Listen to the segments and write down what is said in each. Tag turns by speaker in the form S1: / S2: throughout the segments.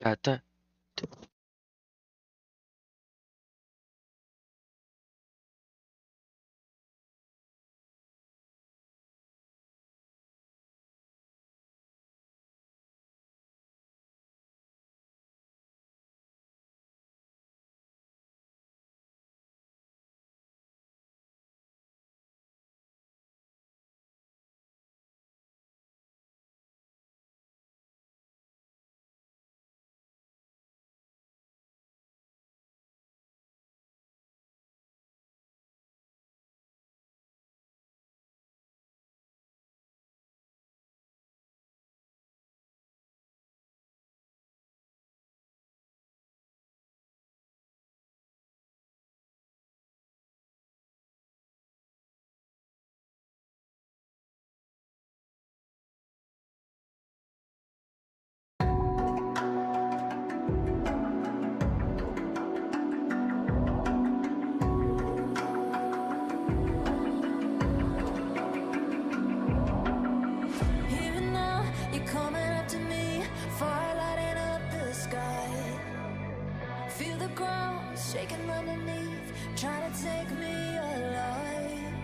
S1: Da, da.
S2: Even now, you're coming after me, fire lighting up the sky. Feel the ground shaking underneath, trying to take me alive.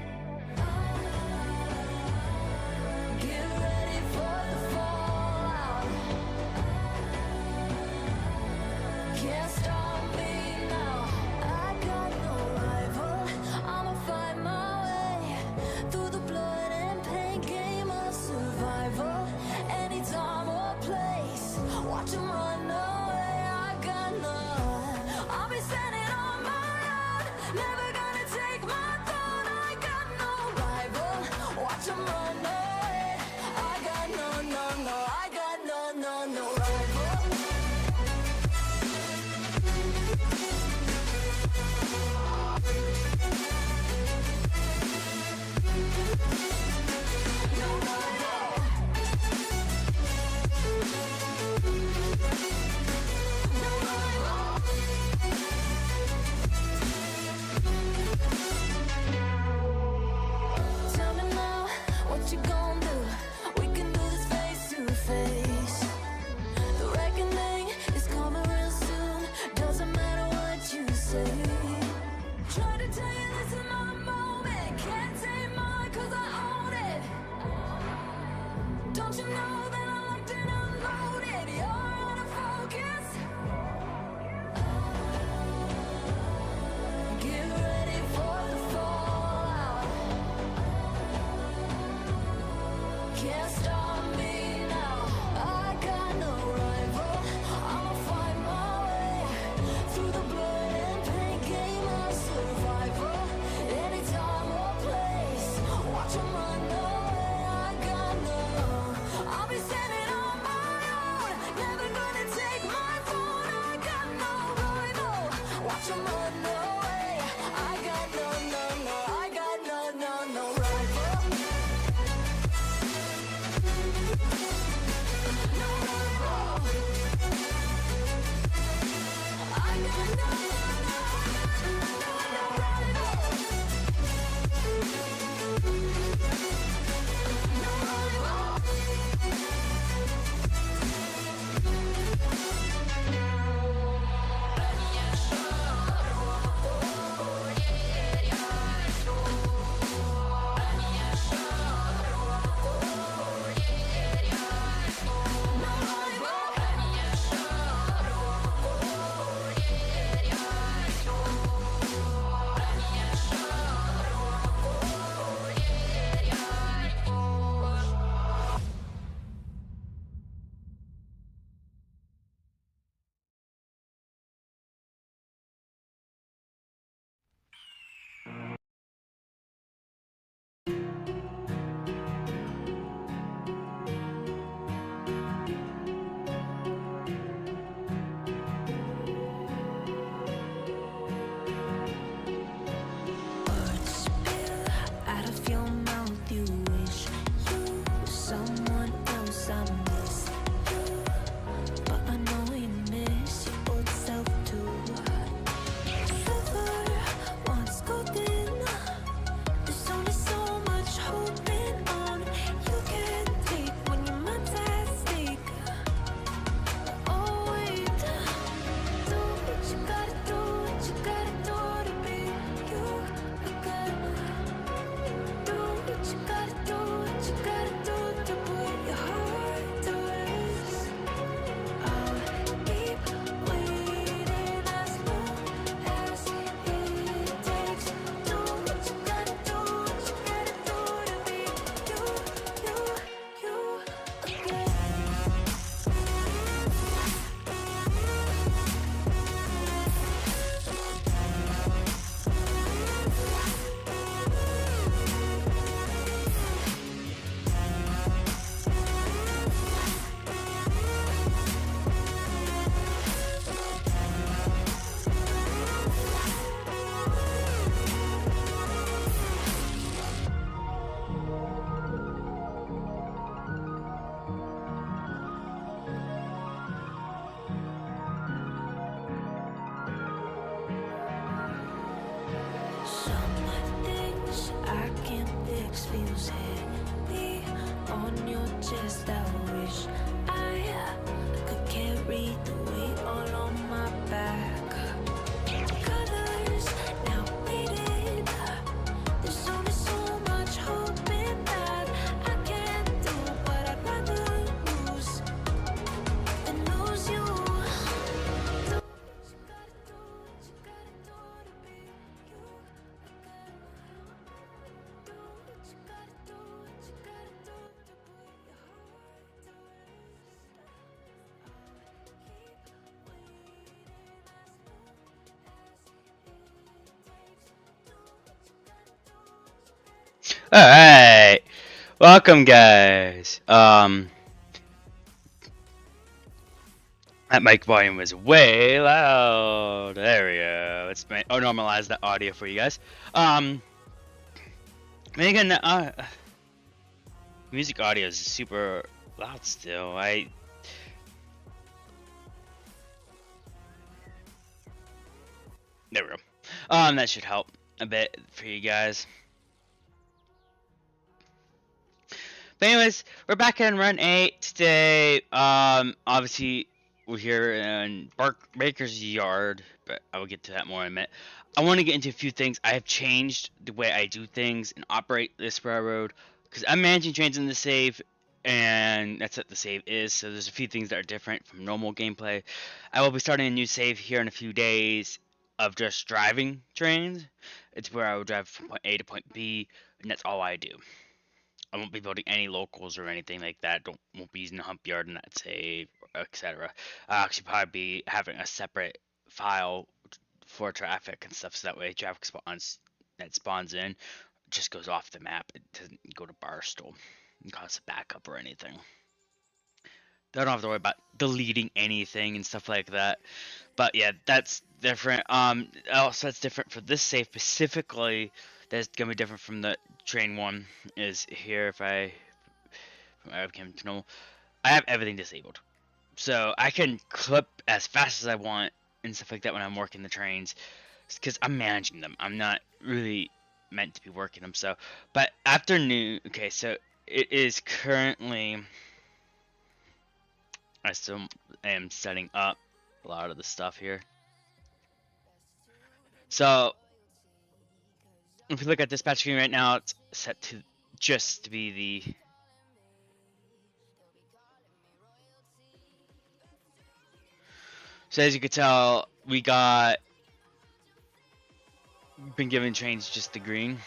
S2: Get ready for the fallout. Can't stop me now. I got no rival. I'ma fight my way through the blood and pain game of survival. Anytime or place, watch 'em run away. I got none. I'll be standing on my own, never gonna take my throne. I got no rival. Watch 'em run away. I got no, no, no. I got no, no, no rival. No rival. No rival. Tell me now, what you gon' do? We can do this face to face. The reckoning is coming real soon. Doesn't matter what you say. Try to tell you this is my moment. Can't take mine 'cause I own it. Don't you know that I'm locked and unloaded? You're out of focus. Get ready for the fallout. Can't stop me now. I got no rival. I'ma find my way through the blood and pain game of survival. Anytime or place, watch 'em run away. I got no. I'll be standing on my own, never gonna take my phone. I got no rival. Watch 'em run away. I got no, no, no. I got no, no, no rival. No rival. I got no, no, no rival. No rival. No rival. wax feels heavy on your chest. I wish I could carry the weight all on my back. Colors now faded. There's only so much hope in that. I can't do, but I'd rather lose than lose you. Do what you gotta do, what you gotta do to be you. Do what you gotta do, what you gotta do to put your heart to rest. Keep waiting as long as it takes. Do what you gotta do, what you gotta do.
S1: Alright, welcome guys. That mic volume was way loud. There we go. I'll normalize that audio for you guys. Megan, music audio is super loud still. There we go. That should help a bit for you guys. But anyways, we're back in Run 8 today. Obviously, we're here in Baker's yard, but I will get to that more in a minute. I want to get into a few things. I have changed the way I do things and operate this railroad, because I'm managing trains in the save, and that's what the save is. So there's a few things that are different from normal gameplay. I will be starting a new save here in a few days of just driving trains. It's where I will drive from point A to point B, and that's all I do. I won't be building any locals or anything like that. Won't be using the hump yard in that save, etc. I'll actually probably be having a separate file for traffic and stuff, so that way traffic spawns in just goes off the map. It doesn't go to Barstool and cause a backup or anything. I don't have to worry about deleting anything and stuff like that. But yeah, that's different. Also that's different for this save specifically. That's gonna be different from the train one. Is here if I became normal, I have everything disabled, so I can clip as fast as I want and stuff like that when I'm working the trains, because I'm managing them. I'm not really meant to be working them. So, but afternoon. Okay, so it is currently. I still am setting up a lot of the stuff here. So if you look at dispatch screen right now, it's set to just to be the so as you can tell, we got been given trains just the green.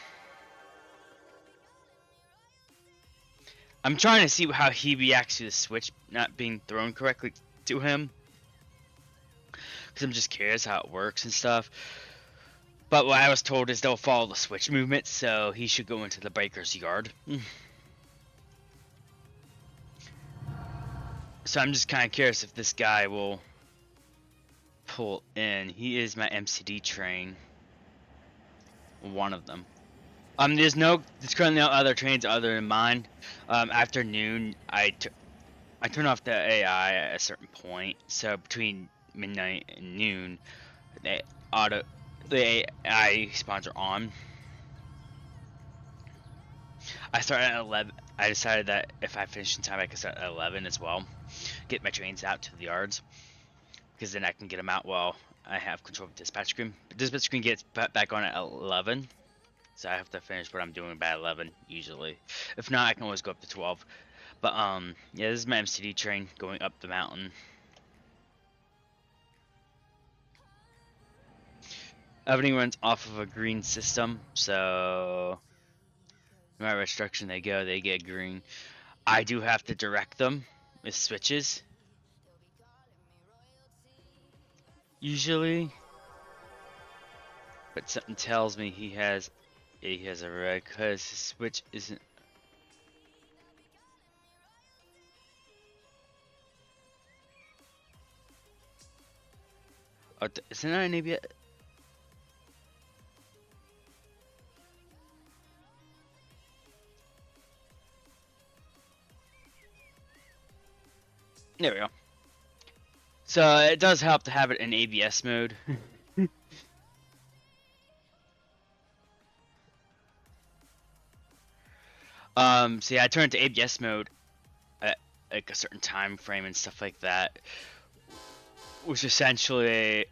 S1: I'm trying to see how he reacts to the switch not being thrown correctly to him, because I'm just curious how it works and stuff. But what I was told is they'll follow the switch movement, so he should go into the breaker's yard. So I'm just kind of curious if this guy will pull in. He is my MCD train. One of them. There's currently no other trains other than mine. Afternoon, I turn off the AI at a certain point. So between midnight and noon, the AI spawns are on. I start at 11. I decided that if I finish in time, I can start at 11 as well. Get my trains out to the yards, because then I can get them out while I have control of the dispatch screen. The dispatch screen gets back on at 11. So I have to finish what I'm doing by 11 usually. If not, I can always go up to 12. But yeah, this is my MCD train going up the mountain. Everything runs off of a green system, so no matter which direction they go, they get green. I do have to direct them with switches usually, but something tells me he has a red, because his switch isn't. Oh, isn't that an ABS? There we go. So it does help to have it in ABS mode. So yeah, I turned to ABS mode at like a certain time frame and stuff like that, which essentially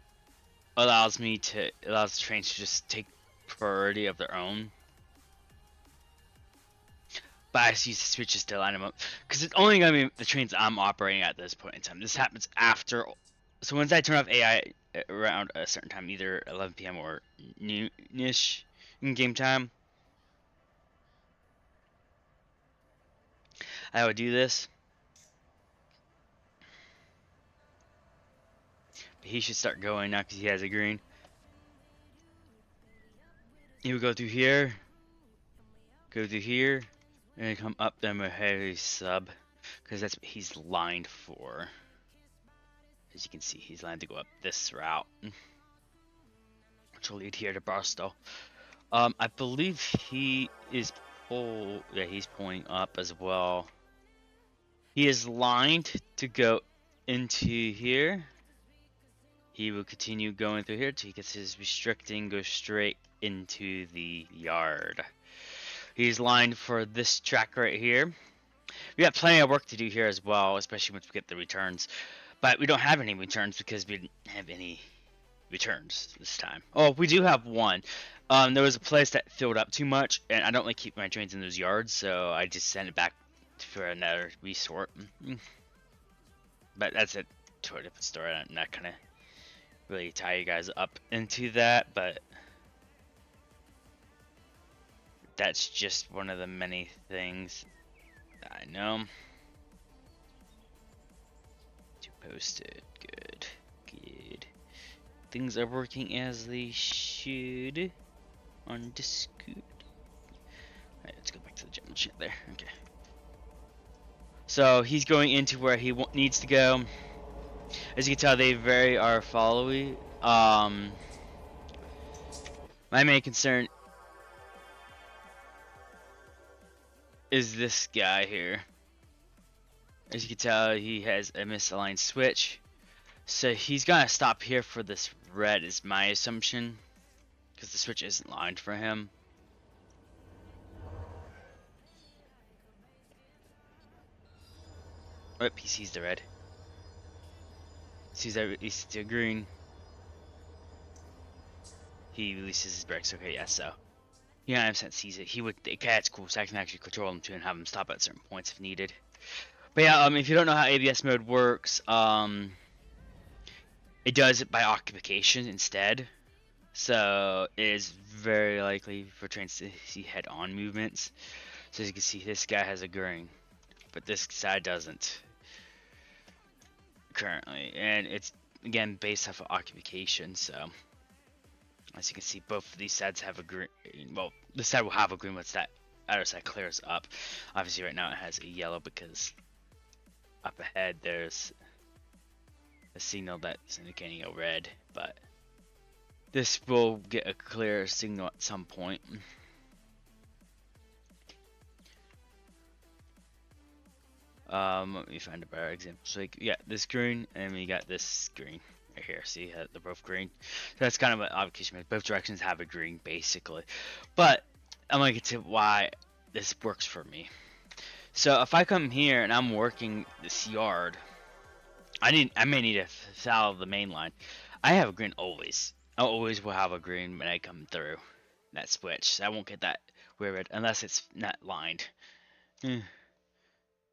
S1: allows the trains to just take priority of their own. But I use the switches to line them up because it's only gonna be the trains I'm operating at this point in time. This happens after, so once I turn off AI around a certain time, either 11 p.m. or noonish in game time, I would do this. But he should start going now because he has a green. He would go through here, go through here, and come up them a heavy sub because that's what he's lined for. As you can see, he's lined to go up this route, which will lead here to Barstow. I believe he is yeah, he's pulling up as well. He is lined to go into here. He will continue going through here till he gets his restricting, go straight into the yard. He's lined for this track right here. We got plenty of work to do here as well, especially once we get the returns. But we don't have any returns because we didn't have any returns this time. Oh, we do have one. There was a place that filled up too much, and I don't like keep my trains in those yards, so I just sent it back for another resort. But that's a totally different story. I'm not gonna really tie you guys up into that, but that's just one of the many things I know. To post it, good. Things are working as they should on Discord. Alright, let's go back to the general chat there. Okay. So he's going into where he needs to go. As you can tell, they very are followy. My main concern is this guy here. As you can tell, he has a misaligned switch. So he's gonna stop here for this red is my assumption. Because the switch isn't lined for him. Oh, he sees the red. Sees that he's to green. He releases his brakes. Okay, yeah, so. Yeah, 100% sees it. He would. Okay, that's cool. So I can actually control him too and have him stop at certain points if needed. But yeah, if you don't know how ABS mode works, it does it by occupication instead. So it is very likely for trains to see head-on movements. So as you can see, this guy has a green, but this side doesn't currently, and it's again based off of occupication. So as you can see, both of these sides have a green. Well, this side will have a green once that other side clears up. Obviously, right now it has a yellow because up ahead there's a signal that's indicating a red, but this will get a clear signal at some point. Let me find a better example. So like, yeah, this green, and we got this green right here. See, they're both green. So that's kind of what obfuscation means. Both directions have a green, basically. But I'm gonna get to why this works for me. So if I come here and I'm working this yard, I may need to follow the main line. I have a green always. I always will have a green when I come through that switch. So I won't get that weird unless it's not lined.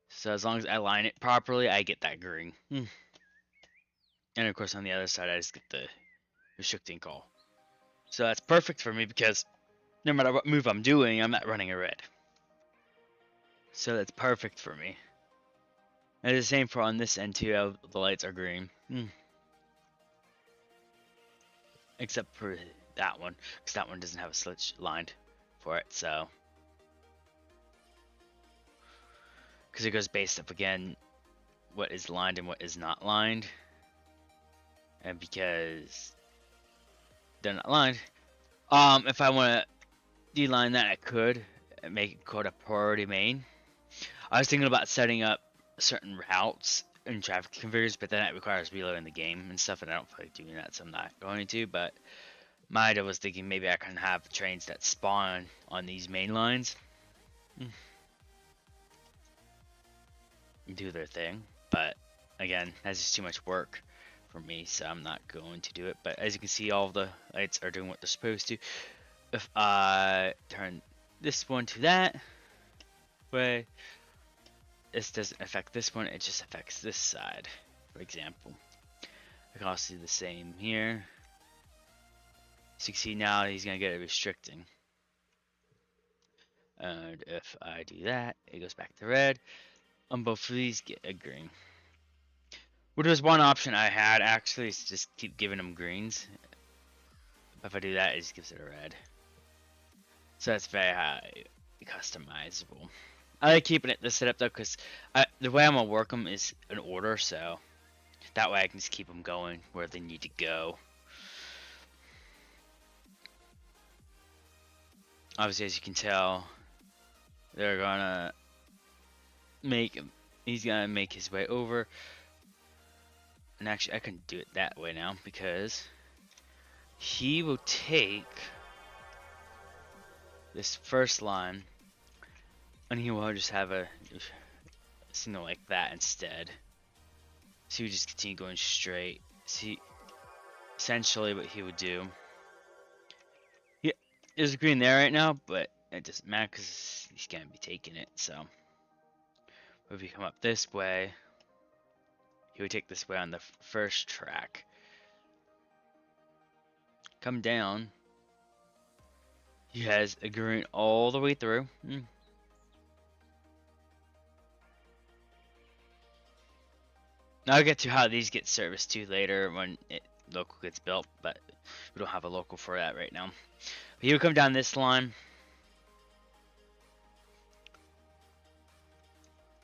S1: So as long as I line it properly, I get that green. And of course on the other side, I just get the restricting call. So that's perfect for me because no matter what move I'm doing, I'm not running a red. So that's perfect for me. And it's the same for on this end too, the lights are green. Except for that one, because that one doesn't have a switch lined for it, so. Because it goes based up again, what is lined and what is not lined. And because they're not lined, if I want to de-line that, I could make it called a priority main. I was thinking about setting up certain routes and traffic configures, but then that requires reloading the game and stuff, and I don't feel like doing that, so I'm not going to. But my idea was thinking maybe I can have trains that spawn on these main lines. do their thing. But again, that's just too much work for me, so I'm not going to do it. But as you can see, all the lights are doing what they're supposed to. If I turn this one to that way, this doesn't affect this one, it just affects this side, for example. I can also do the same here. So you can see now he's going to get a restricting. And if I do that, it goes back to red. On both of these, get a green. Which was one option I had actually, is just keep giving them greens. If I do that, it just gives it a red. So that's very customizable. I like keeping it this setup though, because the way I'm gonna work them is in order, so that way I can just keep them going where they need to go. Obviously, as you can tell, they're gonna make him. He's gonna make his way over. And actually, I can do it that way now because he will take this first line and he will just have a signal like that instead. So he would just continue going straight. See, essentially what he would do. Yeah, there's a green there right now, but it doesn't matter because he's gonna be taking it. So if you come up this way, he would take this way on the first track. Come down. He has a green all the way through. Now I'll get to how these get serviced to later when local gets built, but we don't have a local for that right now. But he would come down this line,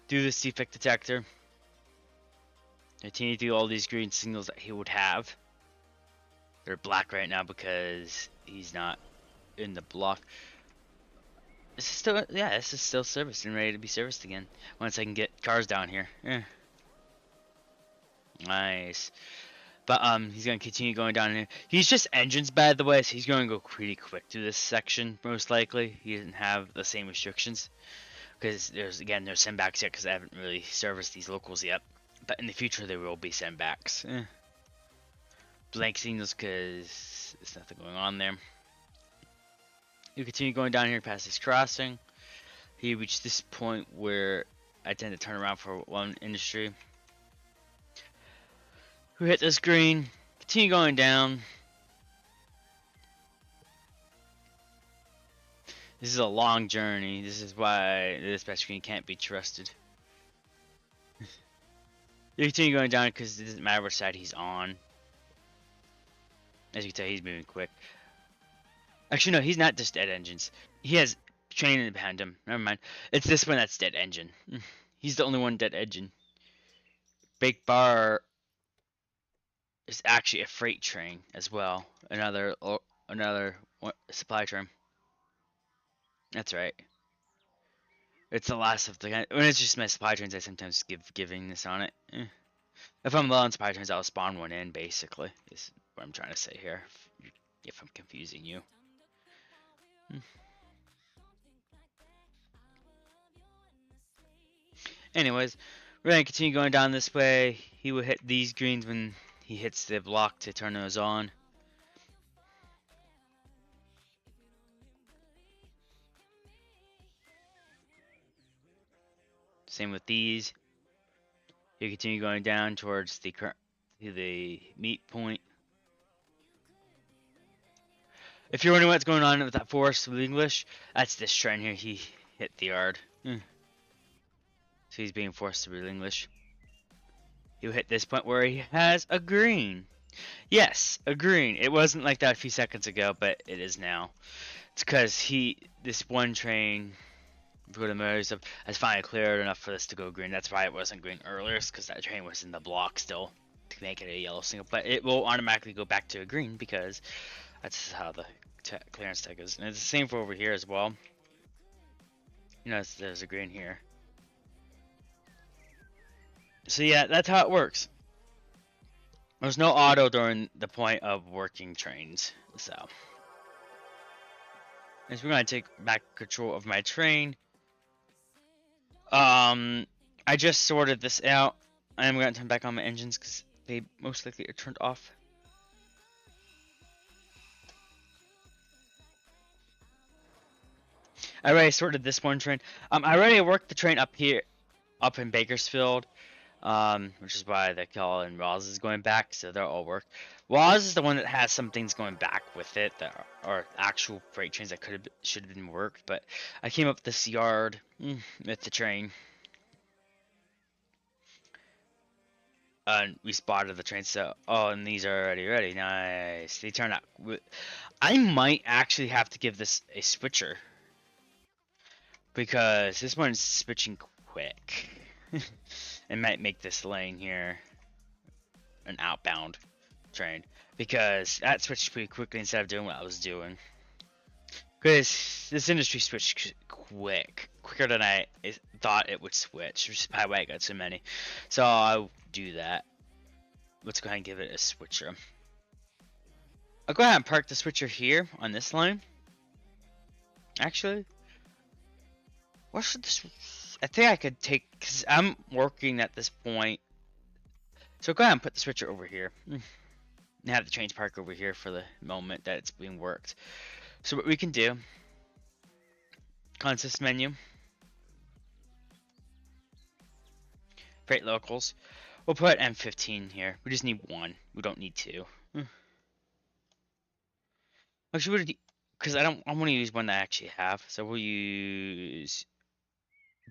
S1: do this defect detector, continue to do all these green signals that he would have. They're black right now because he's not in the block. This is still, yeah, this is still serviced and ready to be serviced again once I can get cars down here. Nice. But he's gonna continue going down here. He's just engines, by the way, so he's gonna go pretty quick through this section most likely. He doesn't have the same restrictions because there's no sendbacks yet because I haven't really serviced these locals yet. But in the future there will be sendbacks. Blank signals because there's nothing going on there. You continue going down here past this crossing. He reached this point where I tend to turn around for one industry. We hit this green, continue going down. This is a long journey. This is why the dispatch screen can't be trusted. You continue going down because it doesn't matter which side he's on. As you can tell, he's moving quick. Actually, no, he's not just dead engines. He has train behind him. Never mind. It's this one that's dead engine. He's the only one dead engine. Big Bar is actually a freight train as well. Another supply train. That's right. It's the last of the kind. When it's just my supply trains, I sometimes giving this on it. If I'm low on supply trains, I'll spawn one in. Basically, is what I'm trying to say here. If I'm confusing you. Anyways, we're gonna continue going down this way. He will hit these greens when he hits the block to turn those on. Same with these. You continue going down towards the meet point. If you're wondering what's going on with that forest with English, that's this train here. He hit the yard. So he's being forced to read English. He'll hit this point where he has a green. Yes, a green. It wasn't like that a few seconds ago, but it is now. It's because this one train, for the motors up, has finally cleared enough for this to go green. That's why it wasn't green earlier, because that train was in the block still to make it a yellow signal. But it will automatically go back to a green because that's how the clearance tag is. And it's the same for over here as well. You know, there's a green here. So yeah, that's how it works. There's no auto during the point of working trains. So as we're gonna take back control of my train. I just sorted this out. I'm going to turn back on my engines because they most likely are turned off. I already sorted this one train. I already worked the train up here, up in Bakersfield, which is why the Call and Roz is going back, so they're all worked. Roz is the one that has some things going back with it that are actual freight trains that should have been worked, but I came up this yard with the train. And we spotted the train, so and these are already ready. Nice. They turn out. I might actually have to give this a switcher because this one's switching quick. It might make this lane here an outbound train because that switched pretty quickly instead of doing what I was doing. Because this industry switched quicker than I thought it would switch, which is probably why I got so many. So I'll do that. Let's go ahead and give it a switcher. I'll go ahead and park the switcher here on this line. Actually, what should this? I think I could take, because I'm working at this point. So go ahead and put the switcher over here. And have the trains park over here for the moment that it's being worked. So what we can do, consist menu, freight locals. We'll put M15 here. We just need one. We don't need two. Actually, because I want to use one that I actually have. So we'll use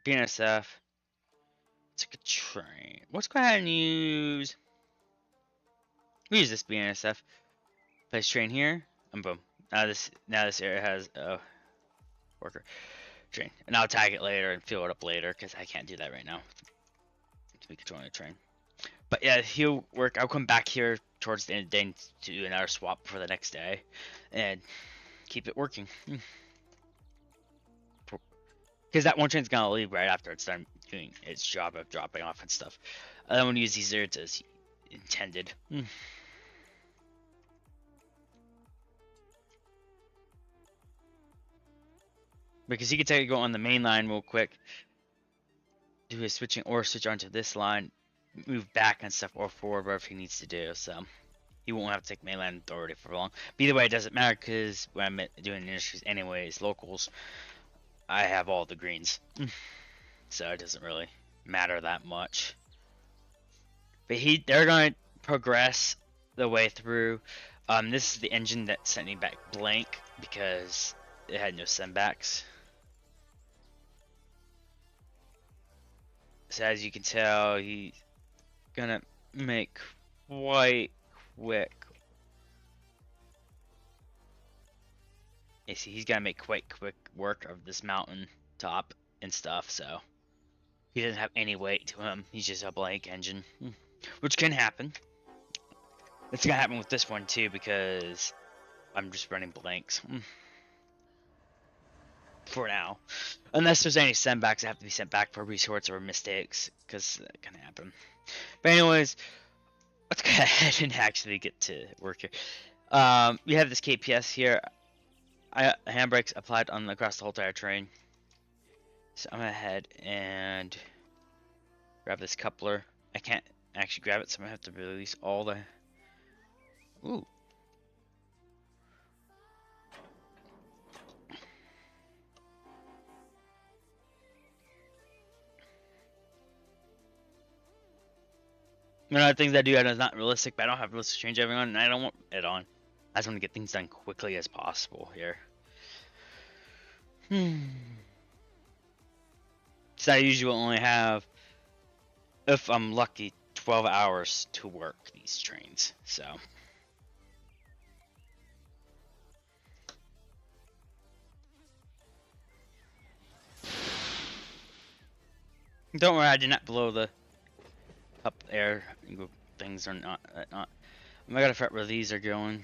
S1: BNSF. It's like a train. Let's go ahead and use. We use this BNSF. Place train here, and boom. Now this area has a worker train, and I'll tag it later and fill it up later because I can't do that right now. To be controlling the train. But yeah, he'll work. I'll come back here towards the end of the day to do another swap for the next day, and keep it working. Because that one train's gonna leave right after it's done doing its job of dropping off and stuff. I don't want to use these areas as intended. Because he can take go on the main line real quick, do his switching, or switch onto this line, move back and stuff, or forward wherever he needs to do. So he won't have to take mainland authority for long. But either way, it doesn't matter because when I'm doing industries anyways, locals, I have all the greens. So it doesn't really matter that much. But they're going to progress the way through. This is the engine that sent me back blank because it had no sendbacks. So as you can tell, he's gonna make quite quick. You see, he's gonna make quite quick work of this mountain top and stuff. So he doesn't have any weight to him. He's just a blank engine, which can happen. It's gonna happen with this one too because I'm just running blanks. For now, unless there's any sendbacks that have to be sent back for resorts or mistakes, because that can happen. But anyways, let's go ahead and actually get to work here. We have this KPS here. Handbrakes applied on across the whole entire train. So I'm gonna head and grab this coupler. I can't actually grab it, so I'm gonna have to release all the. Ooh. One of the things I do is not realistic, but I don't have realistic change everything on, and I don't want it on. I just want to get things done quickly as possible here. So I usually only have, if I'm lucky, 12 hours to work these trains. So. Don't worry, I did not blow the up air things are not. I gotta figure out where these are going.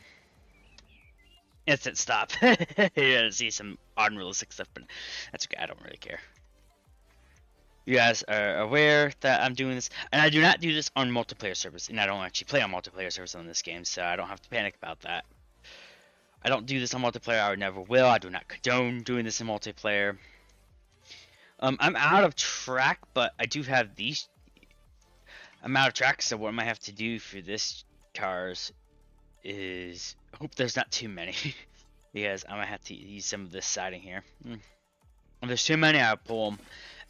S1: Instant stop. You're gonna see some unrealistic stuff, but that's okay. I don't really care. You guys are aware that I'm doing this, and I do not do this on multiplayer servers, and I don't actually play on multiplayer servers on this game, so I don't have to panic about that. I don't do this on multiplayer. I never will. I do not condone doing this in multiplayer. I'm out of track, but I do have these. I'm out of track, so what I might have to do for this cars is hope there's not too many, because I might have to use some of this siding here. If there's too many, I'll pull them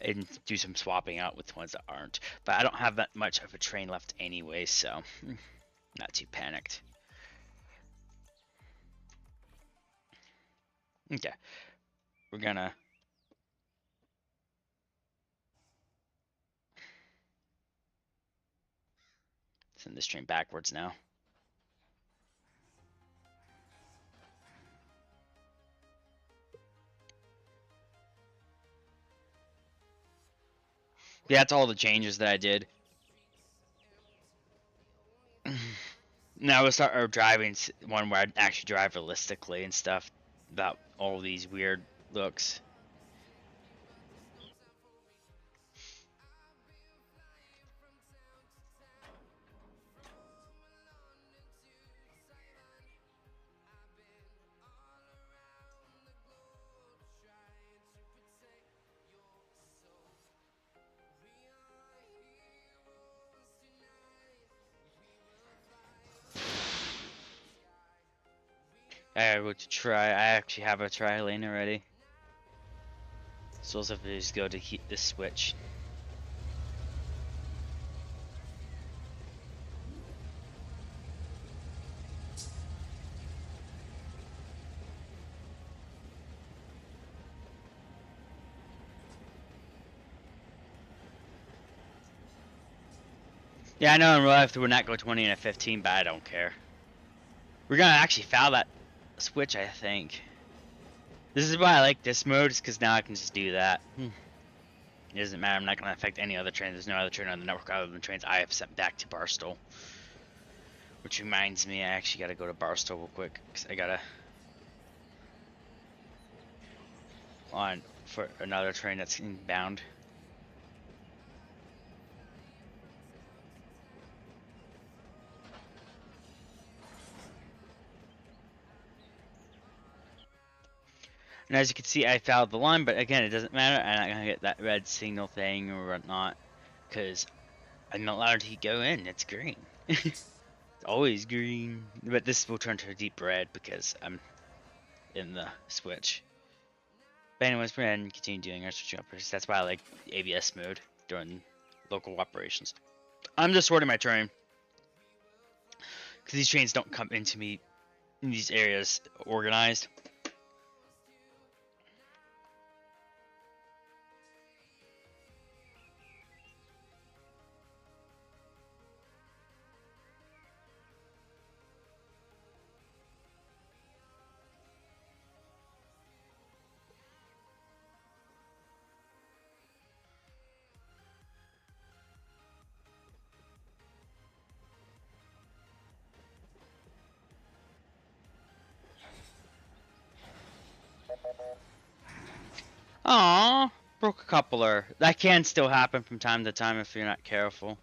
S1: and do some swapping out with ones that aren't. But I don't have that much of a train left anyway, so not too panicked. Okay, we're gonna send this train backwards now. Yeah, that's all the changes that I did. Now we'll start our driving one where I actually drive realistically and stuff about all these weird looks. I would try. I actually have a try lane already. So I'll have to just go to heat this switch. Yeah, I know in real life we're not go 20 and a 15, but I don't care. We're gonna actually foul that switch, I think. This is why I like this mode, is because now I can just do that. It doesn't matter, I'm not gonna affect any other trains. There's no other train on the network other than trains I have sent back to Barstow. Which reminds me, I actually gotta go to Barstow real quick, because I gotta on for another train that's inbound. And as you can see, I fouled the line, but again, it doesn't matter. I'm not gonna get that red signal thing or whatnot, because I'm not allowed to go in. It's green. It's always green. But this will turn to a deep red because I'm in the switch. But anyways, we're gonna continue doing our switching operations. That's why I like ABS mode during local operations. I'm just sorting my train, because these trains don't come into me in these areas organized. Aww, broke a coupler. That can still happen from time to time if you're not careful.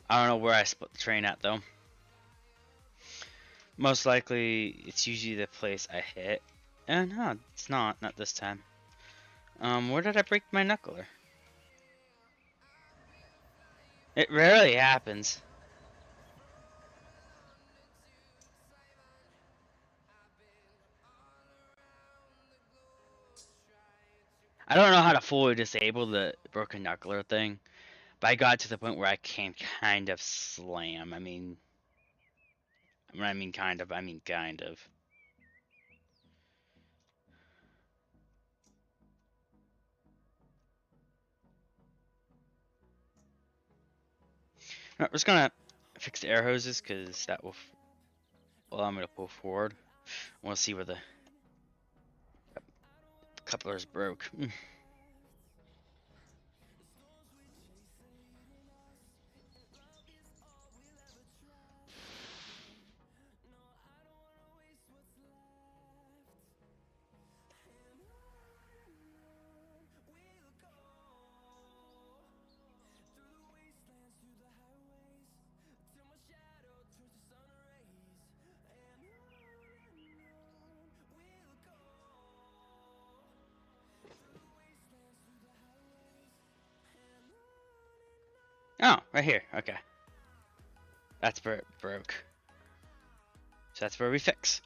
S1: I don't know where I split the train at though. Most likely, it's usually the place I hit. And no, it's not this time. Where did I break my knuckler? It rarely happens. I don't know how to fully disable the broken knuckler thing, but I got to the point where I can kind of slam. I mean when I mean kind of, I mean kind of. We're just gonna fix the air hoses because that will allow me to pull forward. I want to see where the coupler's broke. Oh, right here. Okay. That's where it broke. So that's where we fix.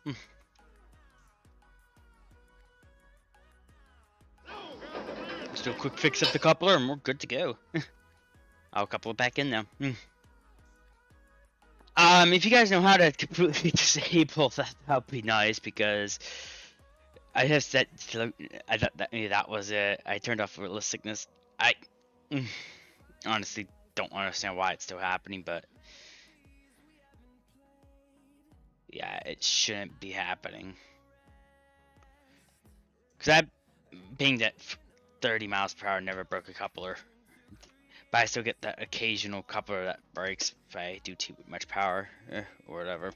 S1: Let's do a quick fix of the coupler and we're good to go. I'll couple it back in now. If you guys know how to completely disable that would be nice, because I have set. I thought that maybe that was it. I turned off realisticness. I honestly don't understand why it's still happening, but yeah, it shouldn't be happening. Cause I pinged at 30 miles per hour, never broke a coupler. But I still get that occasional coupler that breaks if I do too much power or whatever.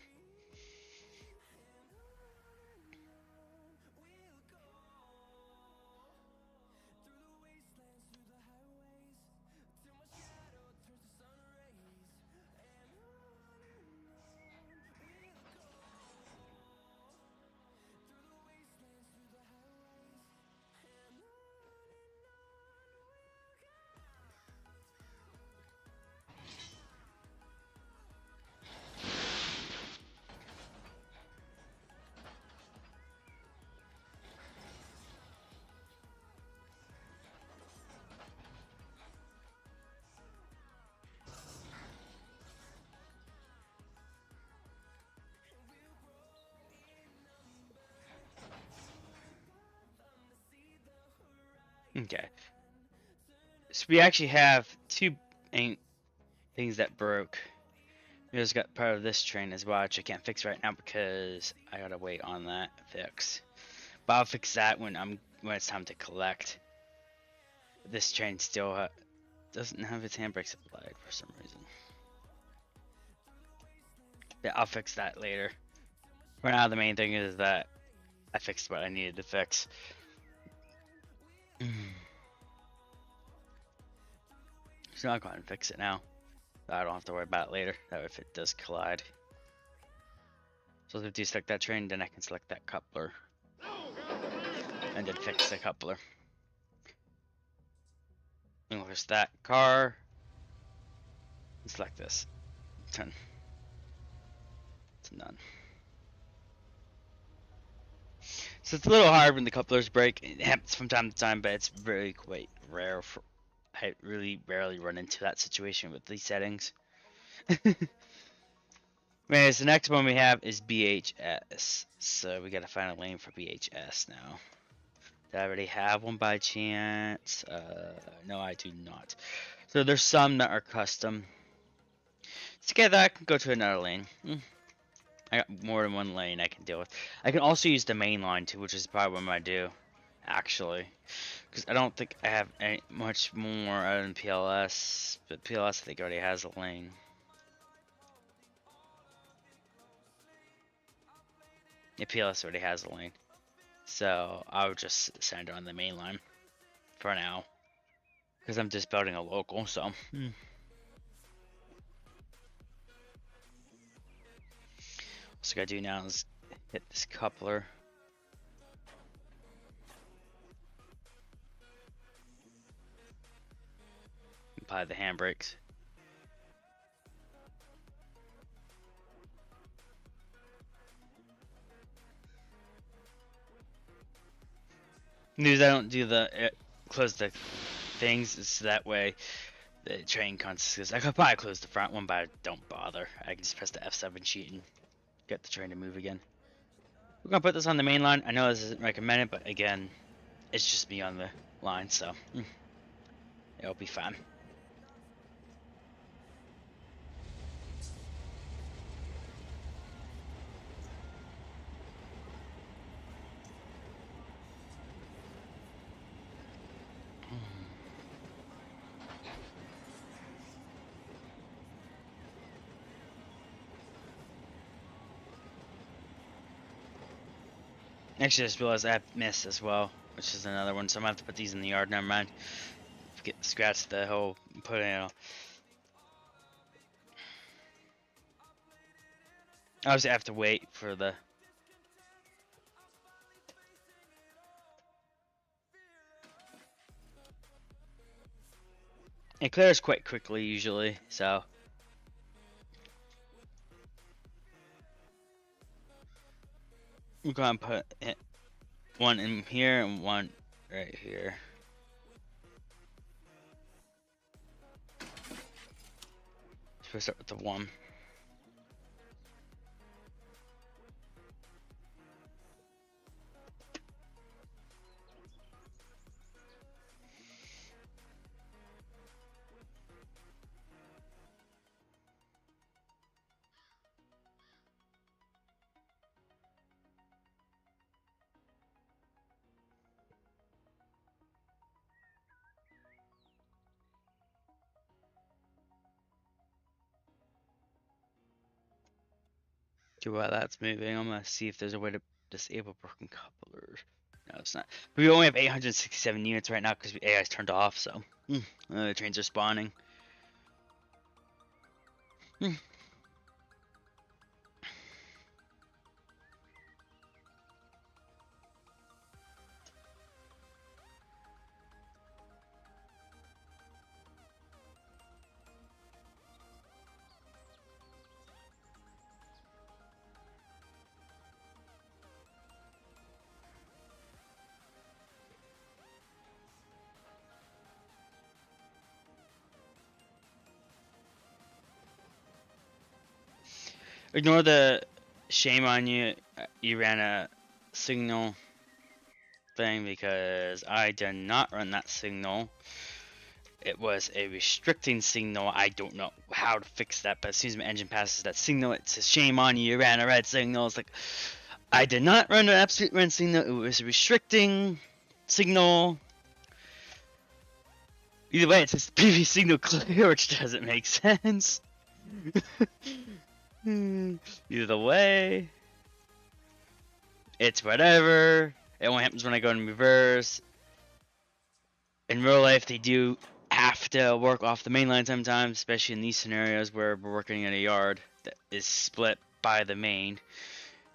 S1: Okay. So we actually have two things that broke. We just got part of this train as well, which I can't fix right now because I gotta wait on that fix. But I'll fix that when it's time to collect. This train still doesn't have its handbrakes applied for some reason. Yeah, I'll fix that later. For now, the main thing is that I fixed what I needed to fix. So I'll go ahead and fix it now. I don't have to worry about it later, that if it does collide. So if I deselect that train, then I can select that coupler. And then fix the coupler. English that car. And select this. Done. It's done. So it's a little hard when the couplers break. It happens from time to time, but it's really quite rare. I really rarely run into that situation with these settings. Anyways, the next one we have is BHS. So we gotta find a lane for BHS now. Did I already have one by chance? No, I do not. So there's some that are custom. To get that, I can go to another lane. I got more than one lane I can deal with. I can also use the main line too, which is probably what I'm gonna do, actually, because I don't think I have much more other than PLS. But PLS I think already has a lane. Yeah, PLS already has a lane, so I'll just send it on the main line for now, because I'm just building a local. So. What I gotta do now is hit this coupler. Apply the handbrakes. News I don't do the close the things, so that way the train comes. I could probably close the front one, but I don't bother. I can just press the F7 sheet and get the train to move again. We're gonna put this on the main line. I know this isn't recommended, but again, it's just me on the line, so it'll be fine. Actually, I just realized I have missed as well, which is another one, so I'm gonna have to put these in the yard. Never mind. Scratch the whole put it all. Obviously, I have to wait for the. It clears quite quickly usually, so. I'm gonna put one in here and one right here. So we start with the one. Okay, while that's moving, I'm gonna see if there's a way to disable broken couplers. No, it's not. But we only have 867 units right now because AI is turned off, so the trains are spawning. Ignore the shame on you. You ran a signal thing because I did not run that signal. It was a restricting signal. I don't know how to fix that, but as soon as my engine passes that signal, it says shame on you. You ran a red signal. It's like I did not run an absolute red signal. It was a restricting signal. Either way, it says PV signal clear, which doesn't make sense. Either way, it's whatever. It only happens when I go in reverse. In real life, they do have to work off the main line sometimes, especially in these scenarios where we're working in a yard that is split by the main,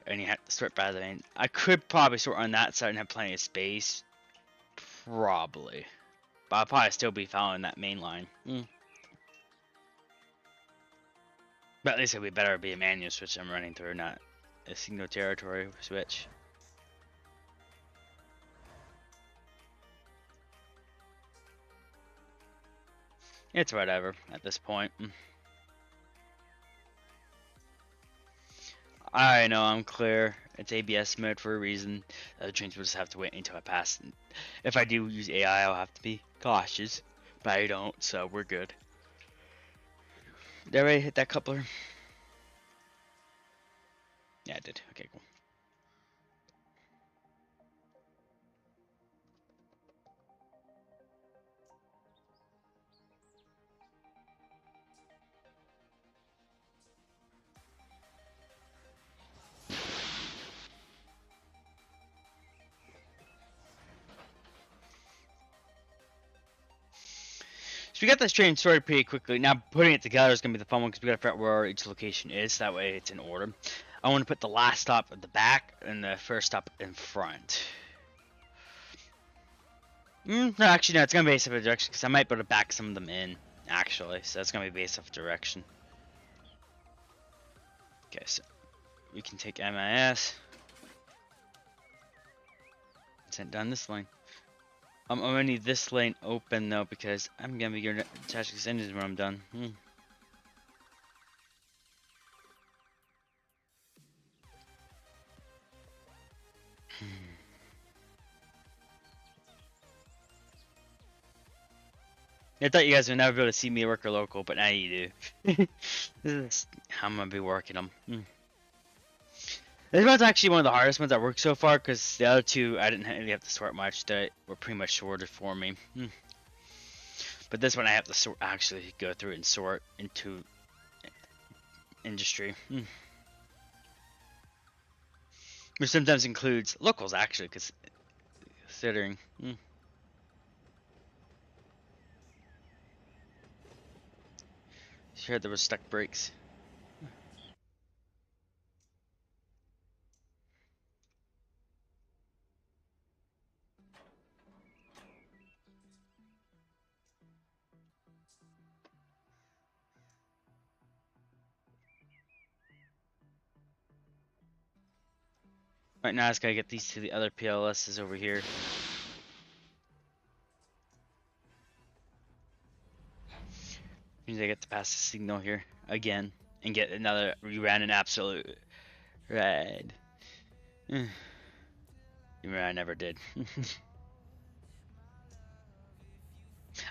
S1: and you have to sort by the main. I could probably sort on that side and have plenty of space, probably, but I'll probably still be following that main line. But at least it would better be a manual switch I'm running through, not a single territory switch. It's whatever at this point. I know I'm clear. It's ABS mode for a reason. The trains will just have to wait until I pass. If I do use AI, I'll have to be cautious, but I don't, so we're good. Did I already hit that coupler? Yeah, I did. Okay, cool. So we got this train sorted pretty quickly. Now putting it together is gonna be the fun one because we gotta figure out where each location is. That way it's in order. I want to put the last stop at the back and the first stop in front. No, actually, no. It's gonna be based off of direction because I might be able to back some of them in. Actually, so that's gonna be based off direction. Okay, so we can take MIS. Sent down this lane. I'm gonna need this lane open though because I'm gonna be getting attached to this engine when I'm done. I thought you guys would never be able to see me work a local, but now you do. This is how I'm gonna be working them. This one's actually one of the hardest ones I worked so far because the other two I didn't really have to sort much. They were pretty much sorted for me. But this one I have to sort, actually go through and sort into industry. Which sometimes includes locals actually, because considering. Sure, there was stuck brakes. Right now, I just gotta get these to the other PLSs over here. Means I get to pass the signal here again and get another. We ran an absolute red. Even I never did.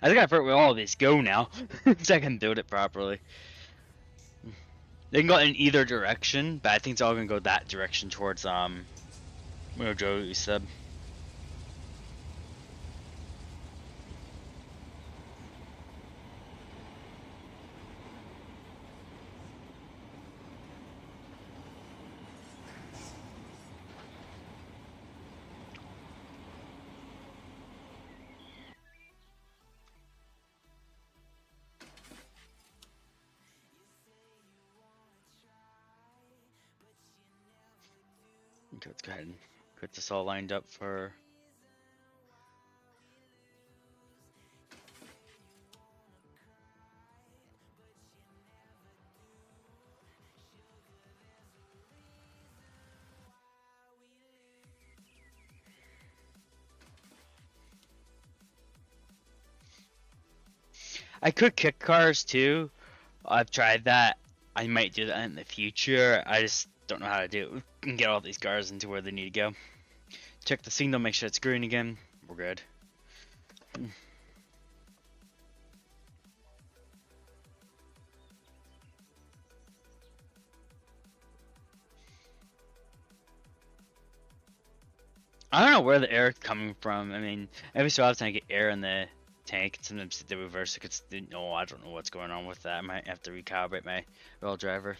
S1: I think I forgot where all of these go now, so I can build it properly. They can go in either direction, but I think it's all gonna go that direction towards where Joe said. Okay, let's go ahead and get this all lined up for. I could kick cars too. I've tried that. I might do that in the future. I just don't know how to do it. We can get all these cars into where they need to go. Check the signal, make sure it's green again. We're good. I don't know where the air is coming from. I mean, every so often I get air in the tank, and sometimes the reverse. No, I don't know what's going on with that. I might have to recalibrate my oil driver.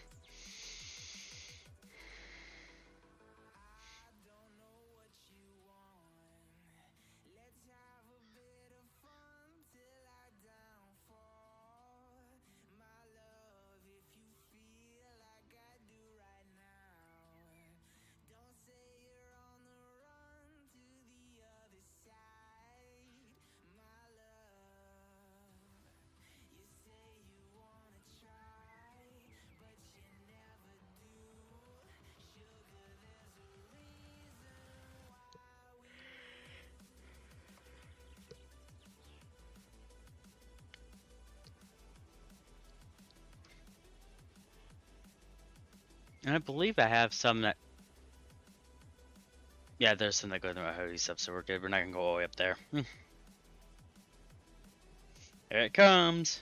S1: And I believe I have some that. Yeah, there's some that go through my hoodie stuff, so we're good. We're not gonna go all the way up there. There it comes.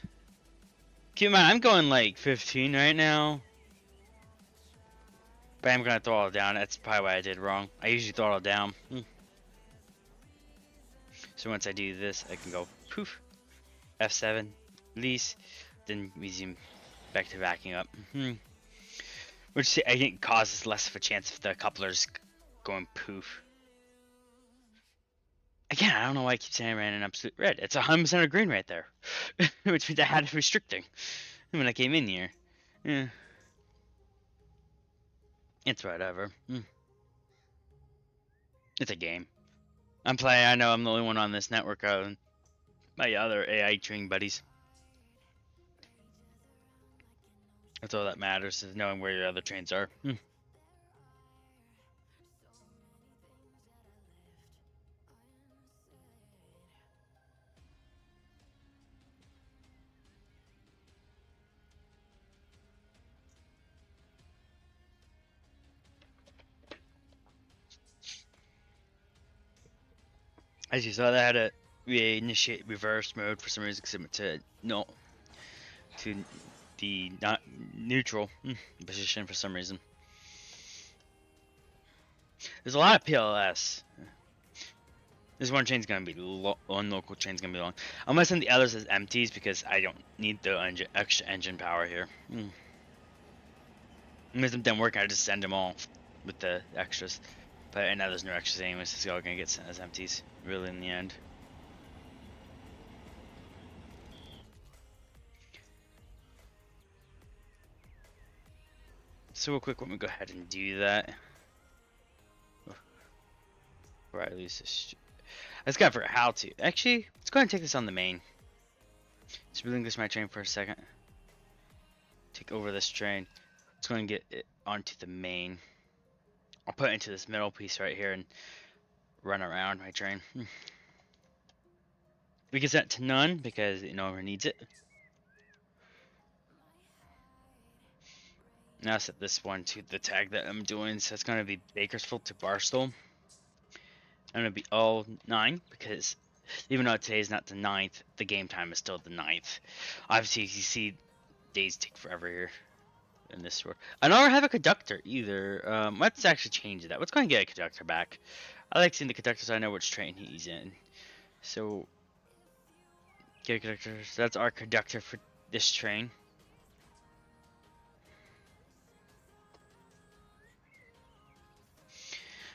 S1: Keep in mind, I'm going like 15 right now. But I'm gonna throttle down. That's probably what I did wrong. I usually throttle down. So once I do this, I can go poof, F7, release, then resume back to backing up. Which I think causes less of a chance of the couplers going poof. Again, I don't know why I keep saying I ran an absolute red. It's 100% of green right there. Which means I had it restricting when I came in here. Yeah. It's whatever. It's a game. I'm playing. I know I'm the only one on this network. My other AI training buddies. That's all that matters, is knowing where your other trains are. As you saw, that had to reinitiate reverse mode for some reason, to the not neutral position for some reason. There's a lot of PLS. This one chain's gonna be one local chain's gonna be long. I'm gonna send the others as empties because I don't need the extra engine power here. If them done working, I just send them all with the extras. But I know there's no extras anyways, so it's all gonna get sent as empties, really, in the end. So real quick, let me go ahead and do that. Before I lose this. I just gotta figure out how to. Actually, let's go ahead and take this on the main. Let's relinquish my train for a second. Take over this train. Let's go ahead and get it onto the main. I'll put it into this middle piece right here and run around my train. We can set to none because no one needs it. Now set this one to the tag that I'm doing, so it's gonna be Bakersfield to Barstow. I'm gonna be all 9 because even though today is not the 9th, the game time is still the 9th. Obviously, you see days take forever here in this store. I don't have a conductor either. Let's actually change that. Let's go and get a conductor back. I like seeing the conductor so I know which train he's in. So, get a conductor. So that's our conductor for this train.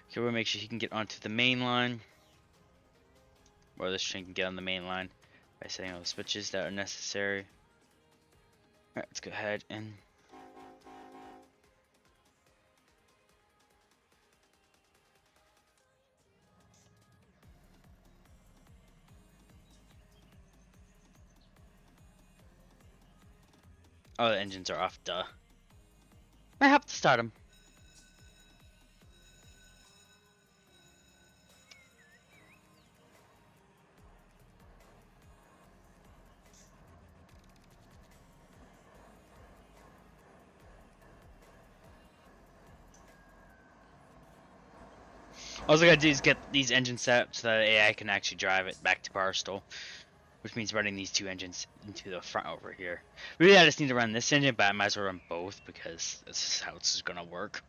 S1: Okay, we'll make sure he can get onto the main line. Or this train can get on the main line by setting all the switches that are necessary. Alright, let's go ahead and oh, the engines are off, duh. I have to start them. All I gotta do is get these engines set up so that AI can actually drive it back to Barstow. Which means running these 2 engines into the front over here. Really, I just need to run this engine, but I might as well run both because this is how this is gonna work.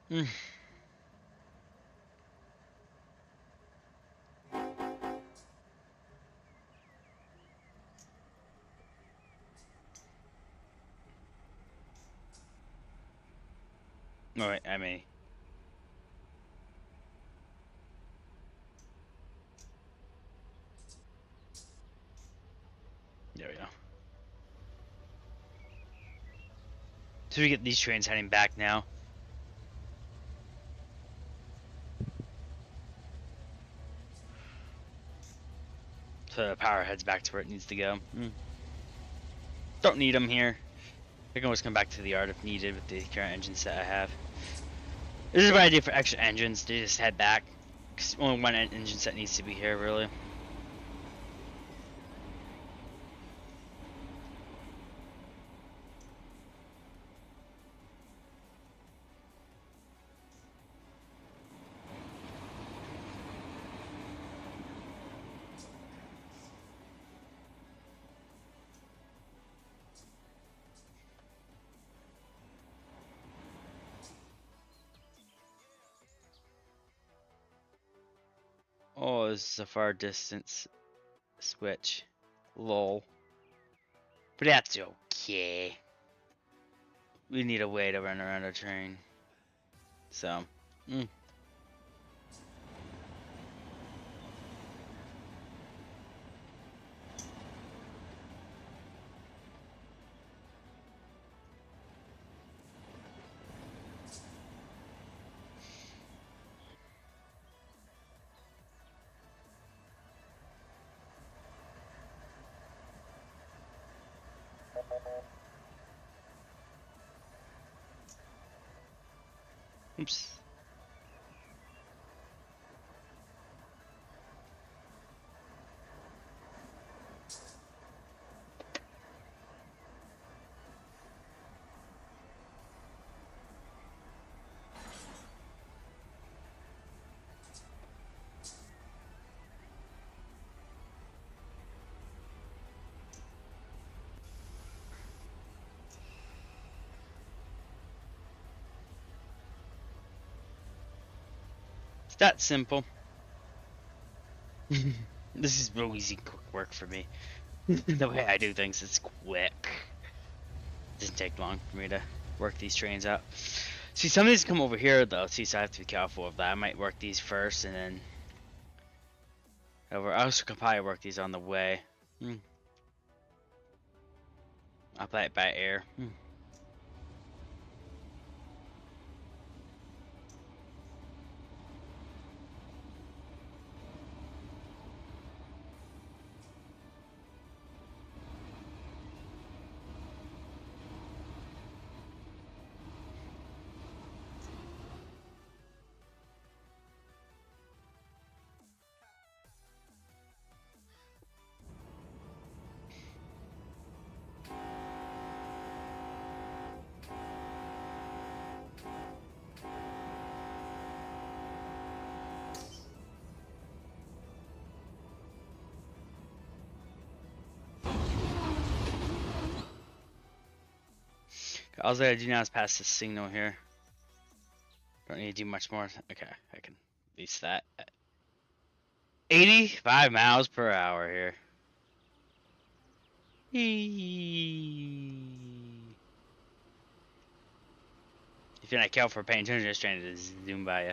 S1: Alright, I may. There we go. So we get these trains heading back now. So the power heads back to where it needs to go. Don't need them here. I can always come back to the yard if needed with the current engine set I have. This is what I do for extra engines. They just head back. Cause only one engine set needs to be here, really. Oh, this is a far distance switch. Lol. But that's okay. We need a way to run around a train. So, oops. It's that simple. This is real easy, quick work for me. The way I do things is quick. It doesn't take long for me to work these trains out. See, some of these come over here though, see, so I have to be careful of that. I might work these first and then over. I also could probably work these on the way. I'll play it by air. All I gotta do now is pass this signal here. Don't need to do much more. Okay, I can at least that. 85 miles per hour here. If you're not careful for paying attention, just trying to zoom by you.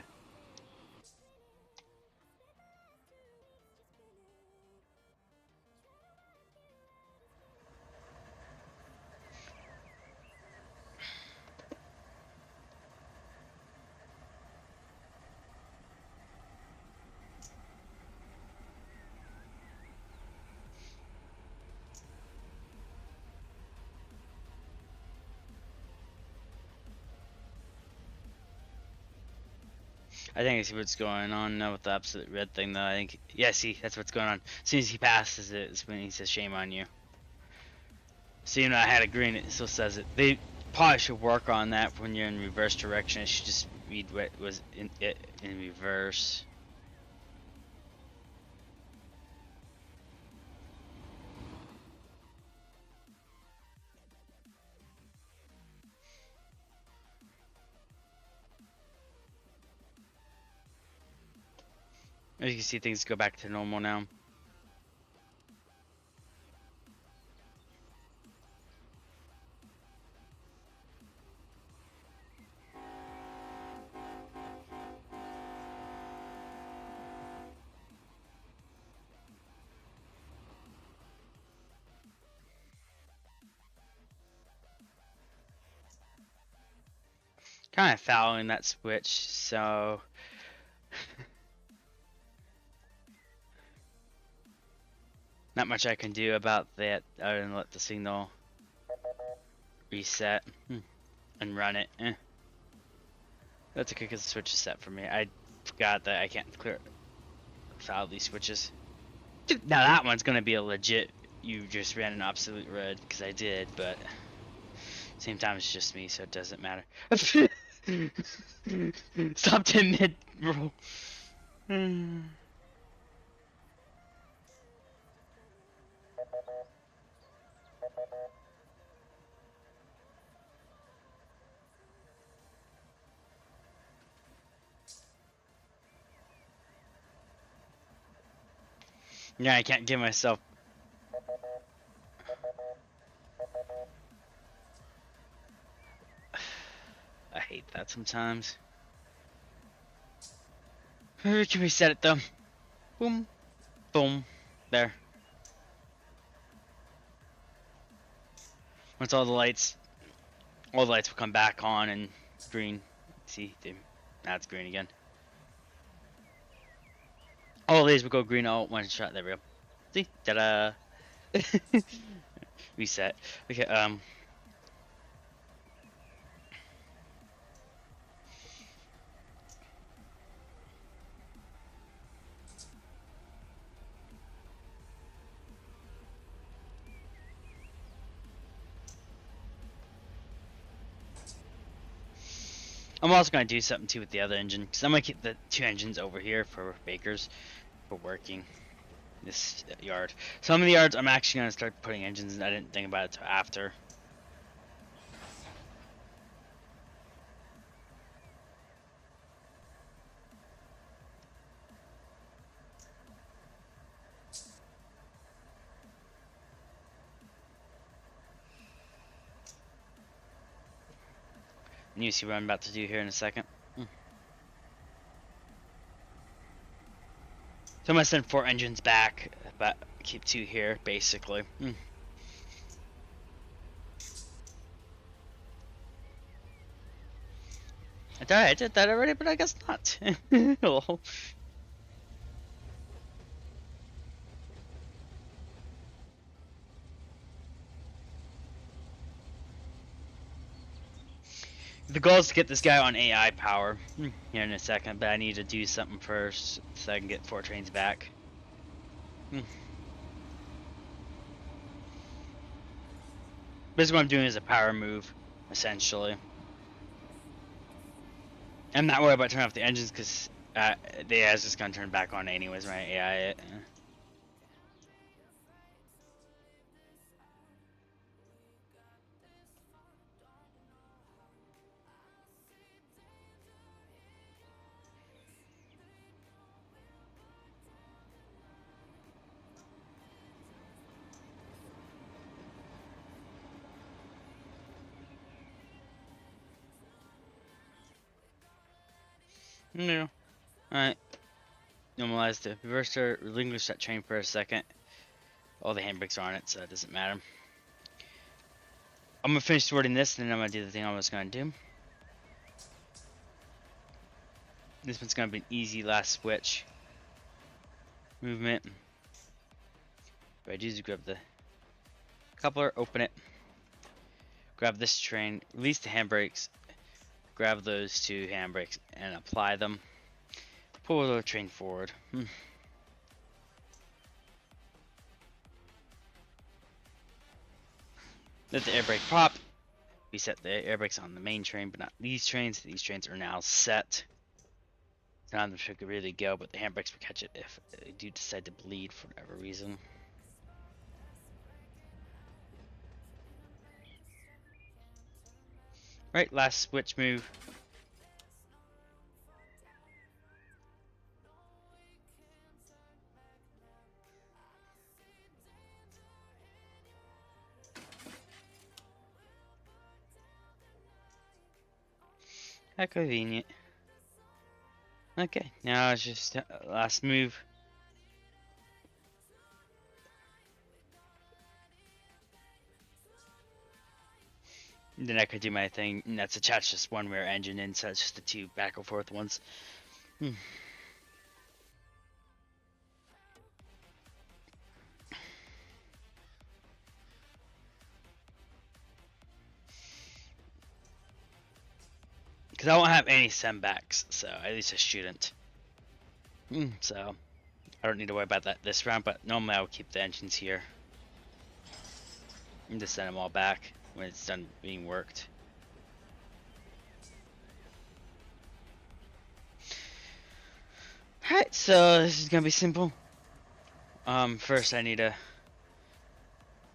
S1: I think I see what's going on now with the absolute red thing, though. I think, yeah, see, that's what's going on. As soon as he passes it, it's when he says shame on you. So, you know, I had a green, it still says it. They probably should work on that when you're in reverse direction. It should just read what was in reverse. As you can see, things go back to normal now. Kind of following that switch, so not much I can do about that other than let the signal reset and run it. That's okay because the switch is set for me. I forgot that I can't clear foul these switches. Now that one's gonna be a legit. You just ran an absolute red because I did, but same time it's just me, so it doesn't matter. Stopped in mid roll. Yeah, I can't give myself. I hate that sometimes. Can we set it though? Boom, boom, there. Once all the lights will come back on and green. See, now it's green again. All of these will go green all one shot. There we go. See, ta-da! Reset. Okay, I'm also gonna do something too with the other engine, because I'm gonna keep the two engines over here for Baker's for working this yard. Some of the yards I'm actually gonna start putting engines in. I didn't think about it till after. And you see what I'm about to do here in a second. So I'm gonna send 4 engines back, but keep 2 here, basically. I thought I did that already, but I guess not. Well, the goal is to get this guy on AI power here in a second, but I need to do something first so I can get 4 trains back. Basically what I'm doing is a power move, essentially. I'm not worried about turning off the engines because the AI is just going to turn back on anyways, right? AI. No. Alright. Normalize the reverser, relinquish that train for a second. All the handbrakes are on it, so it doesn't matter. I'm gonna finish sorting this, and then I'm gonna do the thing I was gonna do. This one's gonna be an easy last switch. Movement. What I do is grab the coupler, open it, grab this train, release the handbrakes, grab those two handbrakes, and apply them. Pull the train forward. Let the air brake pop. We set the air brakes on the main train, but not these trains. These trains are now set. None of them should really go, but the handbrakes will catch it if they do decide to bleed for whatever reason. Right, last switch move. How convenient. Okay, now it's just last move. Then I could do my thing, and that's attach just one rear engine in, so it's just the two back and forth ones. Because I won't have any sendbacks, so at least I shouldn't. So I don't need to worry about that this round, but normally I would keep the engines here. And just send them all back when it's done being worked. Alright, so this is gonna be simple. First I need to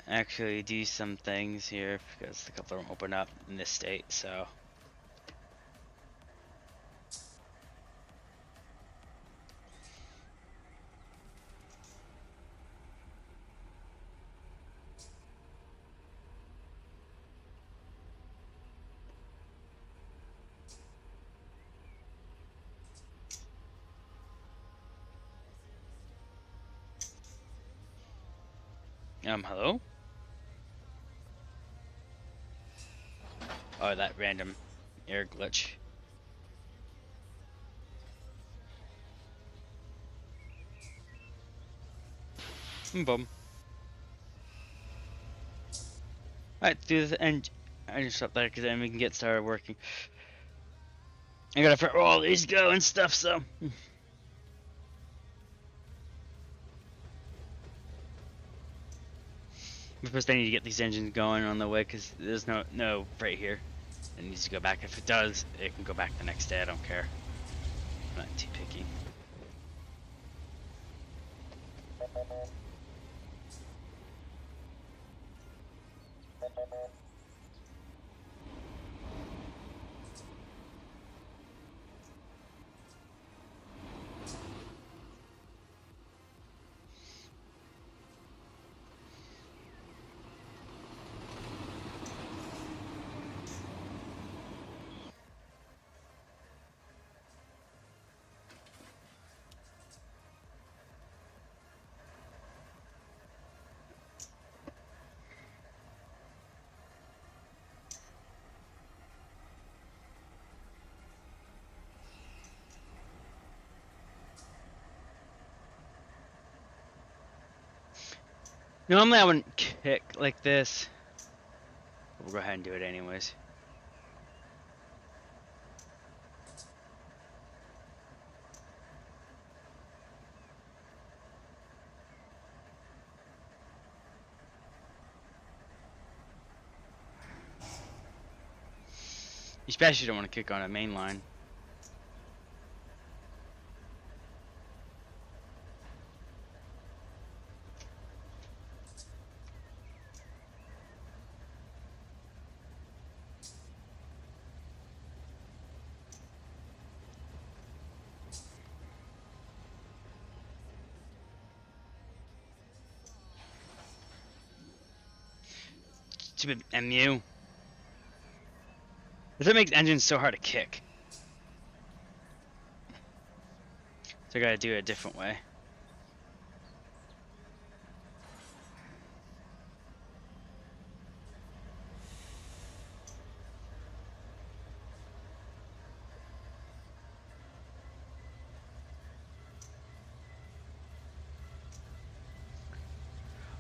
S1: actually do some things here because the coupler won't open up in this state, so. Hello? Oh, that random air glitch. Boom. Alright, do the engine stop there because then we can get started working. I gotta figure where all these go and stuff, so. First I need to get these engines going on the way because there's no freight here. It needs to go back. If it does, it can go back the next day. I don't care. I'm not too picky. Normally I wouldn't kick like this. But we'll go ahead and do it anyways. You especially don't want to kick on a main line. Stupid MU. That's what makes engines so hard to kick. So I gotta do it a different way.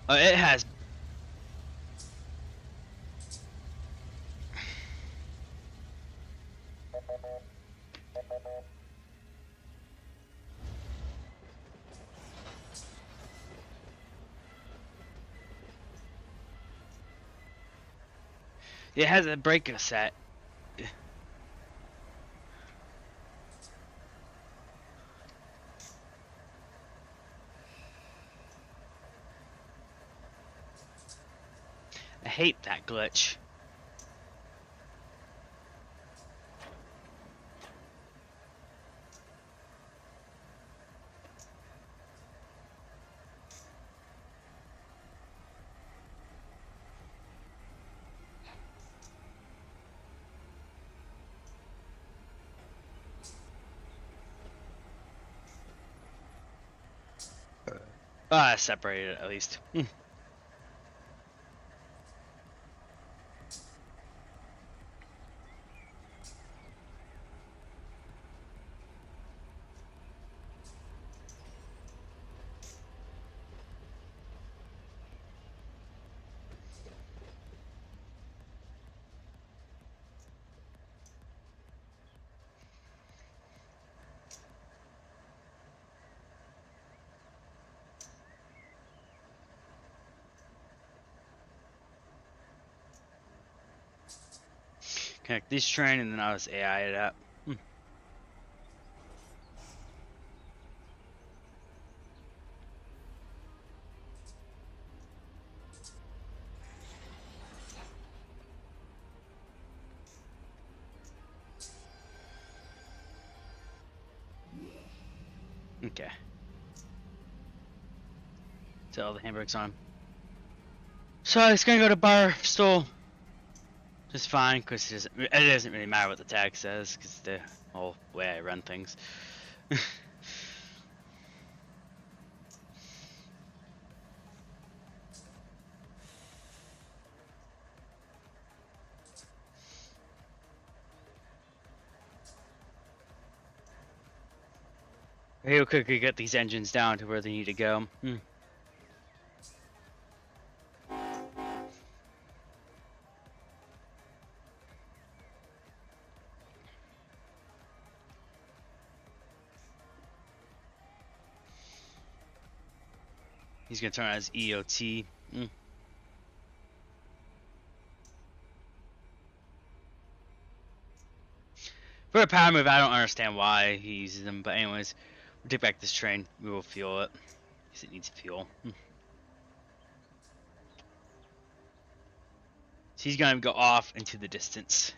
S1: It has. It has a breaker set. I hate that glitch. Separated at least. Connect this train and then I'll just AI it up. Okay. So all the handbrake's on. So it's gonna go to bar stool. Just fine, because it doesn't really matter what the tag says, because the whole way I run things. Real quickly get these engines down to where they need to go. He's gonna turn on his EOT. For a power move, I don't understand why he uses them, but anyways, we'll take back this train. We will fuel it, because it needs fuel. So he's gonna go off into the distance.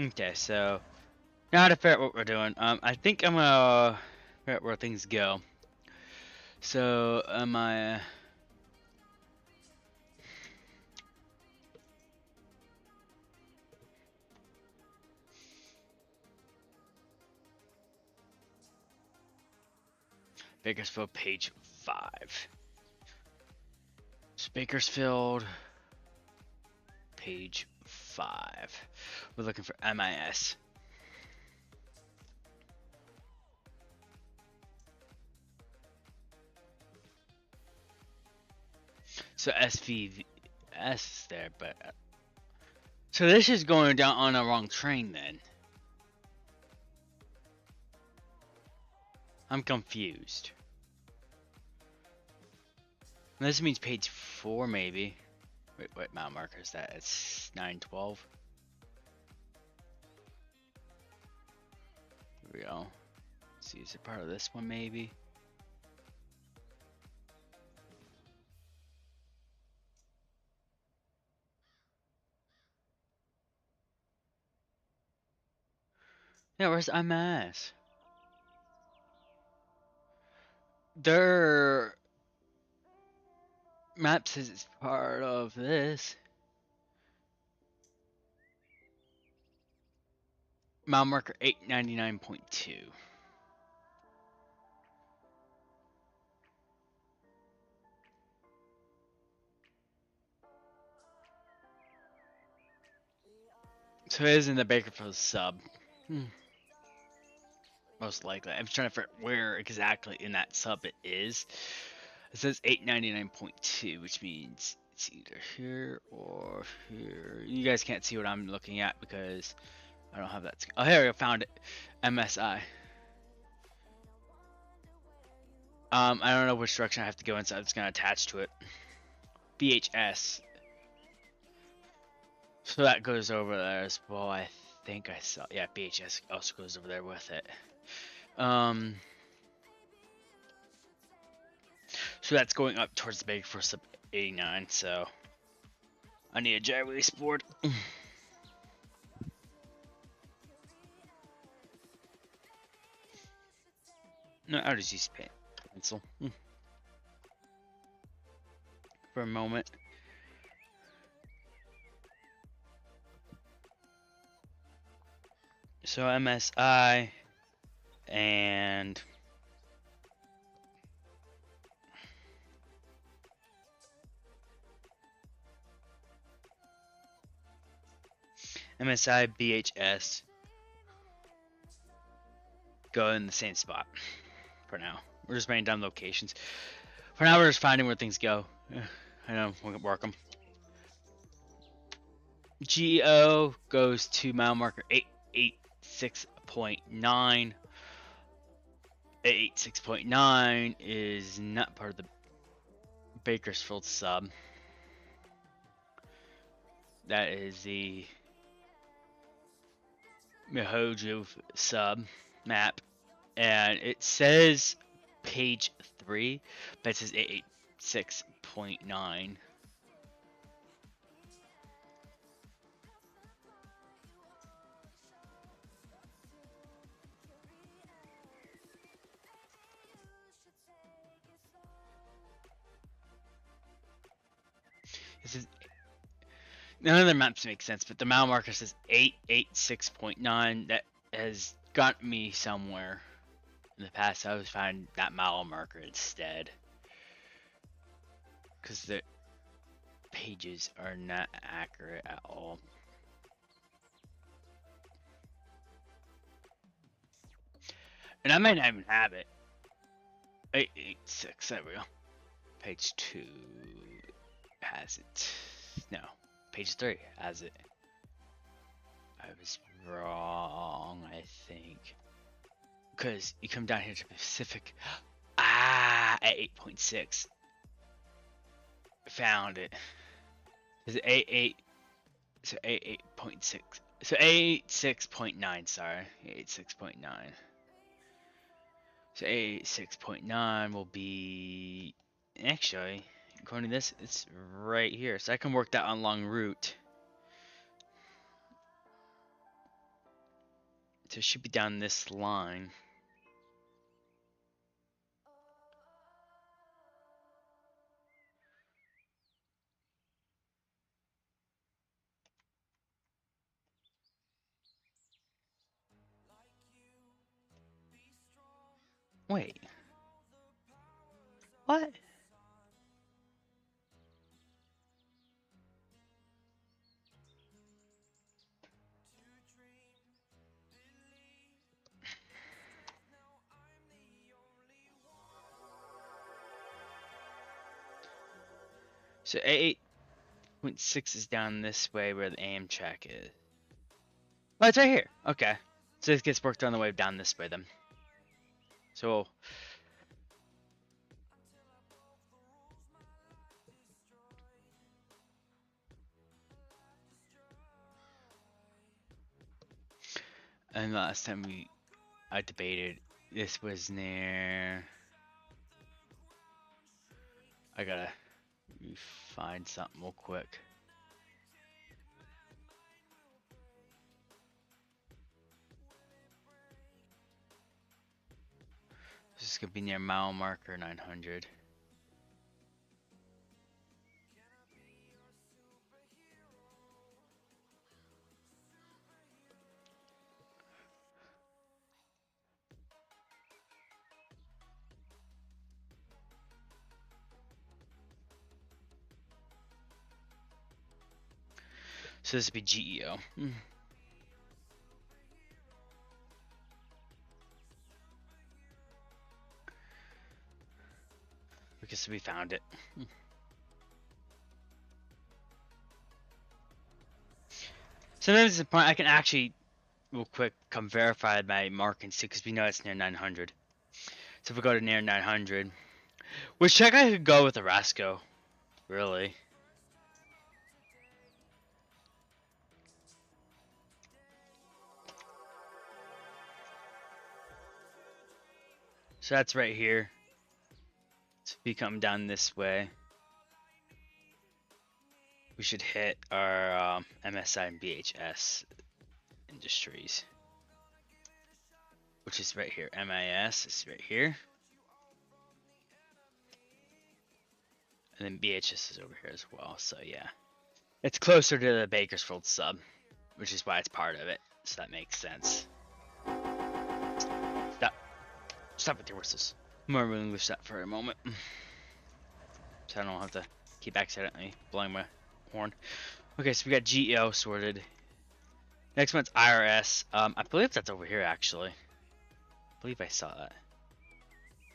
S1: Okay, so now to figure out what we're doing. I think I'm gonna figure out where things go. So, am I? Bakersfield, page 5. It's Bakersfield, page 5. We're looking for MIS. So SVS is there, but so this is going down on the wrong train then. I'm confused. This means page 4 maybe. Wait, what mile marker is that? It's 912. Here we go. Let's see, is it part of this one maybe? Yeah, where's MIS? They're Map says it's part of this. Mile marker 899.2. So it is in the Bakerfield sub. Most likely. I'm trying to figure out where exactly in that sub it is. It says 899.2, which means it's either here or here. You guys can't see what I'm looking at because I don't have that. Oh, here I found it. MSI. I don't know which direction I have to go in, so I'm just gonna attach to it. BHS. So that goes over there as well. I think I saw. Yeah, BHS also goes over there with it. So that's going up towards the big for sub 89. So I need a jet release board. No, I'll just use pencil for a moment. So MSI and MSI BHS go in the same spot for now. We're just writing down locations. For now, we're just finding where things go. I know we can work them. GO goes to mile marker 886.9. 886.9 is not part of the Bakersfield sub. That is the Mihojo sub map, and it says page 3, but it says 886.9. This is none of the maps make sense, but the mile marker says 886.9. That has got me somewhere. In the past, I always find that mile marker instead, because the pages are not accurate at all. And I might not even have it. 886, there we go. Page 2 has it. No, page 3 has it. I was wrong, I think. Because you come down here to Pacific. At 8.6. Found it. Is it 88? So 88.6. So 86.9, sorry. 86.9. So 86.9 will be, actually, according to this, it's right here. So I can work that on long route. So it should be down this line. Wait. What? So 88.6 is down this way where the Amtrak is. Oh, it's right here. Okay. So this gets worked on the way down this way then. So and last time I debated, this was near. I gotta find something real quick. This is gonna be near mile marker 900. So this would be GEO. Because we found it. Sometimes it's important I can actually real quick come verify my markings too, because we know it's near 900. So if we go to near 900, which check I could go with the Rasco, really. So that's right here. So if we come down this way, we should hit our MSI and BHS industries, which is right here. MIS is right here. And then BHS is over here as well. So yeah, it's closer to the Bakersfield sub, which is why it's part of it. So that makes sense. Stop with your whistles. I'm gonna relinquish that for a moment, so I don't have to keep accidentally blowing my horn. Okay, so we got GEO sorted. Next one's IRS. I believe that's over here actually. I believe I saw that.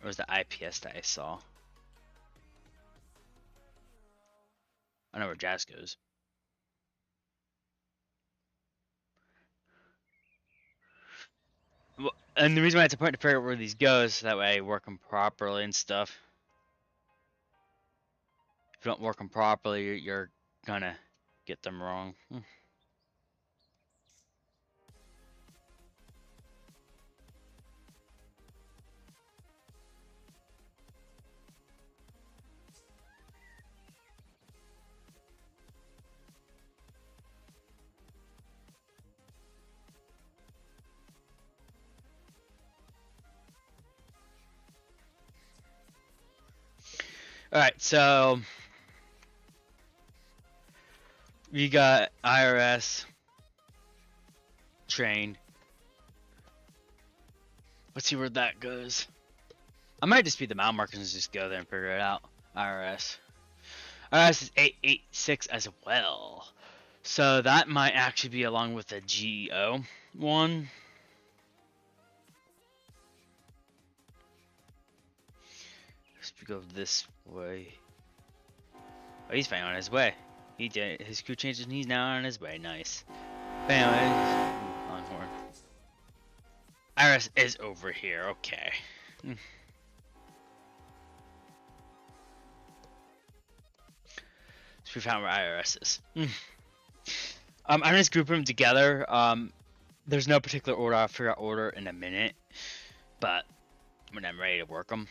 S1: Or was the IPS that I saw? I know where Jazz goes. Well, and the reason why it's important to figure out where these go is so that way I work them properly and stuff. If you don't work them properly, you're gonna get them wrong. Alright, so we got IRS train. Let's see where that goes. I might just be the mile markers and just go there and figure it out. IRS. IRS is 886 as well. So that might actually be along with the GEO one. Let's go this way. Oh, he's finally on his way. He did his crew changes and he's now on his way. Nice. But anyways, Longhorn. Iris is over here. Okay. So we found where IRS is. I'm gonna just group them together. There's no particular order. I'll figure out order in a minute, but when I'm ready to work them.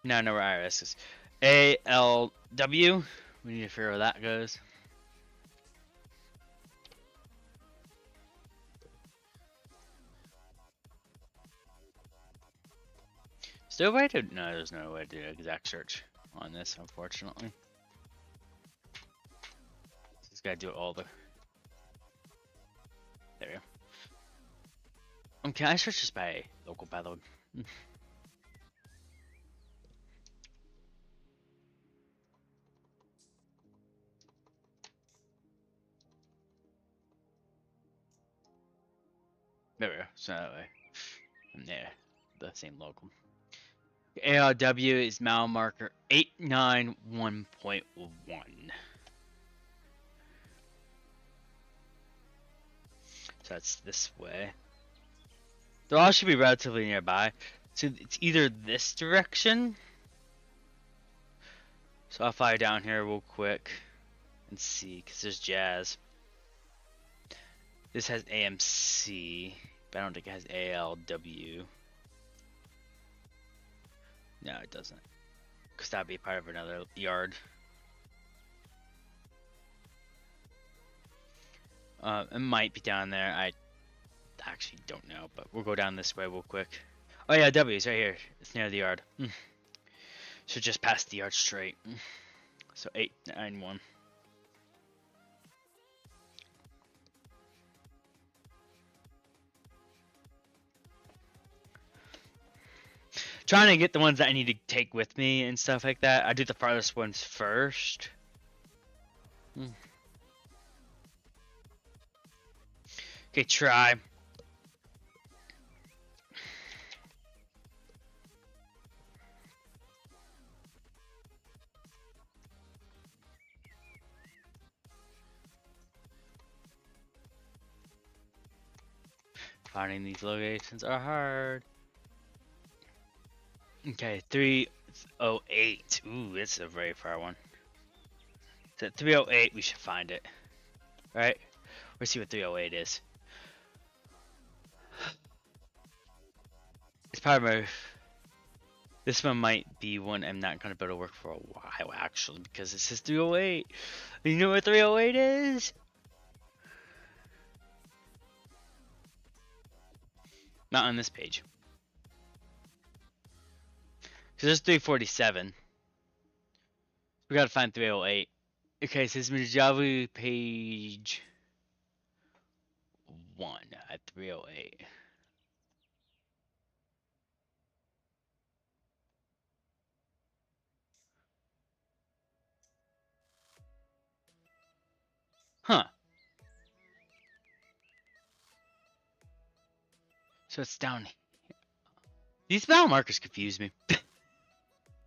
S1: Now I know where IRS is. ALW. We need to figure out where that goes. Still way to no, there's no way to do an exact search on this, unfortunately. Just gotta do all the. There we go. Can I search this by local by the? There we go. So that way, I'm there. The same local. ALW is mile marker 891.1. So that's this way. They all should be relatively nearby. So it's either this direction. So I'll fly down here real quick and see, because there's Jazz. This has AMC, but I don't think it has ALW. No, it doesn't. Because that would be part of another yard. It might be down there. I actually don't know, but we'll go down this way real quick. Oh yeah, W is right here. It's near the yard. So just past the yard straight. So 891. trying to get the ones that I need to take with me and stuff like that. I do the farthest ones first. Okay, try. Finding these locations are hard. Okay, 308. Ooh, it's a very far one. So at 308, we should find it. Right? Let's see what 308 is. It's probably this one might be one I'm not gonna be able to work for a while actually because it says 308. You know what 308 is? Not on this page. Because there's 347. We gotta find 308. Okay, so this is Java page 1 at 308. Huh. So it's down here. These battle markers confuse me.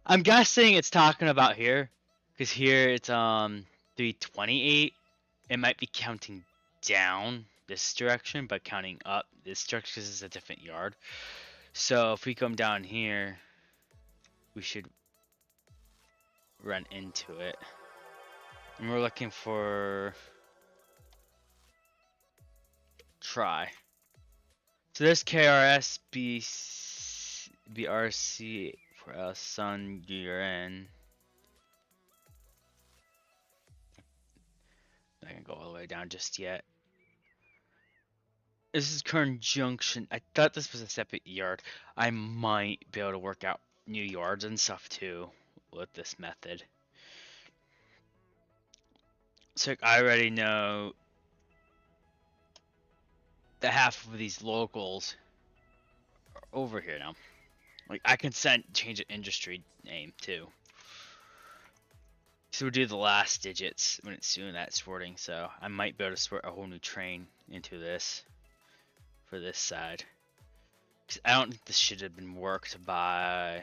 S1: I'm guessing it's talking about here. Because here it's 328. It might be counting down this direction, but counting up this direction because it's a different yard. So if we come down here, we should run into it. And we're looking for try. So there's KRS BRC for us, Sun URN. Not gonna go all the way down just yet. This is Kern Junction. I thought this was a separate yard. I might be able to work out new yards and stuff too with this method. So I already know that half of these locals are over here now. Like I can change the industry name too. So we'll do the last digits when it's doing that sorting. So I might be able to sort a whole new train into this for this side. Cause I don't think this should have been worked by,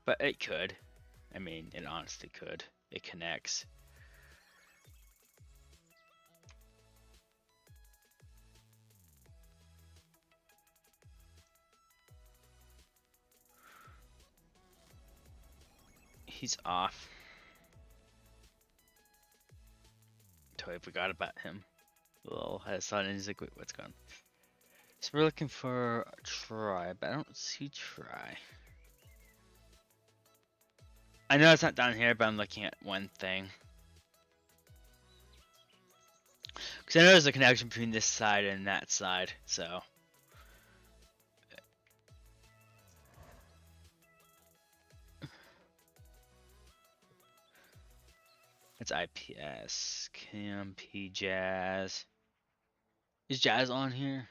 S1: but it could. I mean, it honestly could. It connects. He's off. Totally forgot about him. Little has son and he's like, wait, what's going on? So we're looking for a try, but I don't see try. I know it's not down here, but I'm looking at one thing. Because I know there's a connection between this side and that side, so. It's IPS, KMP, Jazz. Is Jazz on here?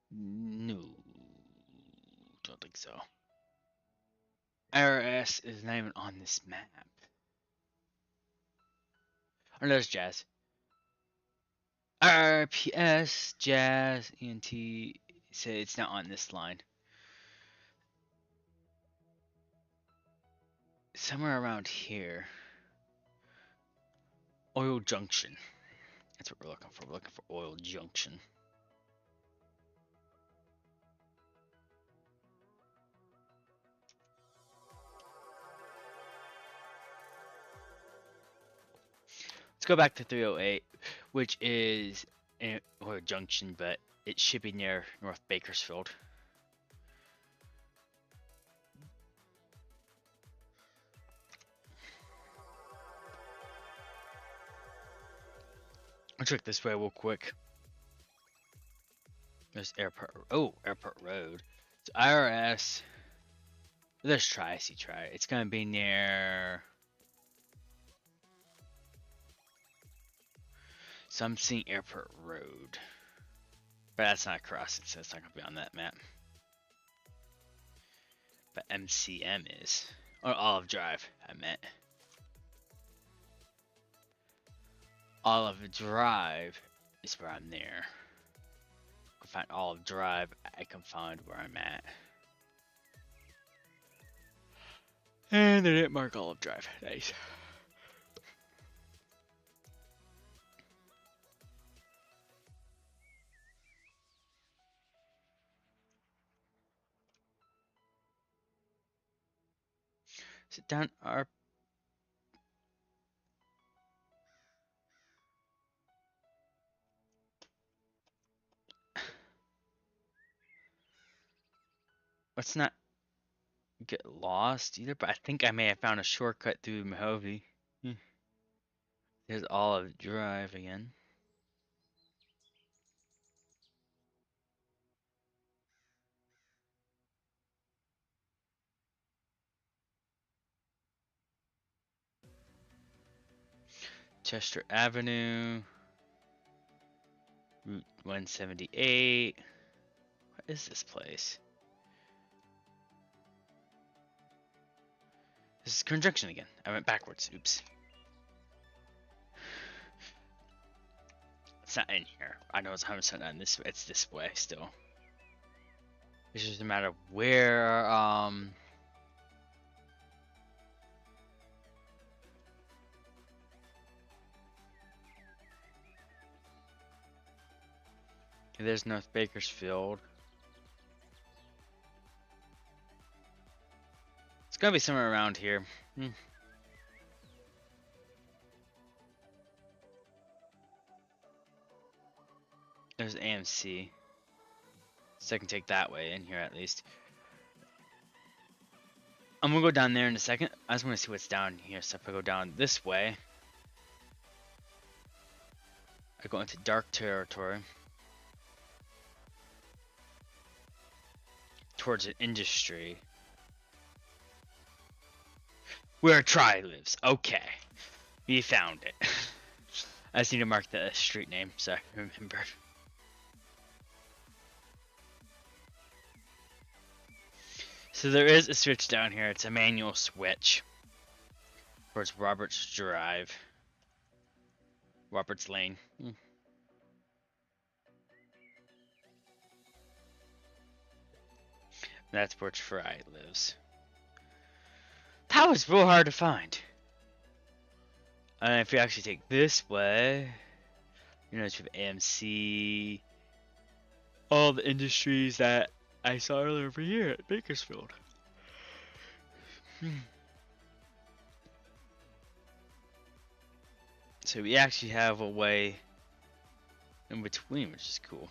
S1: No. Don't think so. IRS is not even on this map. Oh, there's Jazz. RPS, Jazz, ENT. Say it's not on this line. Somewhere around here. Oil Junction. That's what we're looking for. We're looking for Oil Junction. Let's go back to 308, which is in Oil Junction, but it should be near North Bakersfield. I'll check this way real quick. There's Airport. Oh, Airport Road. It's IRS. There's Try. I see Try. It's gonna be near. So I'm seeing Airport Road. But that's not crossing, so it's not gonna be on that map. But MCM is. Or Olive Drive, I meant. Olive Drive is where I'm there. I can find Olive Drive, I can find where I'm at. And they didn't mark Olive Drive. Nice. Sit down our let's not get lost either, but I think I may have found a shortcut through Mojave. There's Olive Drive again. Chester Avenue. Route 178. What is this place? This is Conjunction again. I went backwards. Oops. It's not in here. I know it's 100% on this. It's this way still. It's just a matter of where. There's North Bakersfield. It's gonna be somewhere around here. There's AMC. So I can take that way in here at least. I'm gonna go down there in a second. I just want to see what's down here. So if I go down this way, I go into dark territory. Towards an industry. Where Tri lives. Okay. We found it. I just need to mark the street name so I remember. So there is a switch down here. It's a manual switch. Towards Roberts Drive. Roberts Lane. That's where Tri lives. That was real hard to find. And if you actually take this way, you know, you have AMC, all the industries that I saw earlier over here at Bakersfield. So we actually have a way in between, which is cool.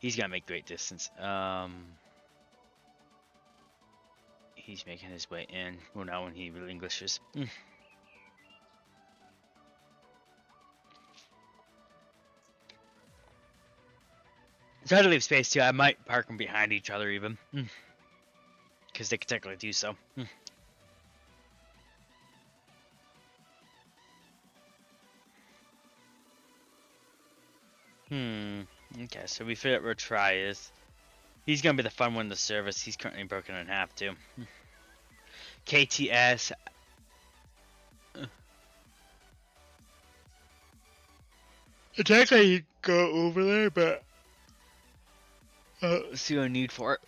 S1: He's gonna make great distance. He's making his way in. Well, now when he relinquishes. Try to leave space too. I might park them behind each other even. Because they can technically do so. Okay, so we figured out where Tri is. He's gonna be the fun one to service. He's currently broken in half too. KTS. Technically you go over there, but see what I need for it.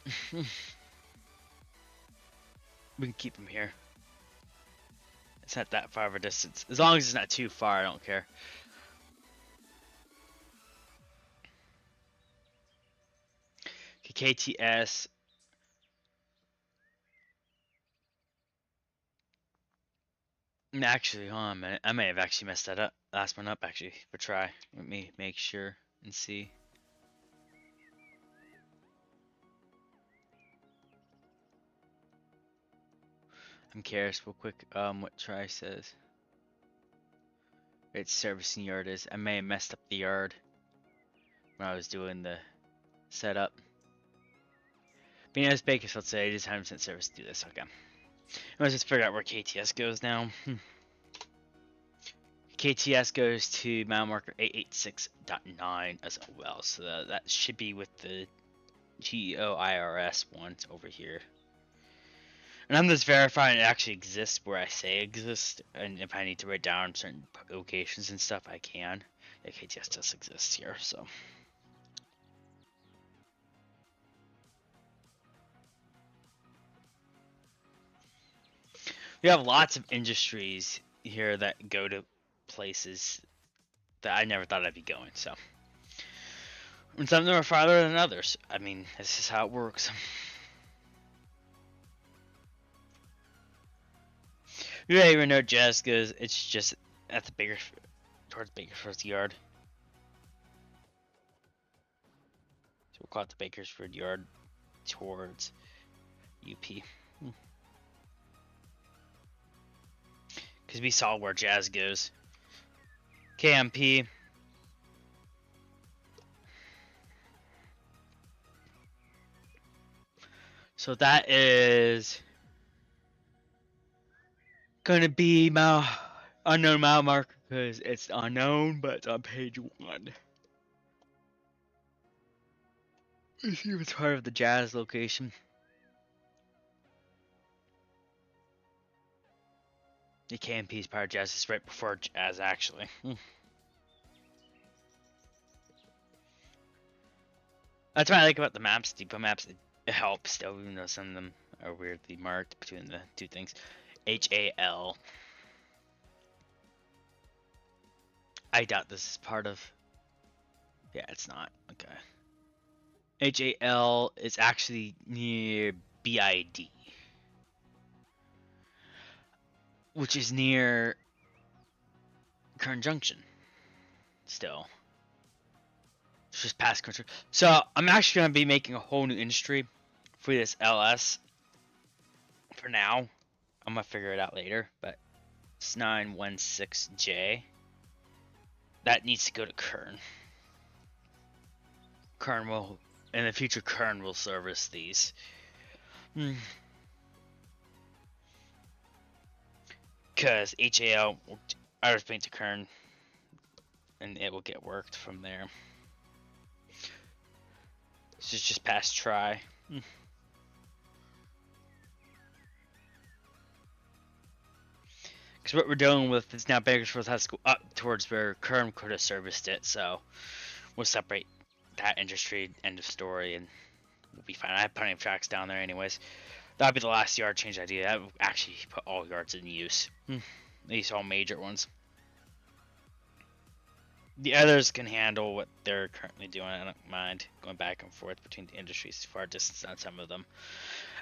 S1: We can keep him here. It's not that far of a distance. As long as it's not too far, I don't care. KTS. Actually, hold on a minute. I may have actually messed that up. Last one up, actually, for Tri. Let me make sure and see. I'm curious, real quick, what Tri says. Its servicing yard is. I may have messed up the yard when I was doing the setup. But you know, as Bakersfield say, it is 100% service to do this. Okay. Let's just figure out where KTS goes now. KTS goes to mile marker 886.9 as well, so that should be with the GEOIRS ones over here. And I'm just verifying it actually exists where I say exists, and if I need to write down certain locations and stuff, I can. Yeah, KTS does exist here, so. We have lots of industries here that go to places that I never thought I'd be going, so. And some of them are farther than others. I mean, this is how it works. You don't even know Jazz goes, it's just at the bigger, towards Bakersford's yard. So we'll call it the Bakersford yard towards UP. Because we saw where Jazz goes. KMP. So that is gonna be my unknown mile marker because it's unknown, but it's on page 1. Let's see if it's part of the Jazz location. The KMP is part of Jazz. It's right before Jazz, actually. That's what I like about the maps. Depot maps, it helps still, even though some of them are weirdly marked between the two things. HAL. I doubt this is part of. Yeah, it's not. Okay. HAL is actually near BID, which is near Kern Junction. Still. It's just past country. So I'm actually gonna be making a whole new industry for this LS. For now, I'm gonna figure it out later, but it's 916J. That needs to go to Kern. Kern will, in the future, Kern will service these. Because HAL, I was paint to Kern, and it will get worked from there. This is just past try. Because what we're dealing with is now Bakersfield has to go up towards where Kern could have serviced it, so we'll separate that industry, end of story, and we'll be fine. I have plenty of tracks down there anyways. That'll be the last yard change idea. That will actually put all yards in use. At least all major ones. The others can handle what they're currently doing. I don't mind going back and forth between the industries far distance on some of them.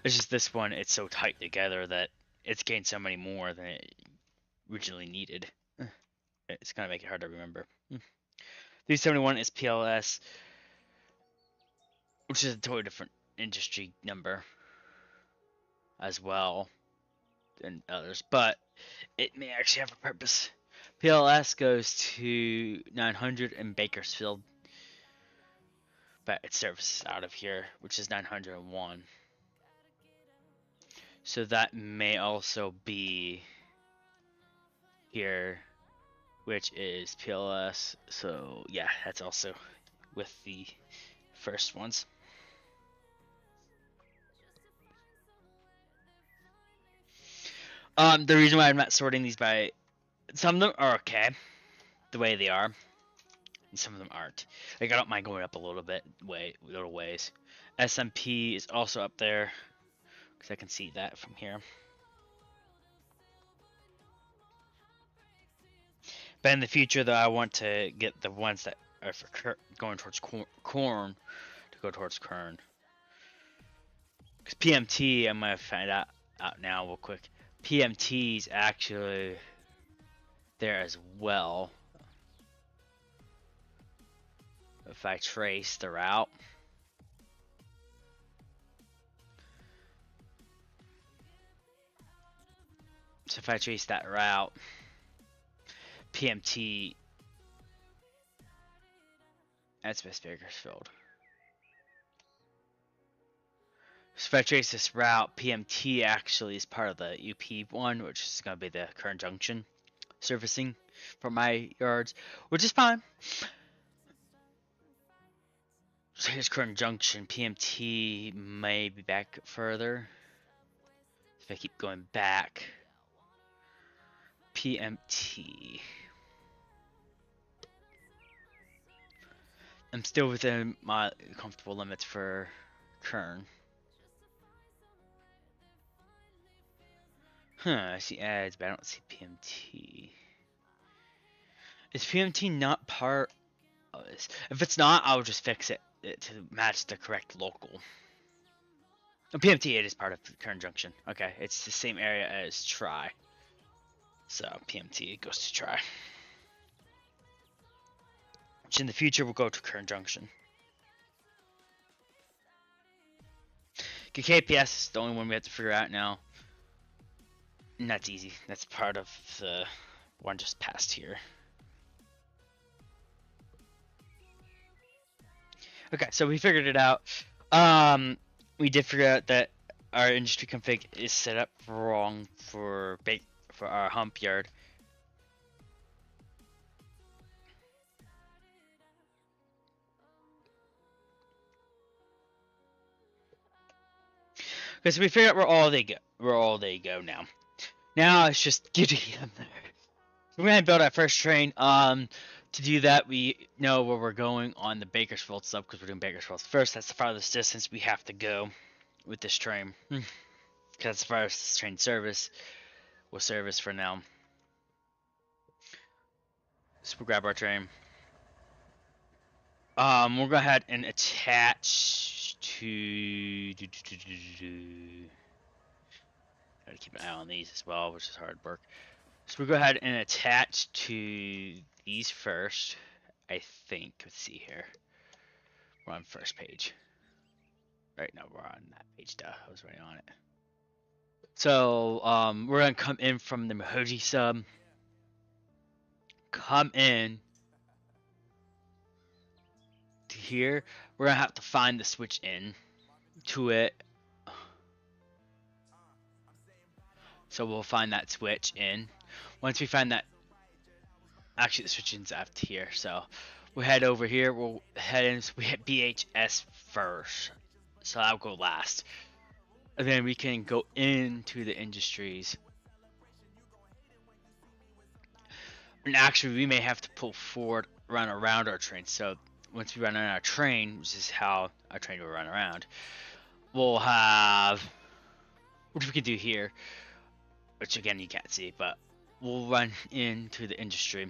S1: It's just this one, it's so tight together that it's gained so many more than it originally needed. It's gonna make it hard to remember. 371 is PLS, which is a totally different industry number as well than others, but it may actually have a purpose. PLS goes to 900 in Bakersfield, but it services out of here, which is 901. So that may also be here, which is PLS. So yeah, that's also with the first ones. The reason why I'm not sorting these by, some of them are okay the way they are, and some of them aren't. Like, I don't mind going up a little bit, little ways. SMP is also up there because I can see that from here. But in the future, though, I want to get the ones that are for going towards corn to go towards Kern. Because PMT, I'm gonna find out now real quick. PMT is actually there as well. If I trace the route. So if I trace that route, PMT, that's West Bakersfield. So if I trace this route, PMT actually is part of the UP one, which is going to be the Kern Junction. servicing for my yards, which is fine. So here's current junction. PMT may be back further. If I keep going back. PMT. I'm still within my comfortable limits for Kern. I see ads, but I don't see PMT. Is PMT not part of this? If it's not, I'll just fix it to match the correct local. PMT, it is part of Kern Junction. Okay, it's the same area as Tri. So PMT goes to Tri. Which in the future will go to Kern Junction. KPS is the only one we have to figure out now. And that's easy. That's part of the one just passed here. Okay, so we figured it out. We did figure out that our industry config is set up wrong for our hump yard. Because we figured out where all they go now. Now it's just getting them there. We're gonna build our first train. To do that, we know where we're going on the Bakersfield sub because we're doing Bakersfield first. That's the farthest distance we have to go with this train. Because that's the farthest train will service for now. So we'll grab our train. We'll go ahead and attach to. Gotta keep an eye on these as well, which is hard work. So we'll go ahead and attach to these first, I think. Let's see here. We're on first page. Right, no, we're on that page, duh. I was already on it. So, we're gonna come in from the Mahoji sub. Come in to here. We're gonna have to find the switch in to it. So we'll find that switch in. Once we find that, actually the switch in's after here. So we'll head over here. We'll head in. We hit BHS first, so I'll go last, and then we can go into the industries. And actually, we may have to pull forward, run around our train. So once we run on our train, which is how our train will run around, we'll have, which we can do here, which again you can't see, but we'll run into the industry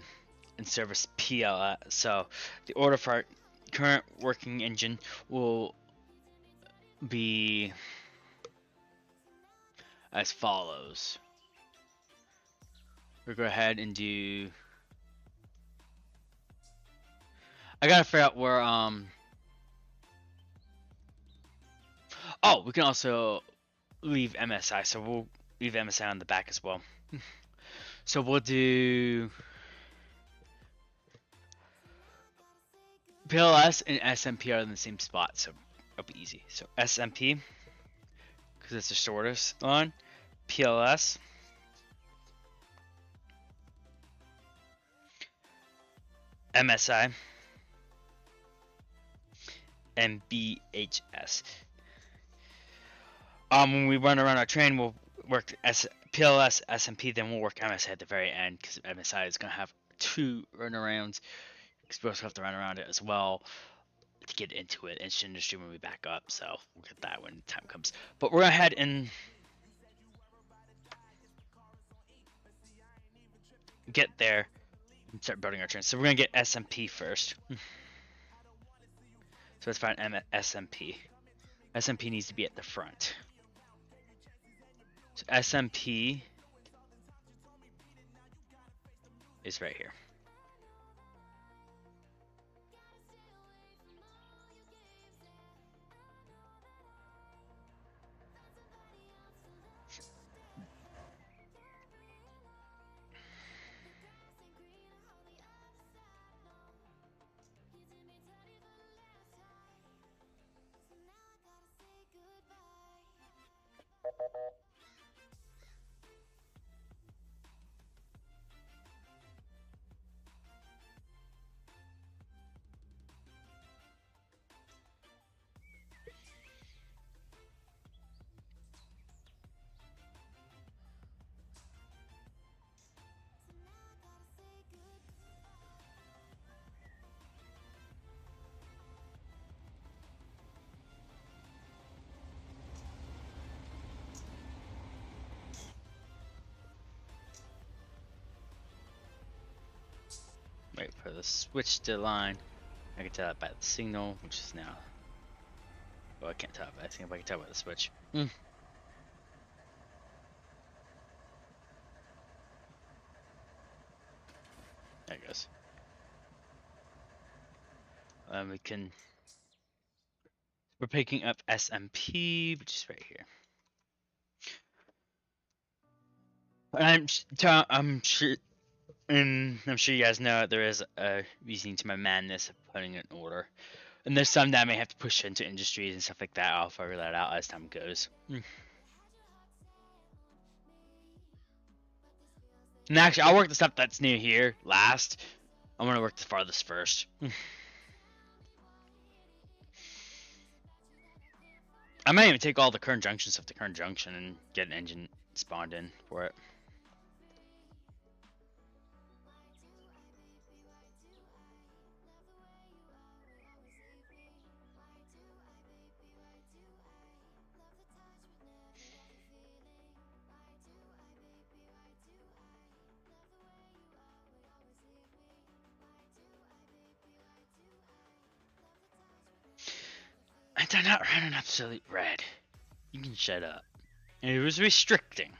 S1: and service PLS. So the order for our current working engine will be as follows. We'll go ahead and do, I gotta figure out where, oh, we can also leave MSI, so we'll leave MSI on the back as well. So we'll do PLS and SMP are in the same spot, so it'll be easy. So SMP, because it's the shortest line, PLS, MSI, and BHS. When we run around our train, we'll work PLS, SMP, then we'll work MSI at the very end, because MSI is going to have 2 runarounds, because we also have to run around it as well to get into it. It's industry when we back up, so we'll get that when the time comes. But we're going to head and get there and start building our train. So we're going to get SMP first. So let's find SMP. SMP needs to be at the front. So SMP is right here. Wait for the switch to line. I can tell that by the signal, which is now. Well, I can't tell it by the signal, but I can tell by the switch. There it goes. We can. We're picking up SMP, which is right here. I'm sure, and I'm sure you guys know that there is a reasoning to my madness of putting it in order. And there's some that I may have to push into industries and stuff like that. I'll figure that out as time goes. And actually, I'll work the stuff that's near here last. I'm gonna work the farthest first. I might even take all the current junction stuff to current junction and get an engine spawned in for it. I did not run an absolute red. You can shut up. It was restricting.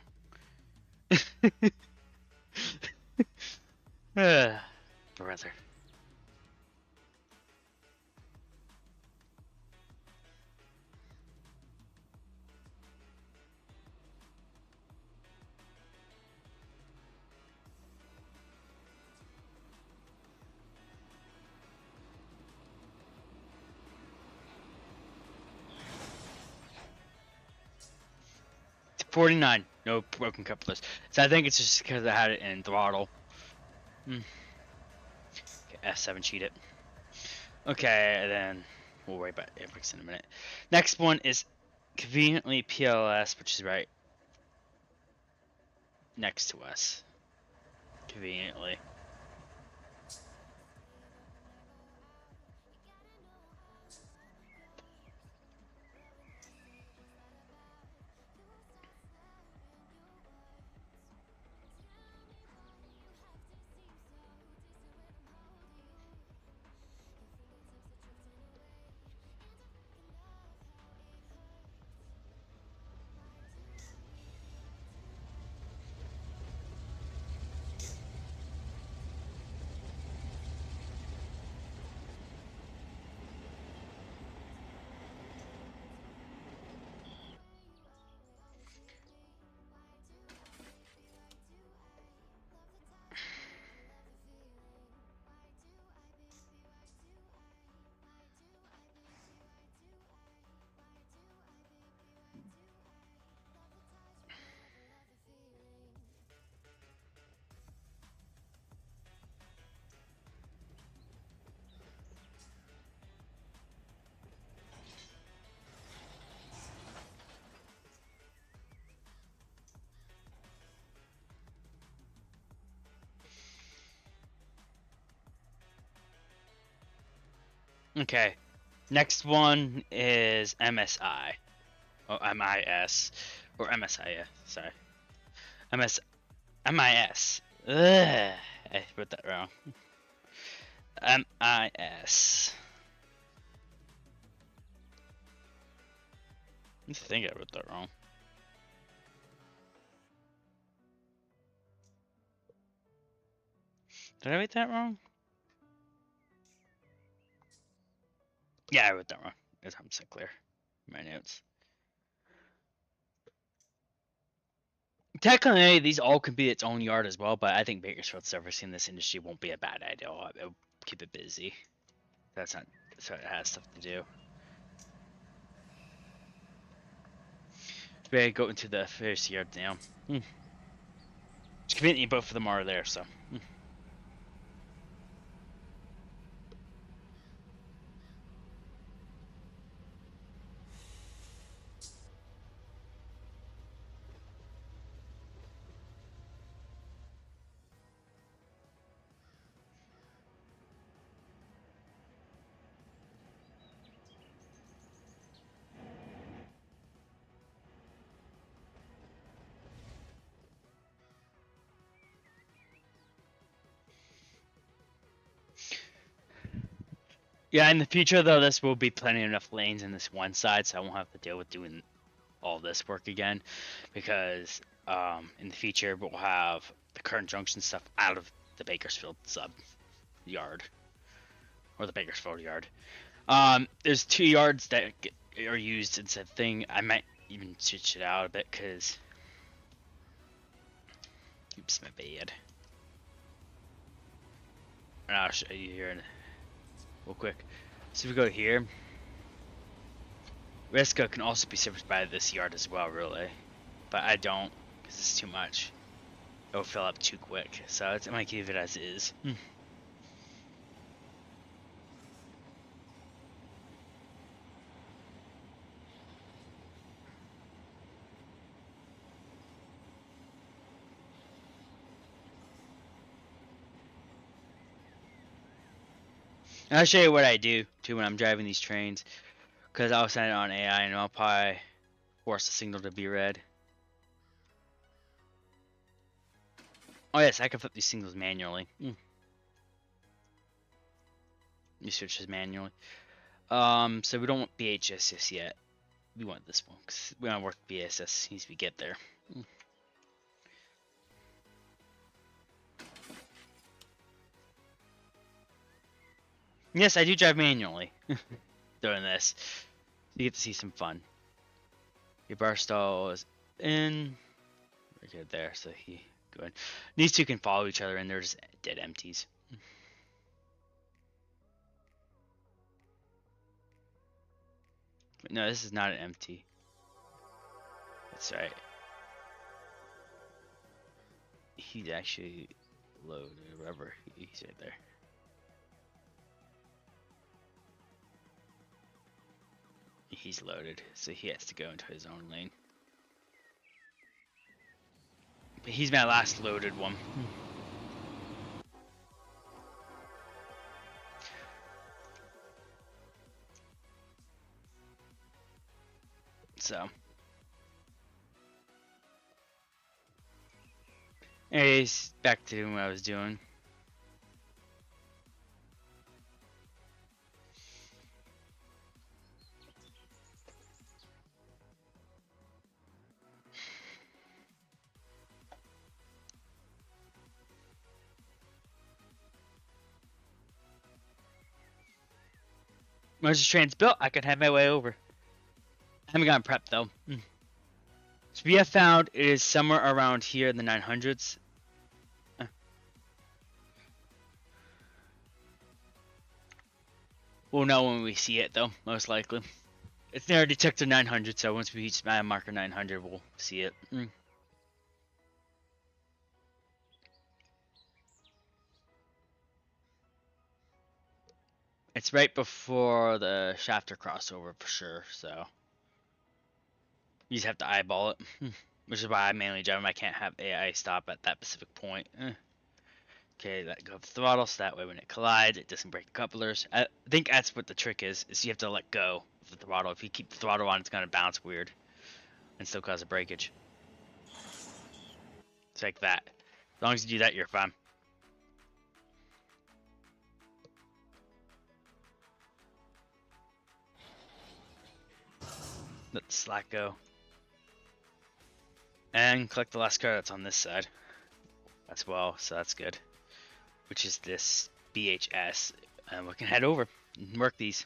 S1: Brother. It's 49. No broken couplers. So I think it's just because I had it in throttle. Okay, F7 cheat it. Okay, then we'll worry about airbricks in a minute. Next one is conveniently PLS, which is right next to us. Conveniently. Okay. Next one is MSI. Oh, MIS. Or MSI, yeah. Sorry. MS. MIS. Ugh. I wrote that wrong. MIS. I think I wrote that wrong. Did I write that wrong? Yeah, I wrote that wrong. It's I'm so clear. My notes. Technically, these all could be its own yard as well, but I think Bakersfield servicing this industry won't be a bad idea. It'll keep it busy. That's what it has stuff to do. We go into the first yard now. It's convenient both of them are there, so. Yeah, in the future though, this will be plenty enough lanes in this one side, so I won't have to deal with doing all this work again, because in the future we'll have the current junction stuff out of the Bakersfield sub yard, or the Bakersfield yard. There's 2 yards that are used in said thing. I might even switch it out a bit, because oops, my bad. And I'll show you here in real quick. So if we go here, Risco can also be serviced by this yard as well, really, but I don't, because it's too much. It'll fill up too quick, so I might keep it as is. And I'll show you what I do too when I'm driving these trains, because I'll send it on AI and I'll probably force the signal to be read. Oh yes, I can flip these signals manually. Let me switch this manually. So we don't want BHS just yet. We want this one, because we want to work BSS as soon as we get there. Yes, I do drive manually doing this. You get to see some fun. Your bar stall is in. We're good there, so he go in. These two can follow each other, and they're just dead empties. No, this is not an empty. That's right. He's actually loaded. Rubber. He's right there. He's loaded, so he has to go into his own lane. But he's my last loaded one. So. Anyways, back to doing what I was doing. Once the train's built, I can have my way over. I haven't gotten prepped though. So we have found it is somewhere around here in the 900s. We'll know when we see it though, most likely. It's near detector 900, so once we reach mile marker 900, we'll see it. It's right before the shafter crossover for sure, so you just have to eyeball it, which is why I mainly drive them. I can't have AI stop at that specific point. Okay, let go of the throttle, so that way when it collides, it doesn't break the couplers. I think that's what the trick is you have to let go of the throttle. If you keep the throttle on, it's going to bounce weird and still cause a breakage. It's like that. As long as you do that, you're fine. Let the slack go. And collect the last car that's on this side as well, so that's good. Which is this BHS. And we can head over and work these.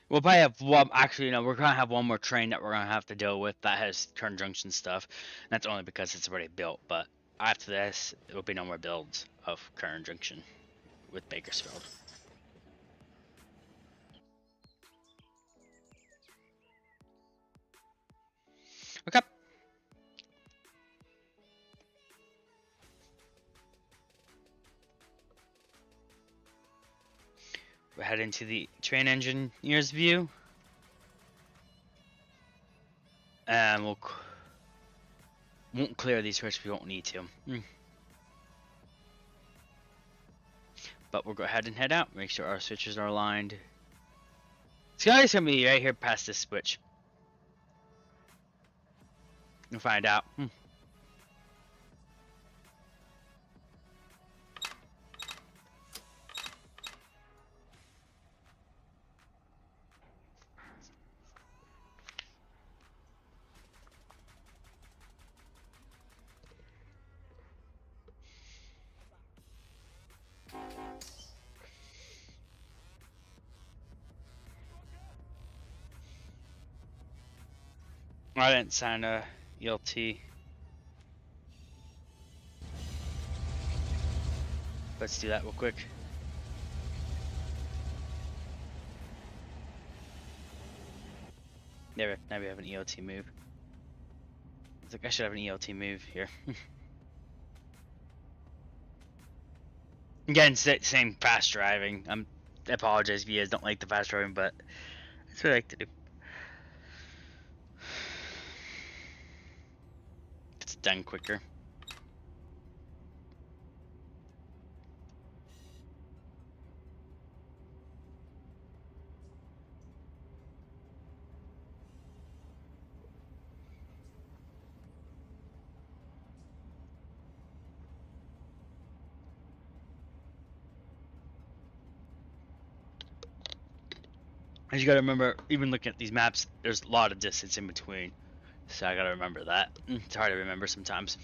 S1: We'll probably have one. Actually, no, we're gonna have one more train that we're gonna have to deal with that has Kern Junction stuff. And that's only because it's already built. But after this, there will be no more builds of Kern Junction with Bakersfield. Okay. We're heading to the train engineer's view. And won't clear these first. We won't need to. But we'll go ahead and head out. Make sure our switches are aligned. It's gonna be right here past this switch. We'll find out. I didn't sign a ELT. Let's do that real quick. There, now we have an ELT move. I think I should have an ELT move here. Again, same fast driving. I apologize if you guys don't like the fast driving, but that's what I like to do. It's done quicker. As you gotta remember, even looking at these maps, there's a lot of distance in between. So I gotta remember that. It's hard to remember sometimes.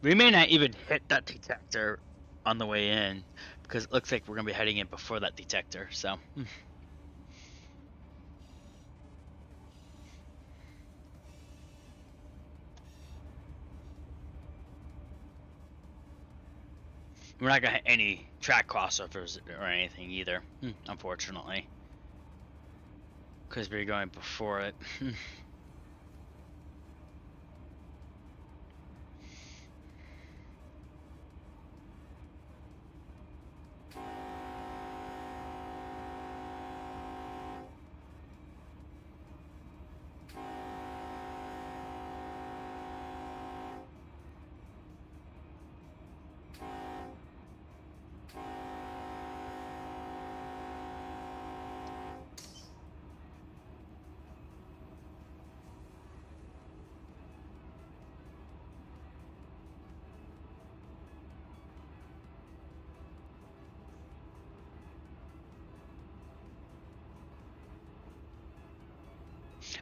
S1: We may not even hit that detector on the way in, because it looks like we're gonna be heading in before that detector, so. We're not gonna hit any track crossovers or anything either, unfortunately. Because we're going before it.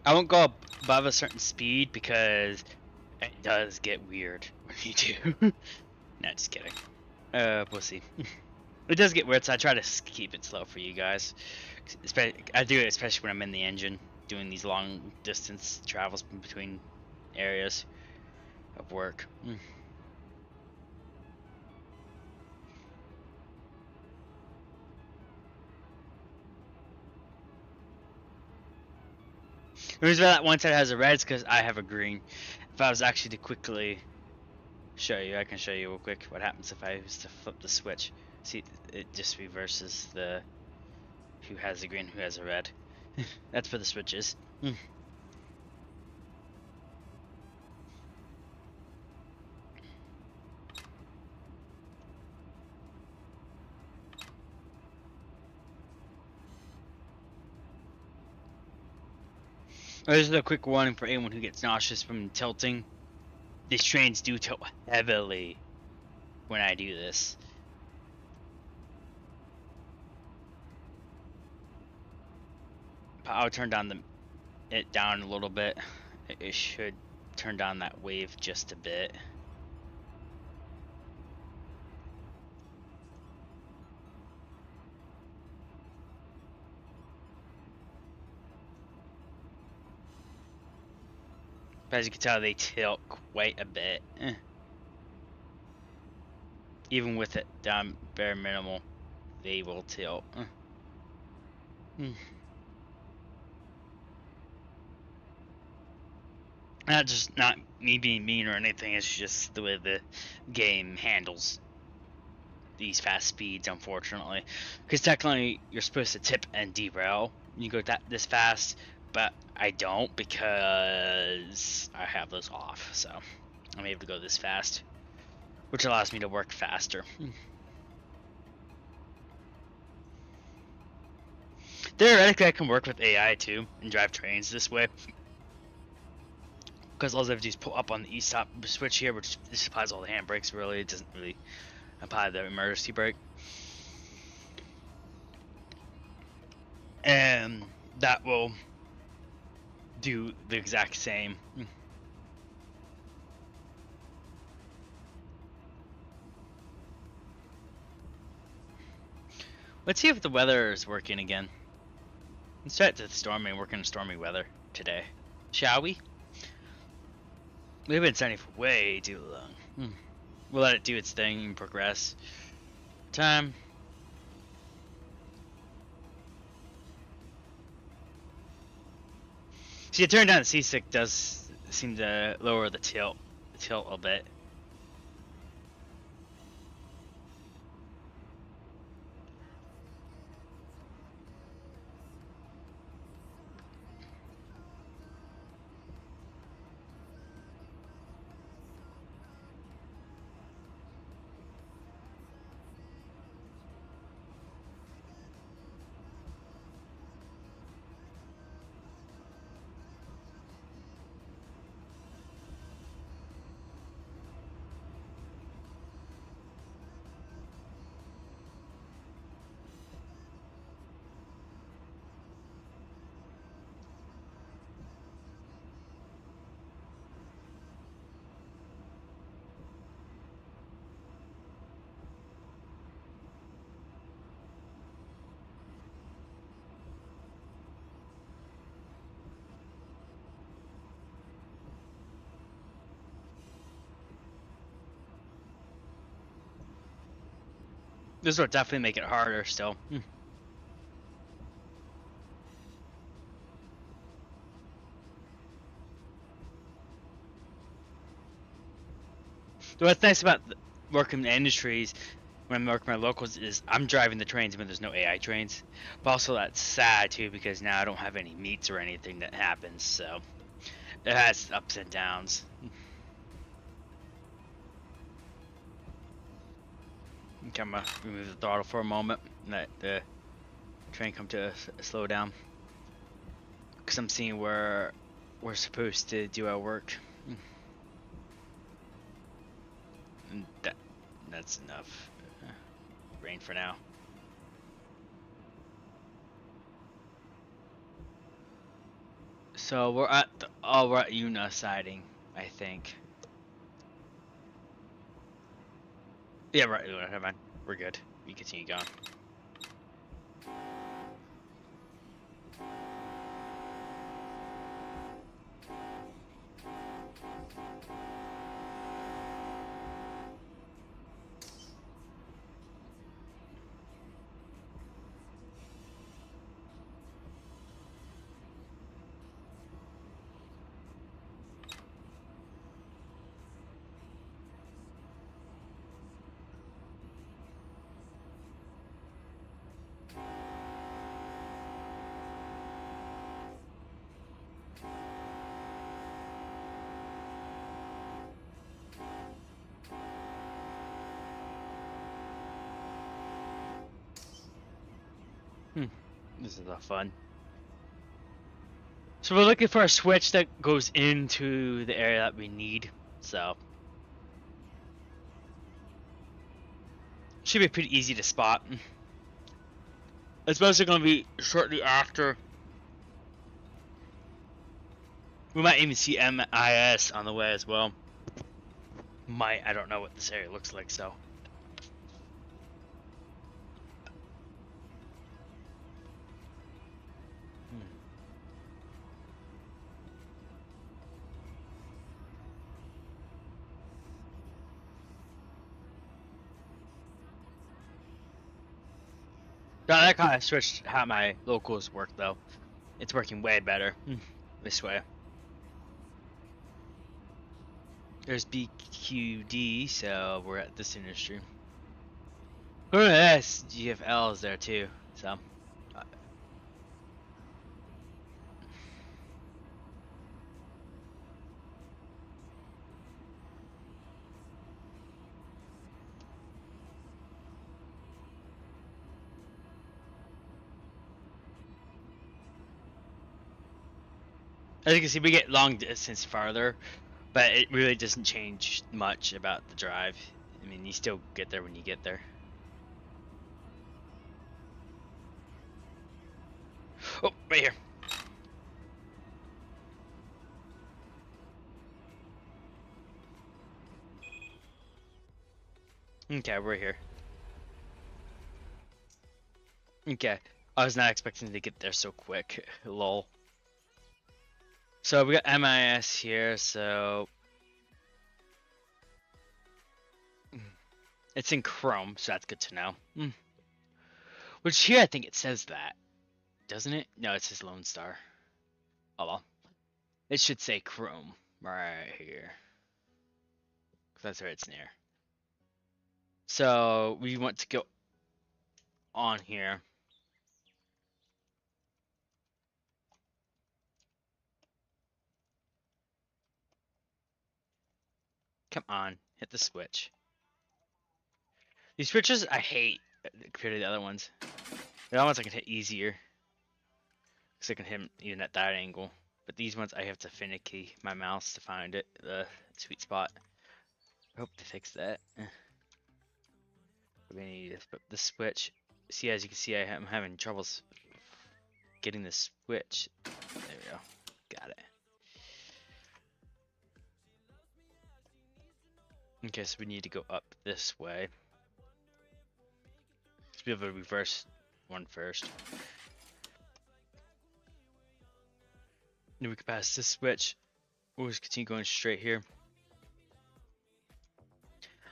S1: I won't go above a certain speed because it does get weird when you do. Nah, just kidding. We'll see. It does get weird, so I try to keep it slow for you guys. I do it especially when I'm in the engine, doing these long distance travels between areas of work. The reason why that one side has a red is because I have a green. If I was actually to quickly show you, I can show you real quick what happens if I was to flip the switch. See, it just reverses the who has the green, who has a red. That's for the switches. This is a quick warning for anyone who gets nauseous from tilting. These trains do tilt heavily when I do this. I'll turn down it down a little bit. It should turn down that wave just a bit. But as you can tell, they tilt quite a bit. Even with it down bare minimal, they will tilt. Not just not me being mean or anything, it's just the way the game handles these fast speeds, unfortunately. Because technically, you're supposed to tip and derail. You go this fast, but I don't because I have those off. So I'm able to go this fast, which allows me to work faster. Theoretically, I can work with AI too and drive trains this way. Because all I have to do is pull up on the E-stop switch here, which this applies all the handbrakes, really. It doesn't really apply the emergency brake. And that will do the exact same. Let's see if the weather is working again. Let's start to stormy, working in stormy weather today. Shall we? We've been sunny for way too long. We'll let it do its thing and progress. Time. See, it turned down the seasick does seem to lower the tilt a bit. This will definitely make it harder still. What's nice about working in the industries when I'm working my locals is I'm driving the trains when there's no AI trains. But also that's sad too because now I don't have any meets or anything that happens, so it has ups and downs. Okay, I'm gonna remove the throttle for a moment and let the train come to a slow down. Because I'm seeing where we're supposed to do our work. And that's enough. Rain for now. So we're at we're at Una siding, I think. Yeah, right. Never mind. We're good. We continue going. This is a lot of fun. So we're looking for a switch that goes into the area that we need. So should be pretty easy to spot. It's mostly going to be shortly after. We might even see MIS on the way as well. I don't know what this area looks like, so. I kind of switched how my locals work though. It's working way better this way. There's BQD, so we're at this industry. Oh, yes, GFL is there too. So, as you can see, we get long distance farther, but it really doesn't change much about the drive. I mean, you still get there when you get there. Oh, right here. Okay, we're here. Okay, I was not expecting to get there so quick. Lol. So we got MIS here, so it's in Chrome, so that's good to know. Which here I think it says that, doesn't it? No, it says Lone Star. Oh well. It should say Chrome right here, because that's where it's near. So we want to go on here. Come on, hit the switch. These switches I hate compared to the other ones. The other ones I can hit easier, because I can hit them even at that angle. But these ones I have to finicky my mouse to find it, the sweet spot. I hope to fix that. We need to flip the switch. See, as you can see, I'm having troubles getting the switch. There we go. Got it. Okay, so we need to go up this way. Let's be able to reverse one first. Then we can pass this switch. We'll just continue going straight here.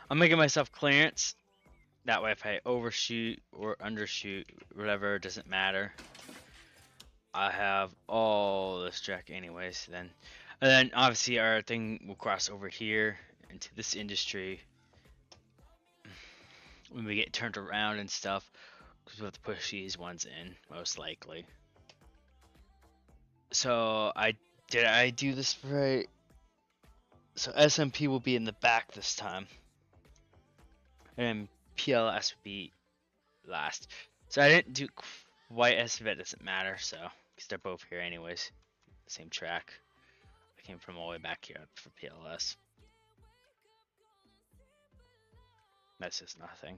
S1: I'm making myself clearance. That way if I overshoot or undershoot, whatever, it doesn't matter. I have all this track anyways then. And then obviously our thing will cross over here into this industry when we get turned around and stuff, because we'll have to push these ones in most likely. So I do this right? So SMP will be in the back this time, and PLS would be last. So I didn't do quite as if it doesn't matter, so because they're both here anyways, same track. I came from all the way back here for PLS. That's just nothing.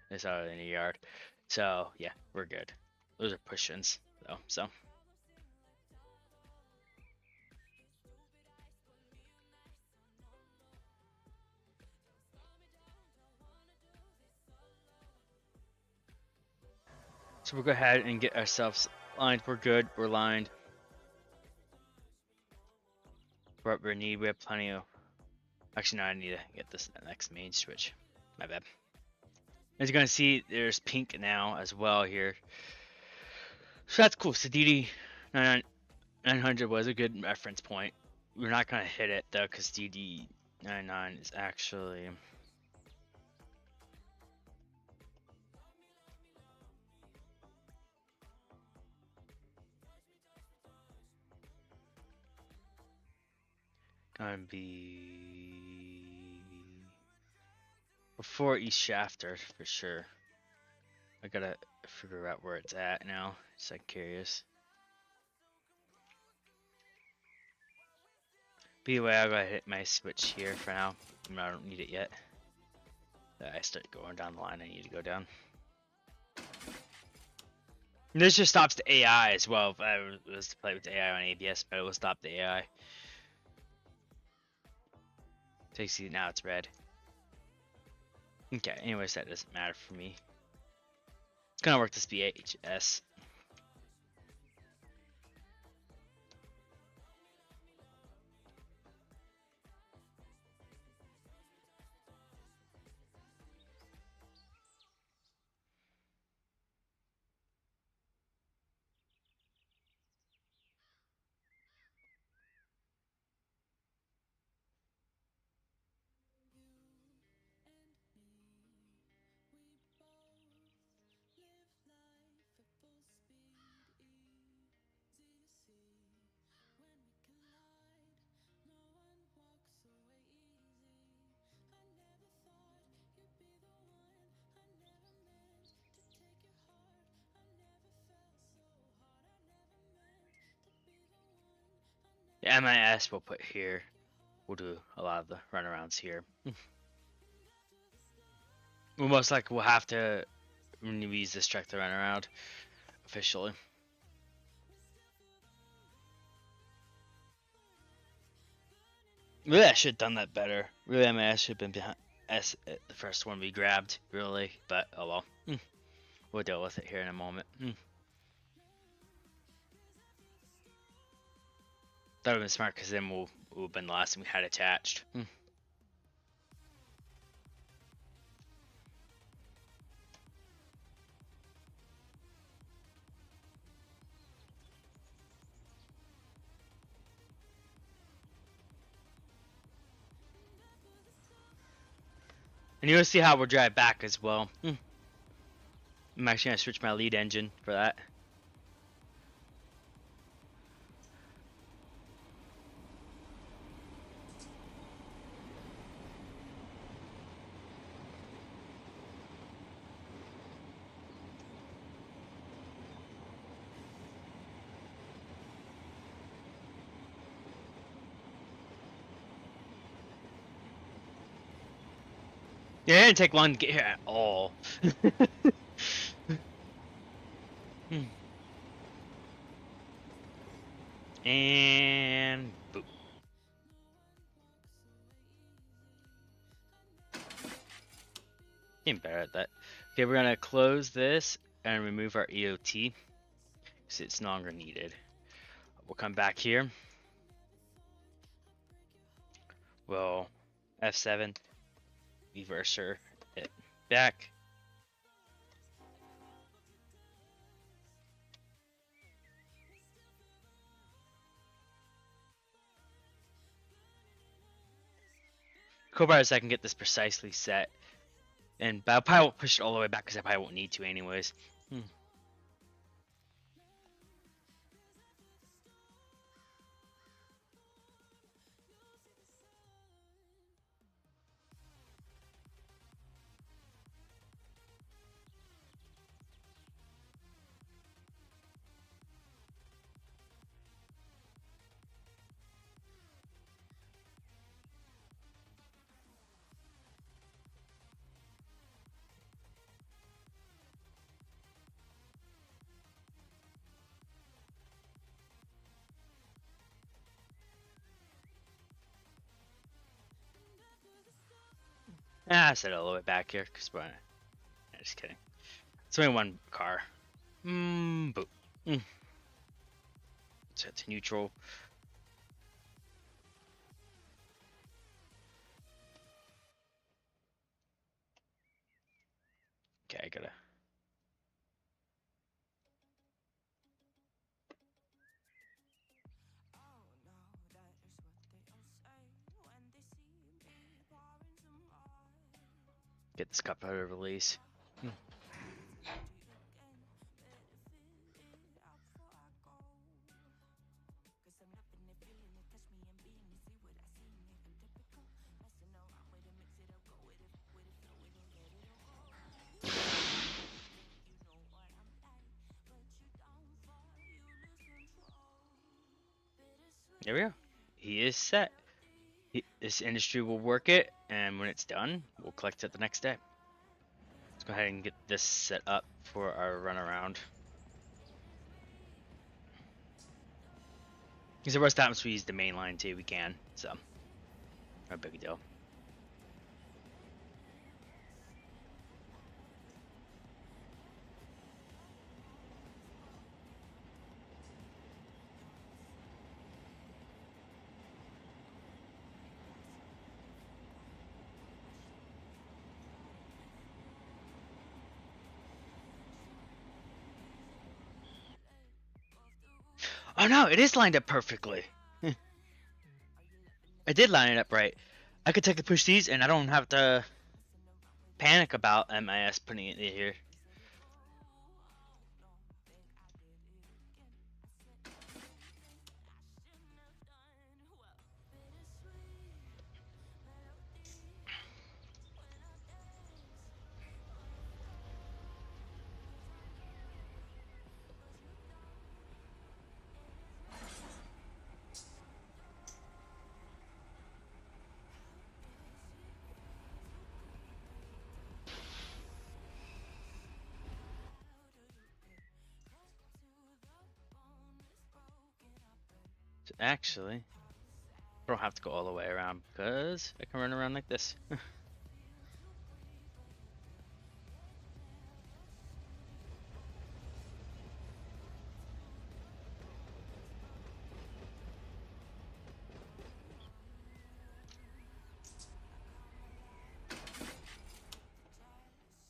S1: It's out in the yard. So yeah, we're good. Those are push-ins though. So we'll go ahead and get ourselves lined. We're good. We're lined. What we need. We have plenty of. Actually, no. I need to get this next main switch. My bad. As you're gonna see, there's pink now as well here. So that's cool. So DD 900 was a good reference point. We're not gonna hit it though, because DD 99 is actually. Gonna be before East Shafter for sure. I gotta figure out where it's at now. Just like curious. But anyway, I gotta hit my switch here for now. I don't need it yet. I start going down the line. I need to go down. And this just stops the AI as well. If I was to play with the AI on ABS, but it will stop the AI. So you see now it's red. Okay, anyways, that doesn't matter for me. It's gonna work this BHS. The MIS we'll put here. We'll do a lot of the runarounds here. We'll most likely we'll have to use this truck to run around officially. Really, I should have done that better. Really, MIS should have been behind S, the first one we grabbed, really. But oh well. We'll deal with it here in a moment. That would have been smart because then we'll have been the last thing we had attached. And you'll see how we'll drive back as well. I'm actually going to switch my lead engine for that. Yeah, it didn't take long to get here at all. And boop. Getting better at that. Okay, we're gonna close this and remove our EOT because it's no longer needed. We'll come back here. We'll F7, reverser it back. Cool part is I can get this precisely set. But I probably won't push it all the way back because I probably won't need to anyways. I set it all the way back here because we're just kidding. It's only one car. Boop. Set to neutral. Okay, I gotta. Get this cup out of release. There we go. He is set. This industry will work it, and when it's done, we'll collect it the next day. Let's go ahead and get this set up for our runaround. Because the worst times we use the main line too, we can. So, no big deal. Oh no, it is lined up perfectly. I did line it up right. I could technically push these and I don't have to panic about MIS putting it in here. actually, I don't have to go all the way around because I can run around like this.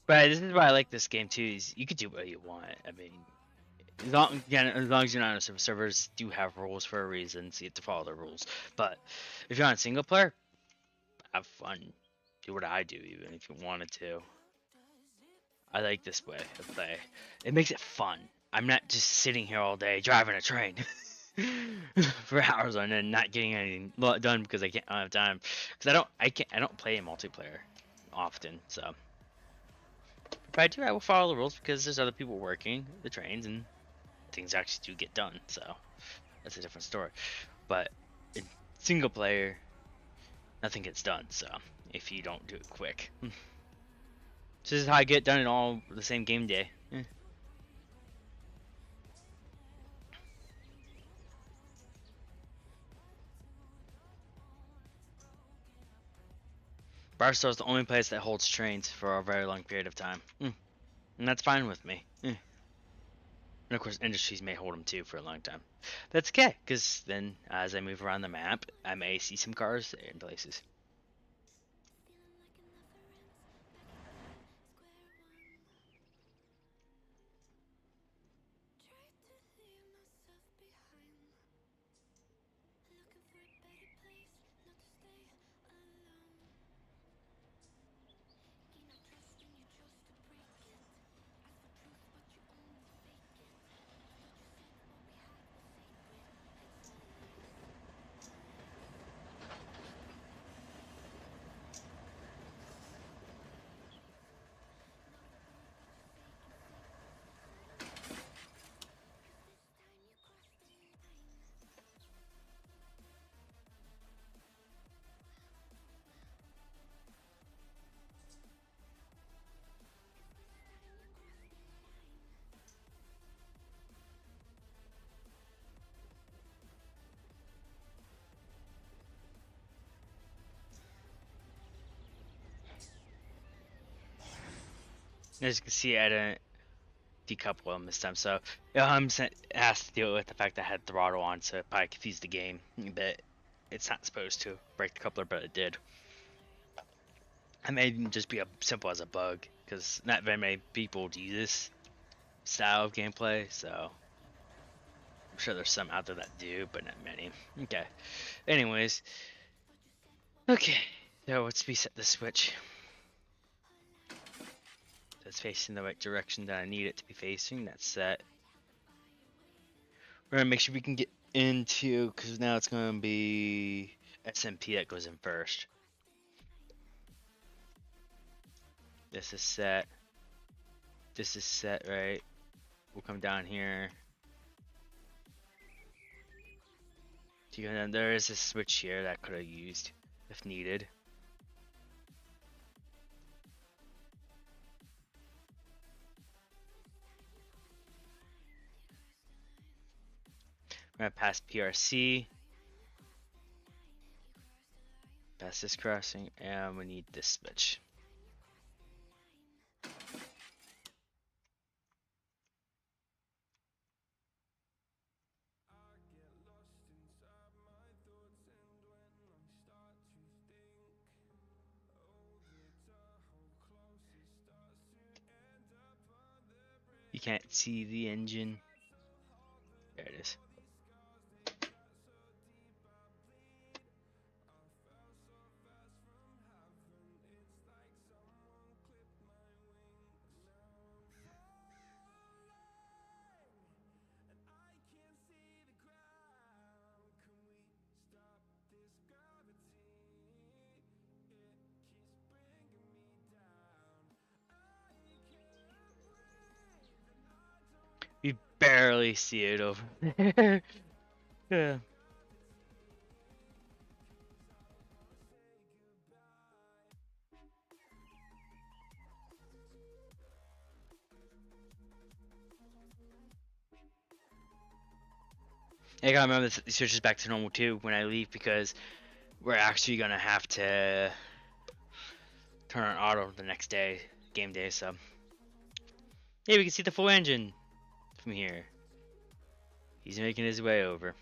S1: But this is why I like this game too. Is you could do what you want. I mean, as long as you're not on a server, servers do have rules for a reason, so you have to follow the rules. But if you're on single player, have fun. Do what I do, even if you wanted to. I like this way of play. It makes it fun. I'm not just sitting here all day driving a train for hours on end, not getting anything done because I don't have time. Because I don't play multiplayer often. So if I do, I will follow the rules because there's other people working the trains and things actually do get done. So that's a different story. But in single player, nothing gets done. So if you don't do it quick. So this is how I get done in all the same game day. Barstow is the only place that holds trains for a very long period of time. And that's fine with me. And of course, industries may hold them too for a long time. That's okay, because then as I move around the map, I may see some cars in places. As you can see, I didn't decouple them this time, so it has to deal with the fact that I had throttle on, so it probably confused the game a bit. It's not supposed to break the coupler, but it did. It may just be as simple as a bug, because not very many people do this style of gameplay, so I'm sure there's some out there that do, but not many. Okay. Anyways. Okay. So let's reset the switch. So it's facing the right direction that I need it to be facing. That's set. We're gonna make sure we can get into, because now it's gonna be SMP that goes in first. This is set. This is set, right? We'll come down here. And then there is a switch here that I could have used if needed. We're gonna pass PRC. Pass this crossing, and we need this switch. You can't see the engine. There it is. You barely see it over there. Yeah. I gotta remember this switches back to normal too when I leave, because we're actually gonna have to turn on auto the next day, game day. So yeah, we can see the full engine from here. He's making his way over.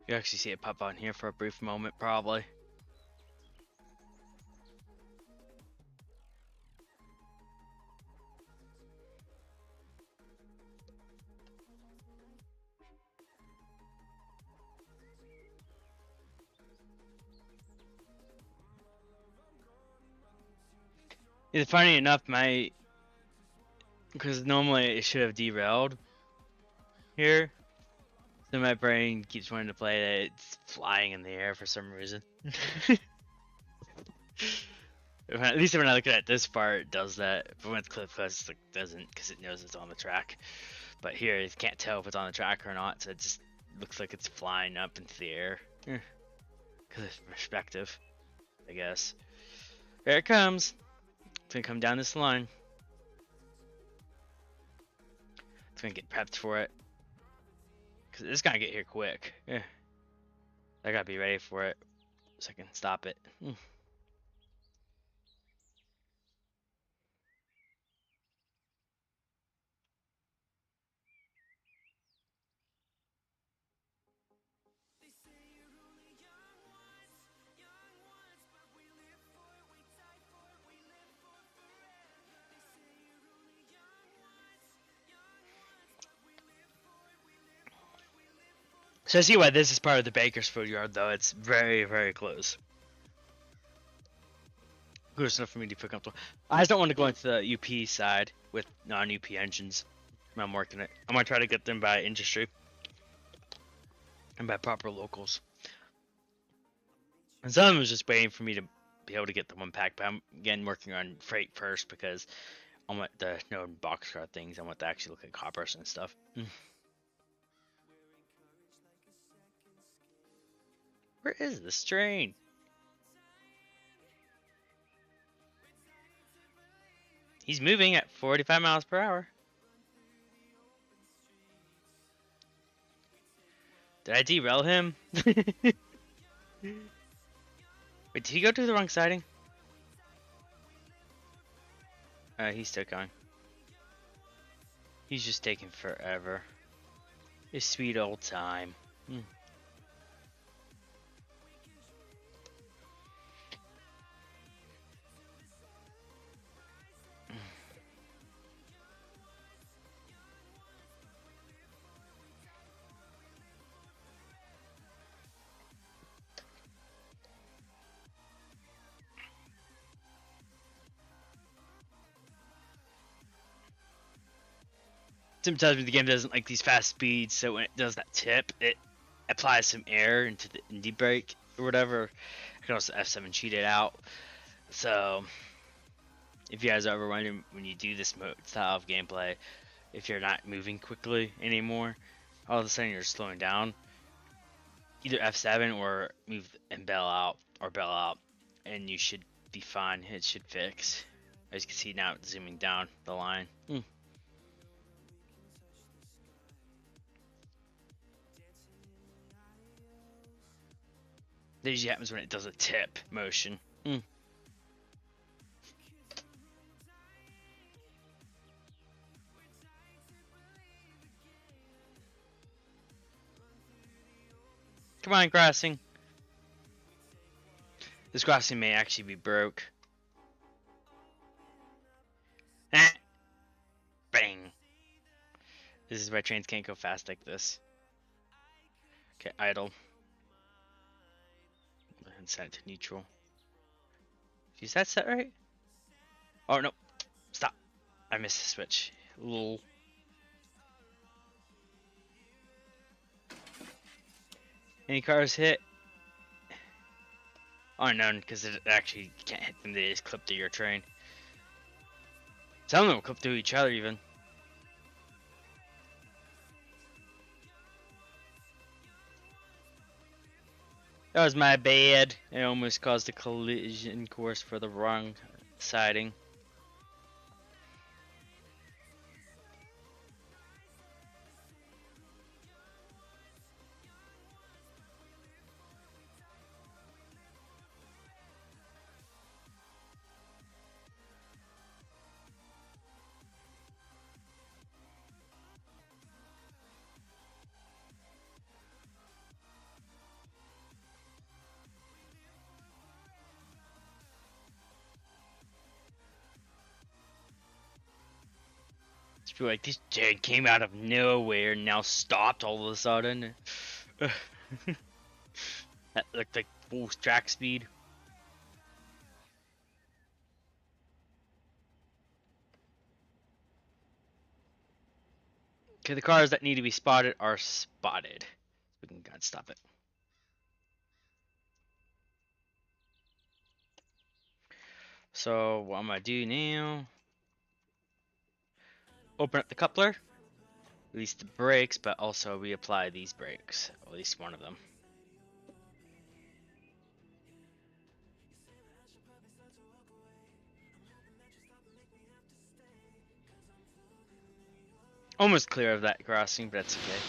S1: You actually see it pop on here for a brief moment, probably. It's funny enough, because normally it should have derailed here, so my brain keeps wanting to play that it's flying in the air for some reason. At least when I look at this part, it does that. But when it's clip close, it doesn't, because it knows it's on the track. But here, you can't tell if it's on the track or not, so it just looks like it's flying up into the air. Because of perspective, I guess. There it comes. It's gonna come down this line. It's gonna get prepped for it. Because it's gonna get here quick. I gotta be ready for it so I can stop it. So I see why this is part of the Bakersfield yard, though. It's very, very close. Close enough for me to feel comfortable. I just don't want to go into the UP side with non-UP engines when I'm working it. I'm going to try to get them by industry and by proper locals. And some of them was just waiting for me to be able to get the one pack, but I'm, again, working on freight first because I want the boxcar things. I want to actually look at coppers and stuff. Where is this train? He's moving at 45 miles per hour. Did I derail him? Wait, did he go to the wrong siding? He's still going. He's just taking forever. His sweet old time. Sometimes the game doesn't like these fast speeds, so when it does that tip, it applies some air into the indie brake or whatever. I can also F7 cheat it out. So, if you guys are ever wondering when you do this style of gameplay, if you're not moving quickly anymore, all of a sudden you're slowing down, either F7 or move and bail out, and you should be fine. It should fix. As you can see now, it's zooming down the line. That usually happens when it does a tip motion. Come on, crossing. This crossing may actually be broke. Eh. Bang. This is why trains can't go fast like this. Okay, idle. And set it to neutral. Is that set right? Oh, no. Stop. I missed the switch. Lol. Any cars hit? Oh, none, because it actually can't hit them. They just clip through your train. Some of them will clip through each other, even. That was my bad. I almost caused a collision course for the wrong siding. Just feel like this dude came out of nowhere and now stopped all of a sudden. That looked like full track speed. Okay, the cars that need to be spotted are spotted. We can God stop it. So what I'm gonna do now? Open up the coupler, release the brakes, but also reapply these brakes, at least one of them. Almost clear of that crossing, but that's okay.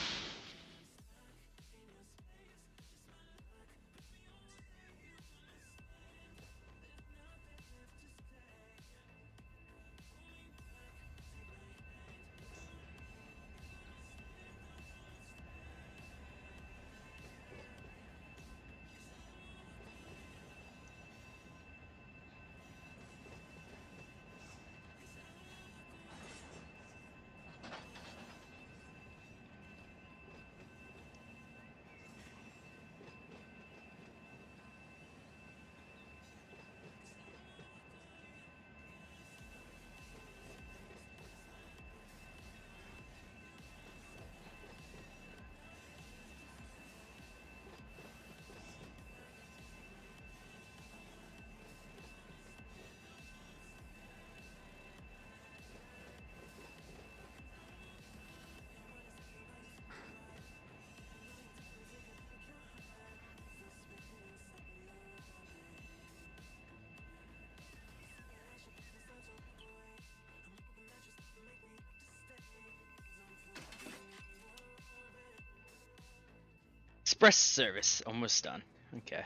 S1: Express service, almost done. Okay.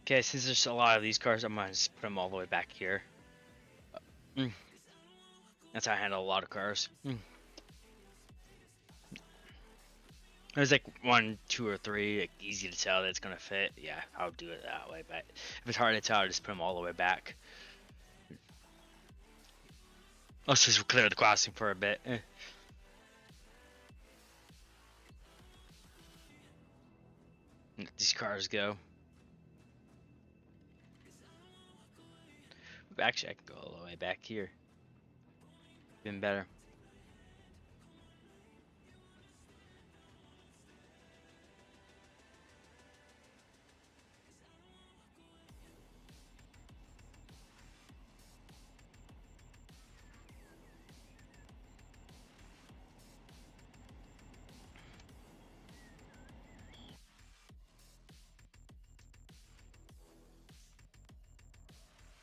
S1: Okay, since there's a lot of these cars, I'm gonna just put them all the way back here. That's how I handle a lot of cars. There's like 1, 2, or 3, like easy to tell that it's gonna fit. Yeah, I'll do it that way. But if it's hard to tell, I'll just put them all the way back. Let's just clear the crossing for a bit. Let these cars go. Actually, I can go all the way back here. Even better.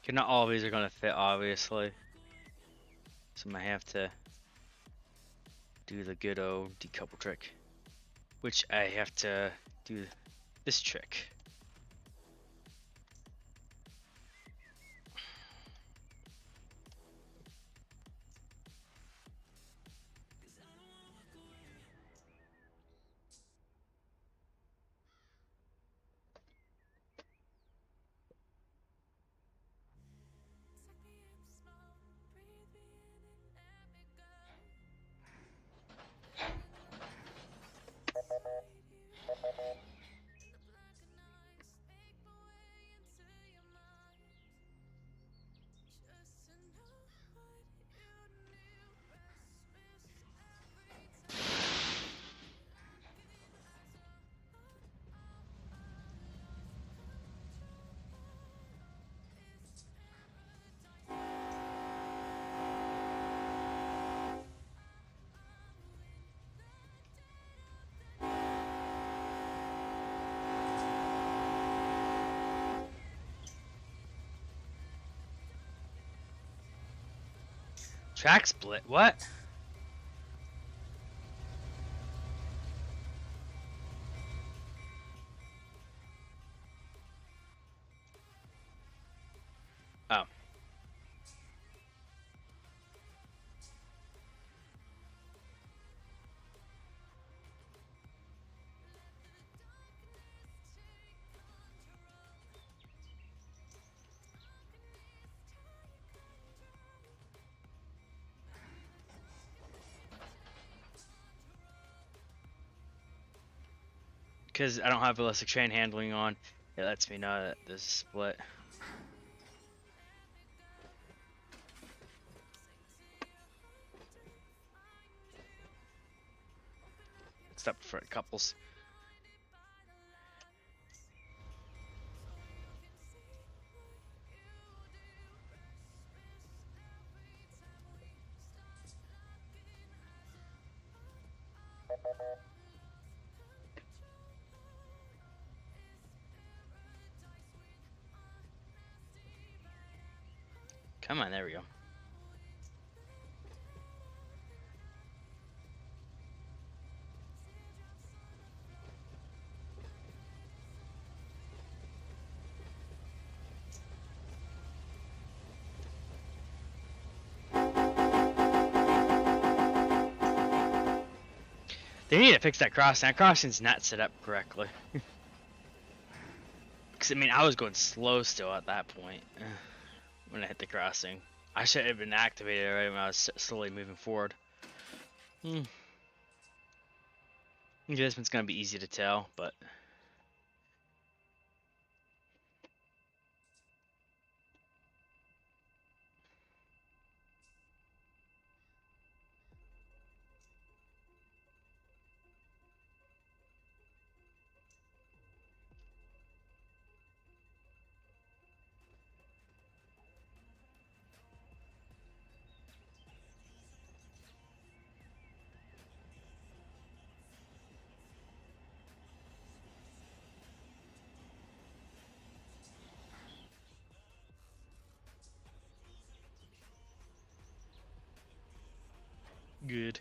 S1: Okay, not all of these are gonna fit, obviously. So I might have to do the good old decouple trick. Which I have to do this trick. Track split? What? Oh. Because I don't have ballistic train handling on, it lets me know that there's a split. Except for couples. Come on, there we go. They need to fix that crossing. That crossing's not set up correctly. Because, I mean, I was going slow still at that point when I hit the crossing. I should have been activated already when I was slowly moving forward. This one's going to be easy to tell, but... Good.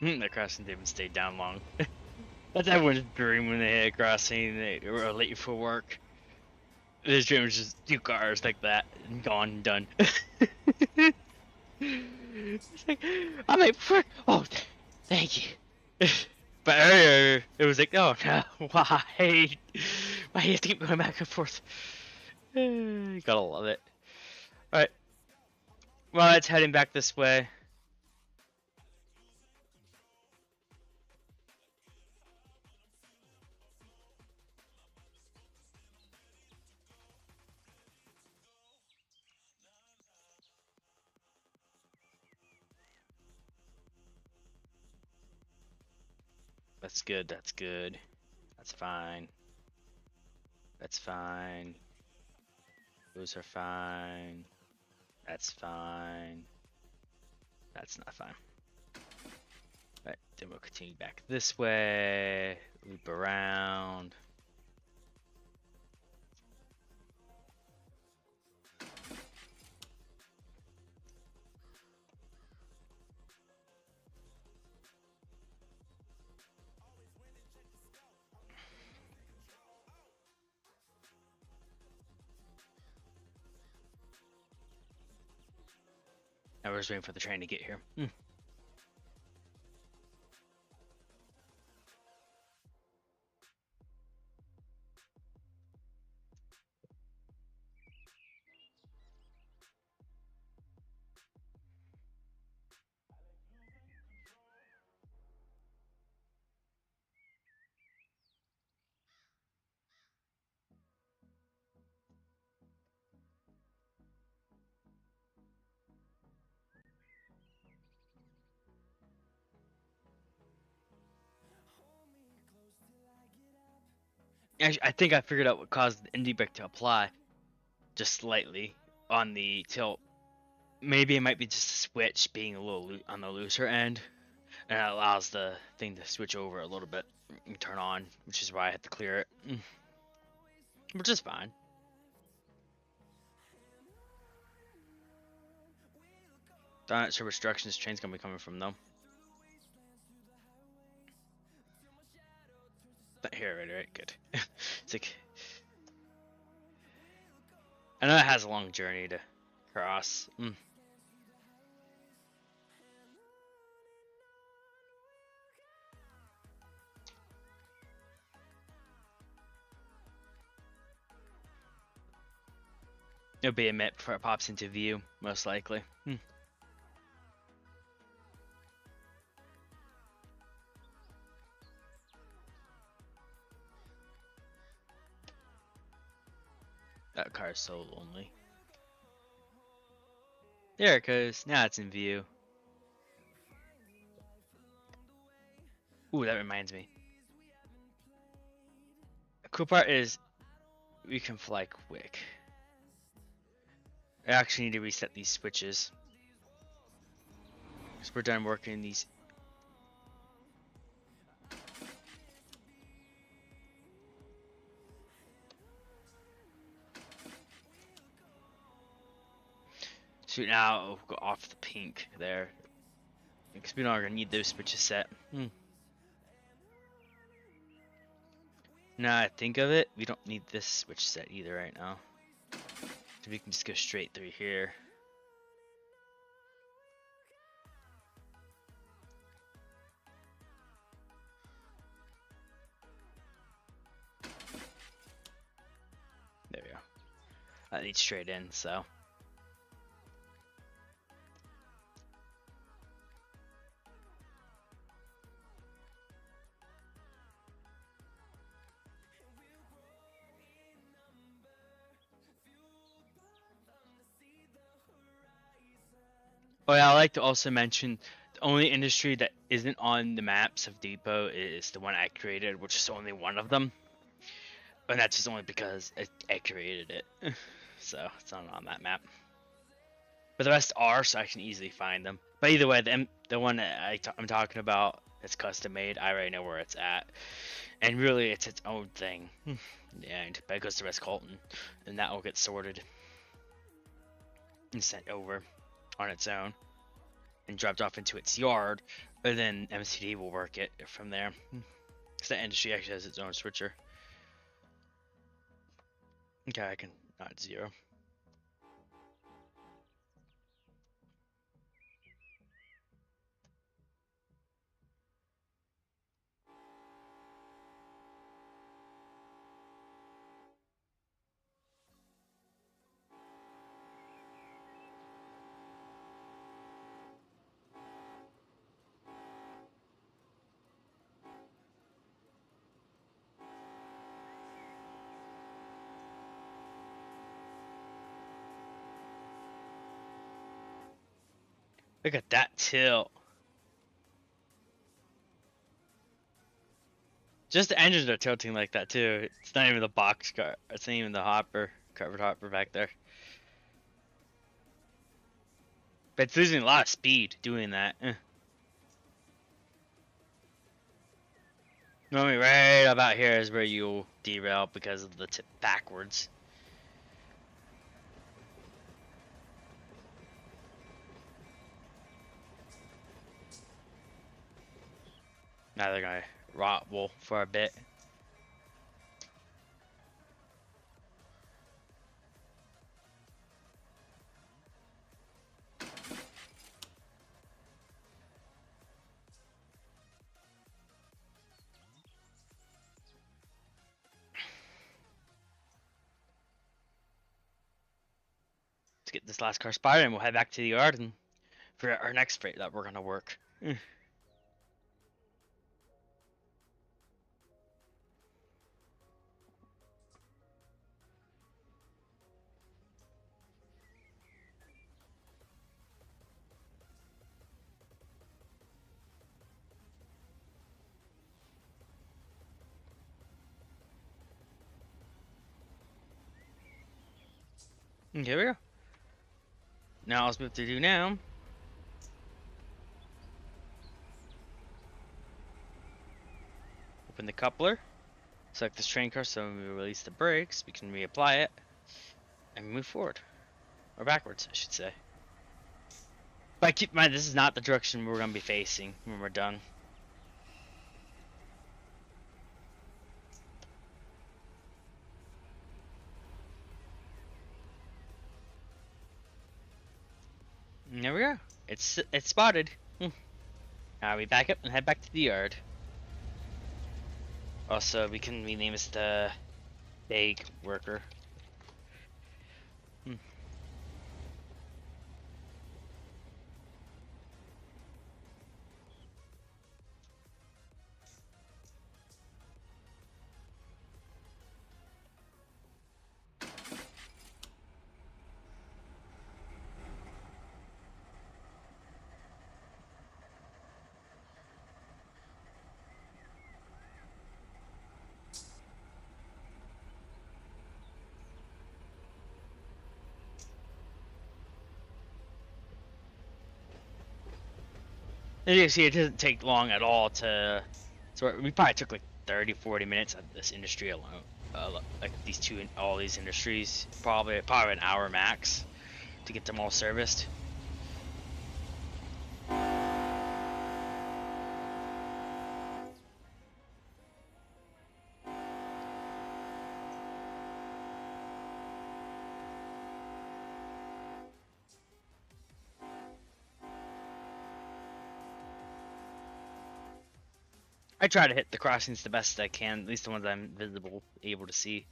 S1: That crossing didn't stay down long. That's everyone's dream when they hit a crossing. They were late for work. His dream was just 2 cars like that and gone and done. It's like, I'm like, frick. Oh, thank you. But earlier, it was like, oh no, why? Why do you have to keep going back and forth? You gotta love it. Alright. Well, it's heading back this way. That's good, that's good. That's fine. That's fine. Those are fine. That's fine. That's not fine. Right, then we'll continue back this way. Loop around. Now we're just waiting for the train to get here. Actually, I think I figured out what caused the indie brake to apply just slightly on the tilt. Maybe it might be just a switch being a little on the looser end, and it allows the thing to switch over a little bit and turn on, which is why I had to clear it, which is fine. I'm not sure which direction this train's gonna be coming from though. But here, right, good. It's like I know it has a long journey to cross. It'll be a minute before it pops into view, most likely. That car is so lonely. There it goes. Now it's in view. Ooh, that reminds me. The cool part is we can fly quick. I actually need to reset these switches. Because we're done working these. So now we'll go off the pink there. Because we don't need those switches set. Now I think of it, we don't need this switch set either right now. So we can just go straight through here. There we go. That leads straight in, so. Oh yeah, I like to also mention the only industry that isn't on the maps of Depot is the one I created, which is only one of them. And that's just only because I created it. So it's not on that map. But the rest are, so I can easily find them. But either way, the one that I'm talking about is custom made. I already know where it's at. And really, it's its own thing. And but it goes to West Colton. And that will get sorted and sent over on its own and dropped off into its yard, and then MCD will work it from there. Because that industry actually has its own switcher. Okay, I can not 0. Look at that tilt. Just the engines are tilting like that too. It's not even the box car. It's not even the hopper, covered hopper back there. But it's losing a lot of speed doing that. Normally right about here is where you'll derail because of the tip backwards. Now they're gonna wobble for a bit. Let's get this last car spotted and we'll head back to the yard and for our next freight that we're gonna work. And here we go. Now all we have to do now. Open the coupler. Select this train car so when we release the brakes, we can reapply it and move forward. Or backwards, I should say. But keep in mind, this is not the direction we're going to be facing when we're done. And there we go. It's spotted. Now we back up and head back to the yard. Also, we can rename this the Bag Worker. As you can see, it doesn't take long at all to. So we probably took like 30-40 minutes at this industry alone. Like all these industries, probably an hour max to get them all serviced. I try to hit the crossings the best I can, at least the ones I'm able to see.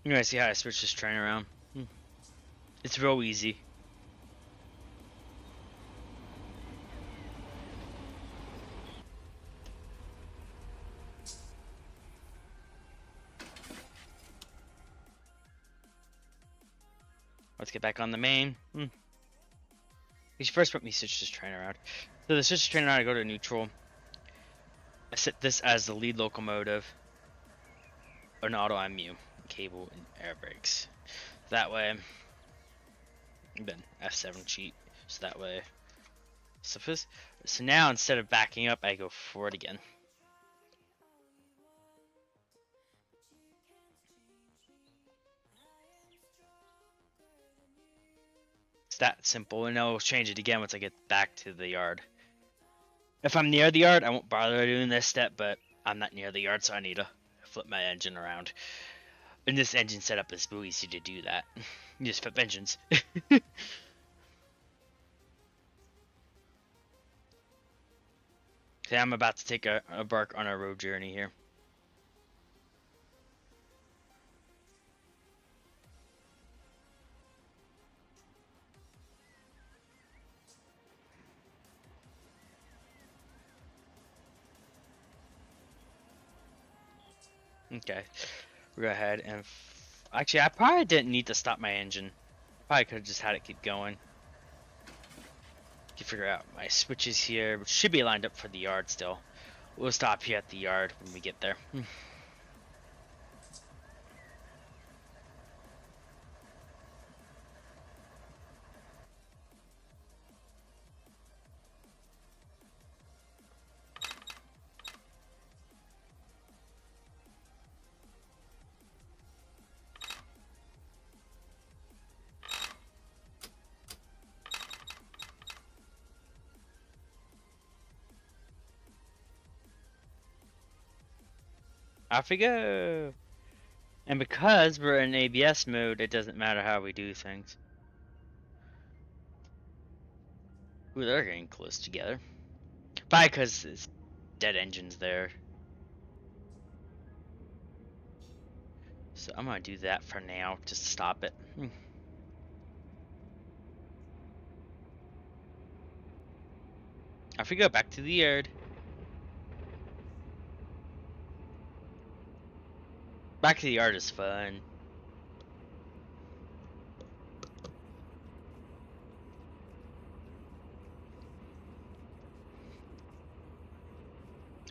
S1: You guys see how I switch this train around? It's real easy. Let's get back on the main. You should first let me switch this train around. So the switch train around, I go to neutral. I set this as the lead locomotive. An auto MU, cable, and air brakes. That way, then F7 cheat. So that way, so now instead of backing up, I go forward again. It's that simple, and I'll change it again once I get back to the yard. If I'm near the yard, I won't bother doing this step, but I'm not near the yard, so I need to flip my engine around. And this engine setup is so easy to do that. You just flip engines. Okay, I'm about to take a embark on a road journey here. Okay, we'll go ahead and actually, I probably didn't need to stop my engine. Probably could have just had it keep going. You figure out my switches here, which should be lined up for the yard still. We'll stop here at the yard when we get there. Off we go! And because we're in ABS mode, it doesn't matter how we do things. Ooh, they're getting close together. Probably because it's dead engines there. So I'm gonna do that for now, just to stop it. Off we go, back to the yard. Back to the yard is fun.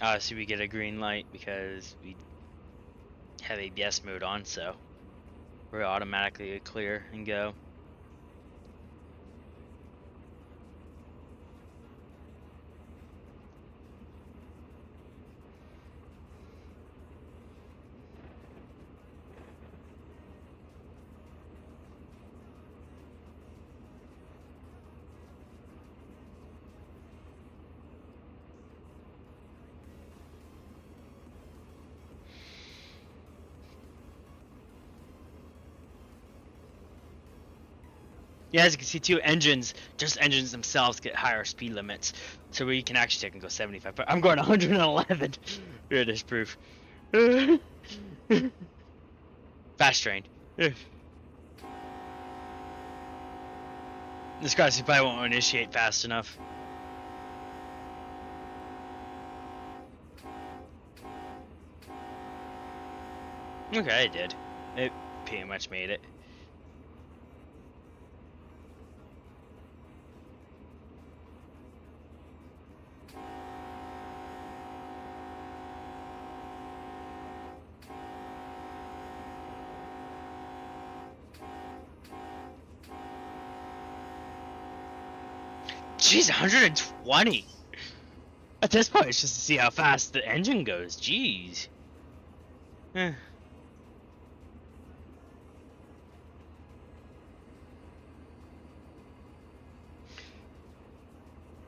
S1: So we get a green light because we have ABS mode on, so we're automatically clear and go. Yeah, as you can see too, just engines themselves get higher speed limits. So we can actually take and go 75, but I'm going 111. Here it is proof. Fast train. This crossing probably won't initiate fast enough. Okay, it did. It pretty much made it. Jeez, 120. At this point, it's just to see how fast the engine goes. Jeez. Eh.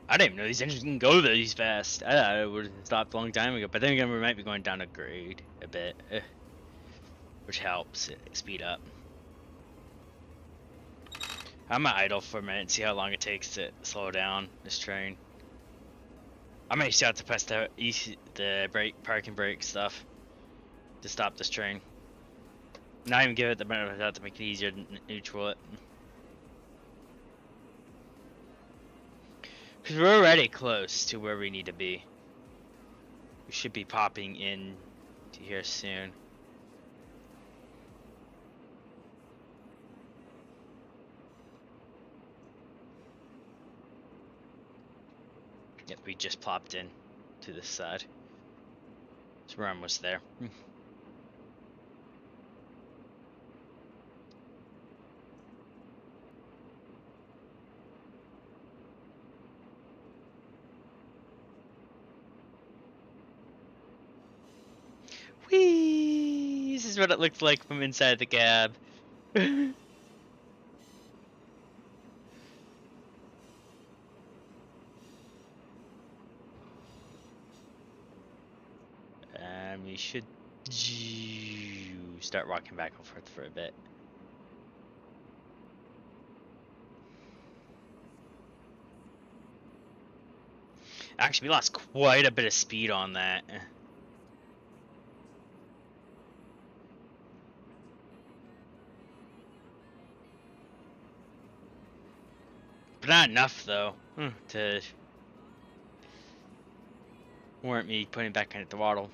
S1: I didn't even know these engines can go these fast. I thought it would have stopped a long time ago. But then again, we might be going down a grade a bit, which helps it speed up. I'm gonna idle for a minute and see how long it takes to slow down this train. I may still have to press the brake, parking brake stuff to stop this train. Not even give it the benefit of that to make it easier to neutral it. Because we're already close to where we need to be. We should be popping in to here soon. Yep, we just plopped in to this side. So we're almost there. Whee! This is what it looked like from inside the cab. We should start walking back and forth for a bit. Actually, we lost quite a bit of speed on that. But not enough, though, to warrant me putting back in at the throttle.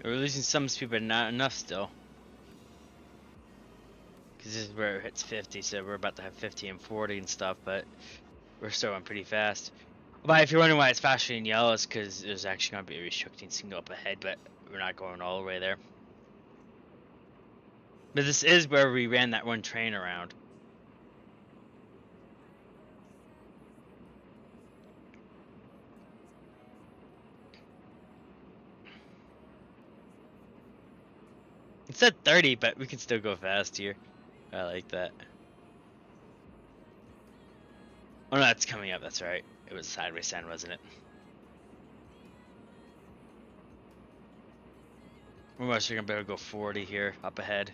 S1: We're losing some speed, but not enough still. Because this is where it hits 50, so we're about to have 50 and 40 and stuff, but we're still going pretty fast. But if you're wondering why it's faster in yellow, it's because there's actually going to be a restricting signal up ahead, but we're not going all the way there. But this is where we ran that one train around. It said 30, but we can still go fast here. I like that. Oh no, that's coming up, that's right. It was sideways stand, wasn't it? We're mostly gonna be able to go 40 here, up ahead.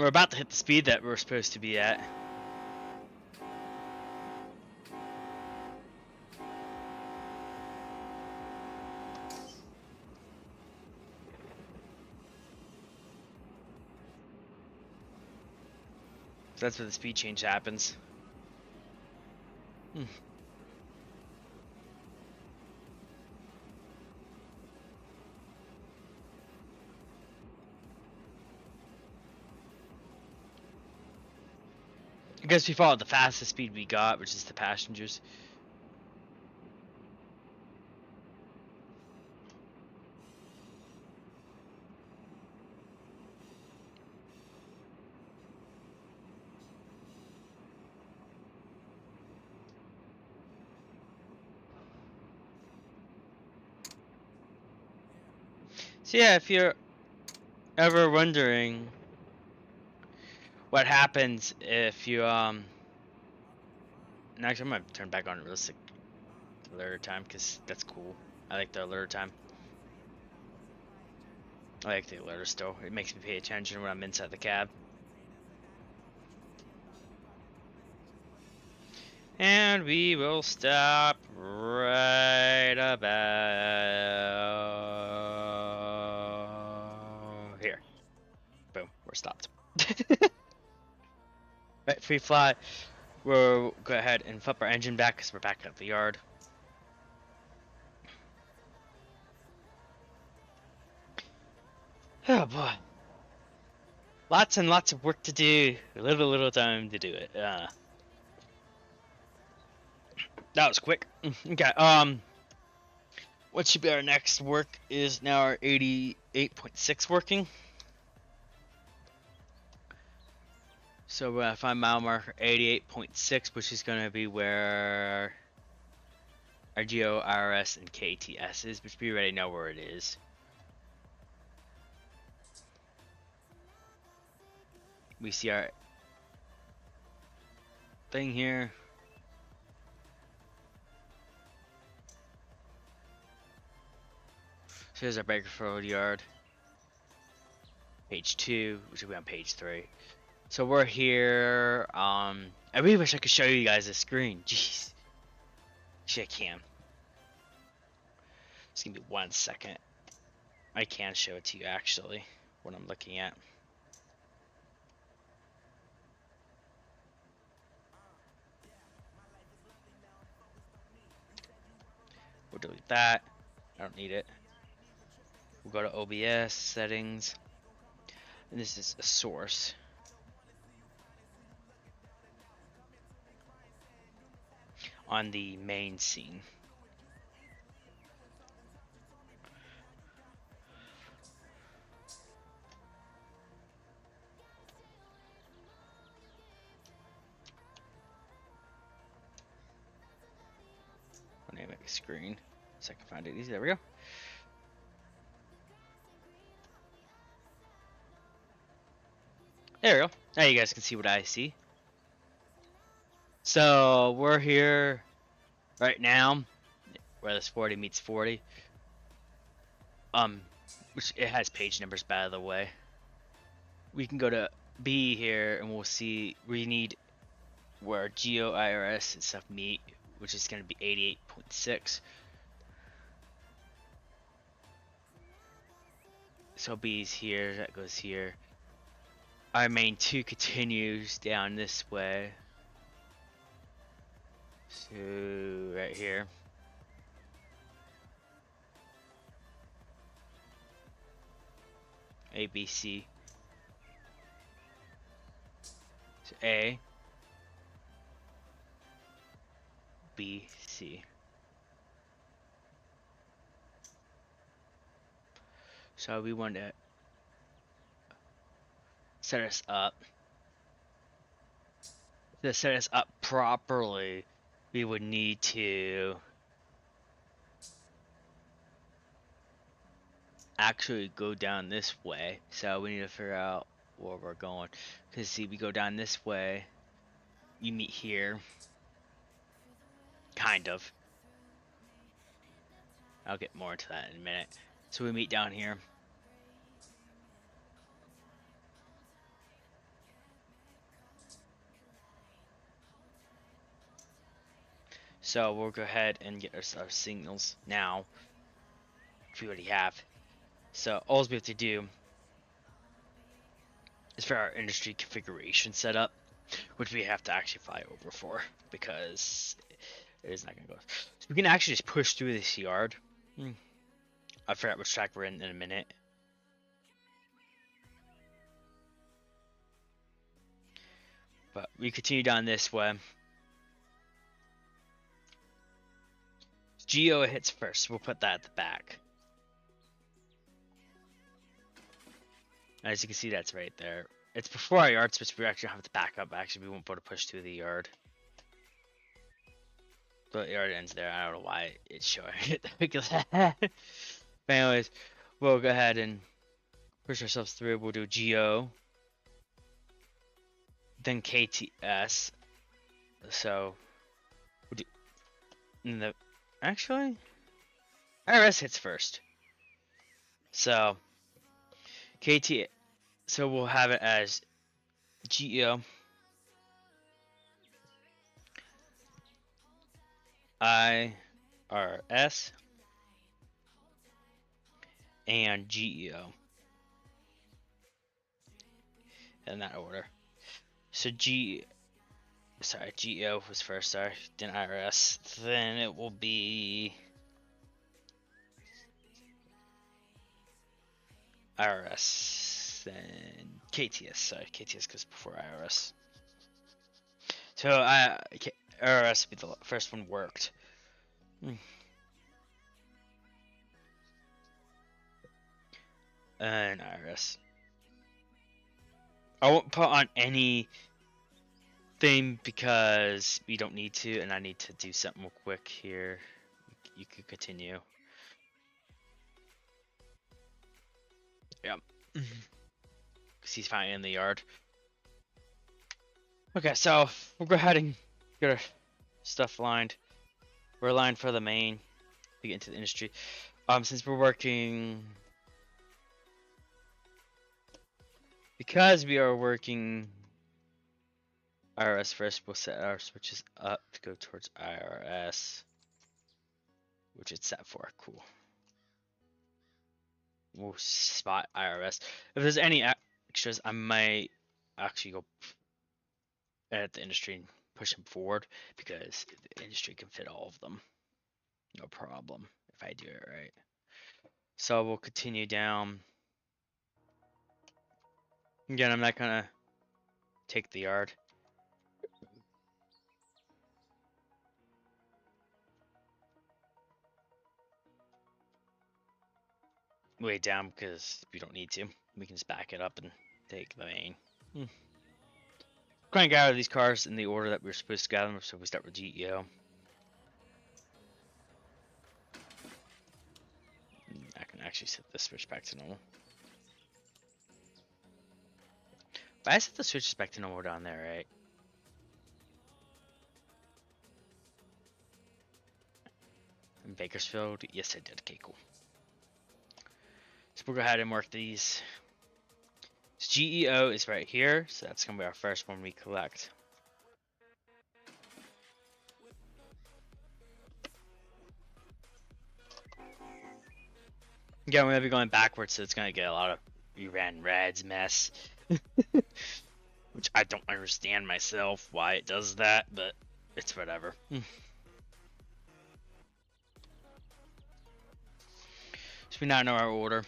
S1: We're about to hit the speed that we're supposed to be at. So that's where the speed change happens. I guess we followed the fastest speed we got, which is the passengers. So yeah, if you're ever wondering what happens if you and actually I'm gonna turn back on realistic alert time because that's cool. I like the alert time. I like the alert still. It makes me pay attention when I'm inside the cab. And we will stop right about here. Boom, we're stopped. Right, free fly. We'll go ahead and flip our engine back because we're back at the yard. Oh boy. Lots and lots of work to do. Little time to do it. That was quick. Okay, what should be our next work is now our 88.6 working. So we're gonna find mile marker 88.6, which is gonna be where our GO, IRS, and KTS is, which we already know where it is. We see our thing here. So here's our Bakerfield yard. Page 2, which will be on page 3. So we're here. I really wish I could show you guys the screen. Jeez. Shit, I can. Just give me 1 second. I can show it to you actually, what I'm looking at. We'll delete that. I don't need it. We'll go to OBS settings. And this is a source. On the main scene. I'll name it screen so I can find it easy. There we go. There we go. Now you guys can see what I see. So we're here right now where this 40 meets 40. Which it has page numbers, by the way. We can go to B here and we'll see we need where GO, IRS, and stuff meet, which is going to be 88.6. So B's here, that goes here. Our main 2 continues down this way. So right here. A, B, C. So A, B, C. So we want to set us up. To set us up properly, we would need to actually go down this way. So we need to figure out where we're going. Because see, we go down this way, you meet here. Kind of. I'll get more into that in a minute. So we meet down here. So we'll go ahead and get our signals now, if we already have. So all we have to do is for our industry configuration setup, which we have to actually fly over for, because it is not going to go. So we can actually just push through this yard. I forgot which track we're in a minute. But we continue down this way. Geo hits first. We'll put that at the back. As you can see, that's right there. It's before our yard switch. We actually have to back up. Actually, we won't be able to push through the yard. The yard ends there. I don't know why it's showing it. But anyways, we'll go ahead and push ourselves through. We'll do Geo. Then KTS. So we'll do actually IRS hits first. So KT, so we'll have it as GEO, IRS, and GEO in that order. So GEO was first, sorry, then IRS, then it will be IRS, then KTS. Sorry, KTS goes before IRS. So IRS would be the first one worked. And IRS. I won't put on any thing because we don't need to, and I need to do something real quick here. You could continue. Yep. Because he's finally in the yard. Okay, so we'll go ahead and get our stuff lined. We're lined for the main to get into the industry. Since we're working, because we are working IRS first, we'll set our switches up to go towards IRS, which it's set for. Cool. We'll spot IRS. If there's any extras, I might actually go at the industry and push them forward, because the industry can fit all of them. No problem if I do it right. So we'll continue down. Again, I'm not gonna take the yard. Way down because we don't need to. We can just back it up and take the main. Going to get out of these cars in the order that we're supposed to get them, so we start with GEO. I can actually set the switch back to normal. But I set the switches back to normal down there, right? In Bakersfield? Yes, I did. Okay, cool. So we'll go ahead and work these. So GEO is right here, so that's going to be our first one we collect. Again, we're going to be going backwards, so it's going to get a lot of ran reds mess. Which I don't understand myself why it does that, but it's whatever. So we now know our order.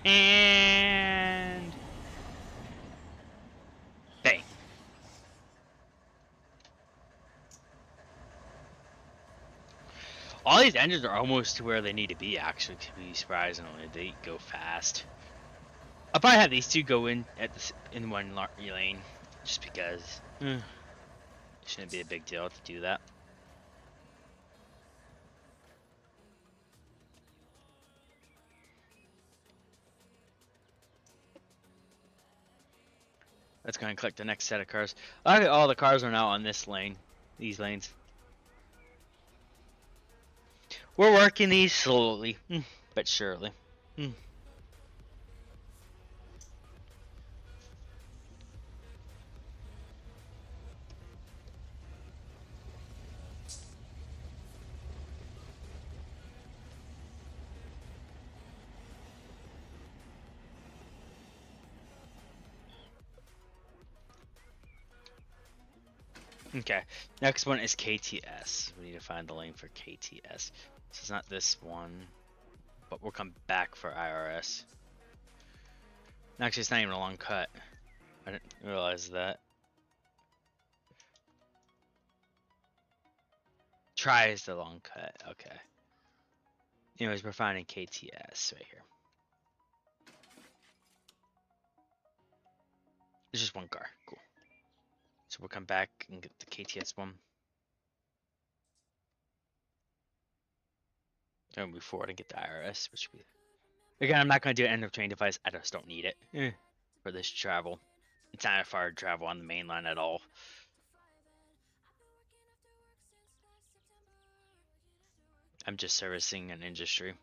S1: And bang. All these engines are almost to where they need to be, actually, to be surprisingly. They go fast. I'll probably have these two go in at in one lane, just because. It shouldn't be a big deal to do that. gonna collect the next set of cars. I think all the cars are now on this lane. These lanes. We're working these slowly, but surely. Okay, next one is KTS. We need to find the lane for KTS. So it's not this one, but we'll come back for IRS. Actually, it's not even a long cut. I didn't realize that. Try is the long cut. Okay. Anyways, we're finding KTS right here. There's just one car. Cool. So we'll come back and get the KTS one. And move forward and get the IRS, which we... Again, I'm not going to do an end of train device. I just don't need it for this travel. It's not a far travel on the main line at all. I'm just servicing an industry.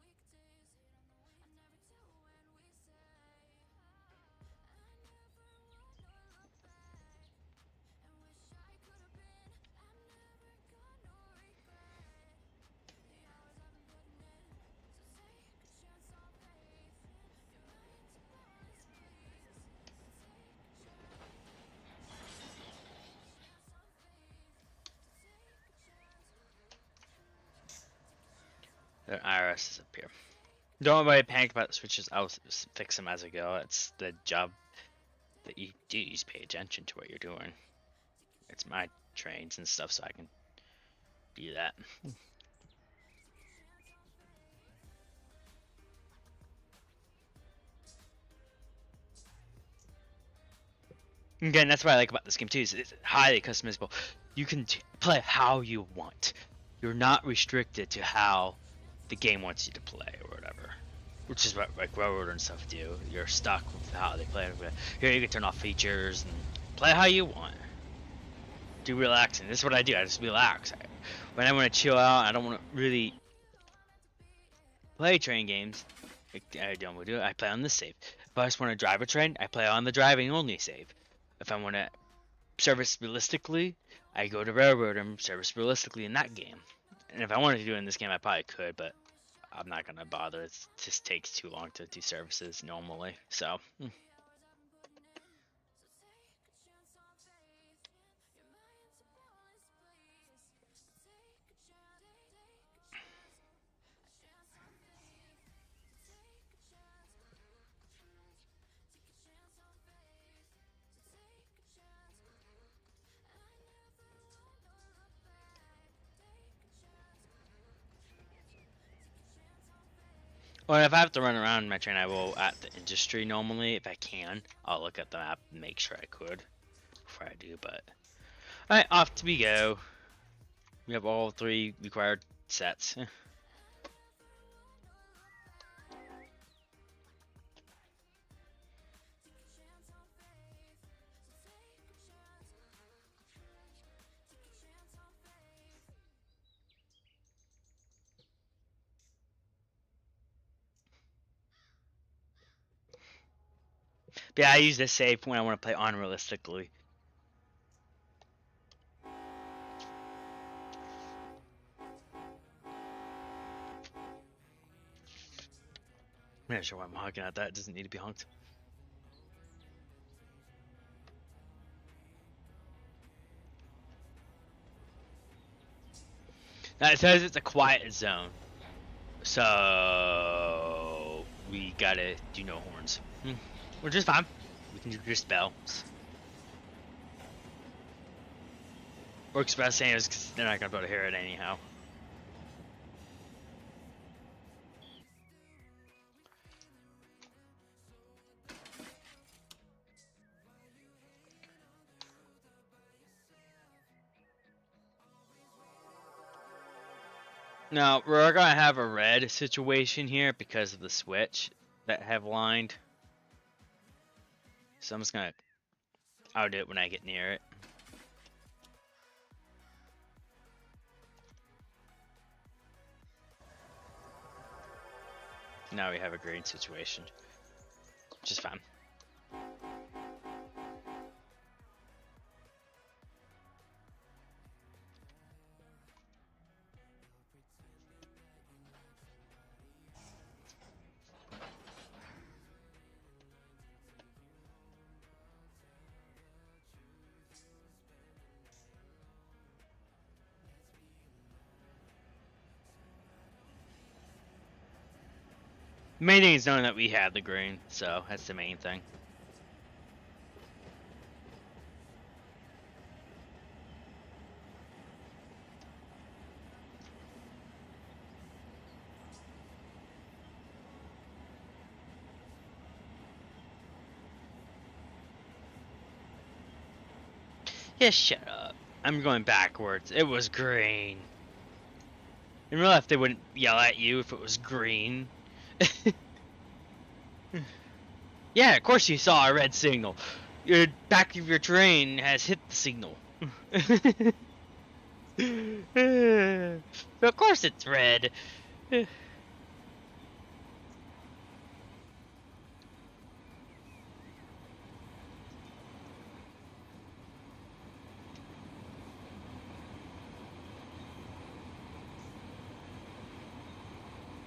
S1: The IRS is up here. Don't worry, panic about the switches. I'll fix them as I go. It's the job that you do. You just pay attention to what you're doing. It's my trains and stuff, so I can do that. Again, that's what I like about this game too. Is it's highly customizable. You can play how you want. You're not restricted to how the game wants you to play or whatever, which is what like Railroad and stuff do. You're stuck with how they play. Here you can turn off features and play how you want. Do relaxing. This is what I do. I just relax. When I want to chill out, I don't want to really play train games. I don't do it. I play on the save. If I just want to drive a train, I play on the driving only save. If I want to service realistically, I go to Railroad and service realistically in that game. And if I wanted to do it in this game, I probably could, but I'm not going to bother. It just takes too long to do services normally. So, Well, if I have to run around my train, I will at the industry normally. If I can, I'll look at the map and make sure I could before I do. But alright, off to we go. We have all 3 required sets. But yeah, I use this save when I want to play unrealistically. I'm not sure why I'm honking at that. It doesn't need to be honked. Now it says it's a quiet zone, so we gotta do no horns. Which is fine. We can do just bells. Or express sayings because they're not gonna be able to hear it anyhow. Now, we're gonna have a red situation here because of the switch that have lined. So I'm just gonna I'll do it when I get near it. Now we have a green situation, which is fine. Main thing is knowing that we had the green, so that's the main thing. Yeah, shut up. I'm going backwards. It was green. In real life, they wouldn't yell at you if it was green. Yeah, of course you saw a red signal. Your back of your train has hit the signal. Of course it's red.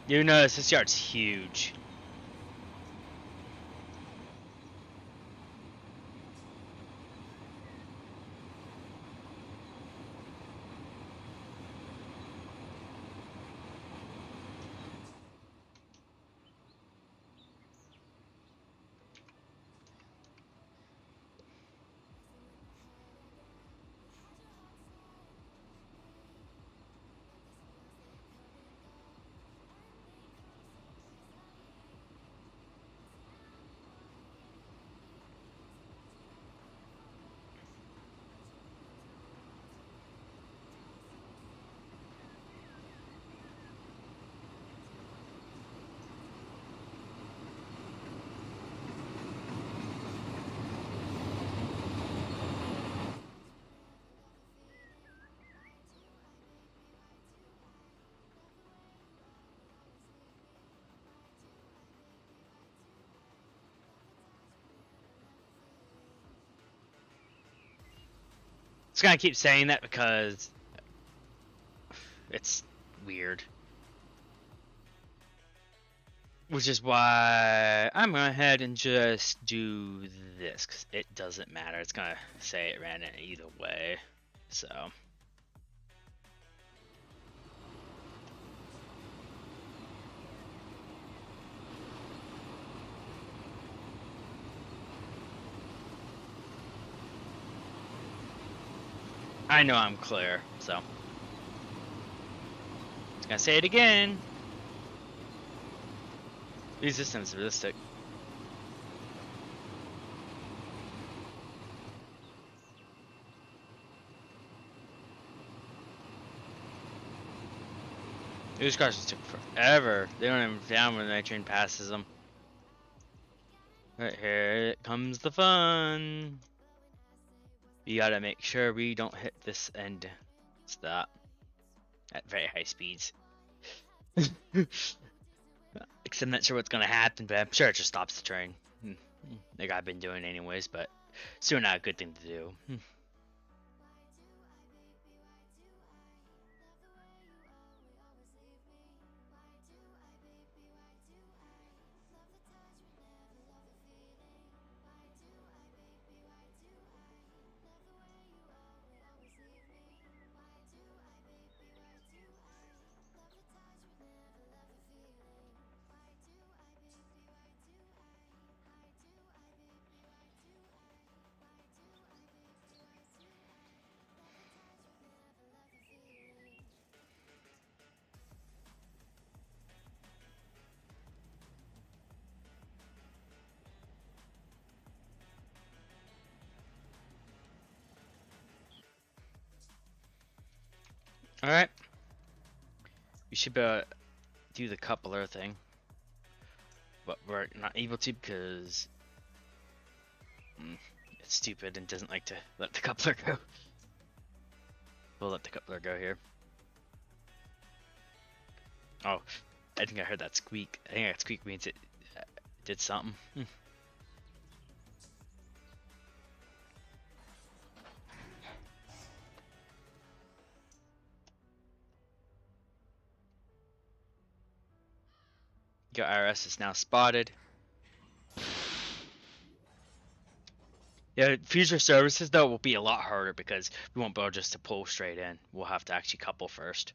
S1: You notice this yard's huge. Just gonna keep saying that because it's weird. Which is why I'm going to head and just do this, because it doesn't matter. It's going to say it ran it either way. So. I know I'm clear, so. It's going to say it again. These systems are realistic. These cars just took forever. They don't even down when the train passes them. Right here comes the fun. You gotta make sure we don't hit this and stop at very high speeds. Except I'm not sure what's gonna happen, but I'm sure it just stops the train. Like I've been doing anyways, but still not a good thing to do. Alright. We should do the coupler thing. But we're not able to because stupid and doesn't like to let the coupler go. We'll let the coupler go here. Oh, I think I heard that squeak. I think that squeak means it did something. Your IRS is now spotted. Yeah, future services though will be a lot harder because we won't be able just to pull straight in. We'll have to actually couple first.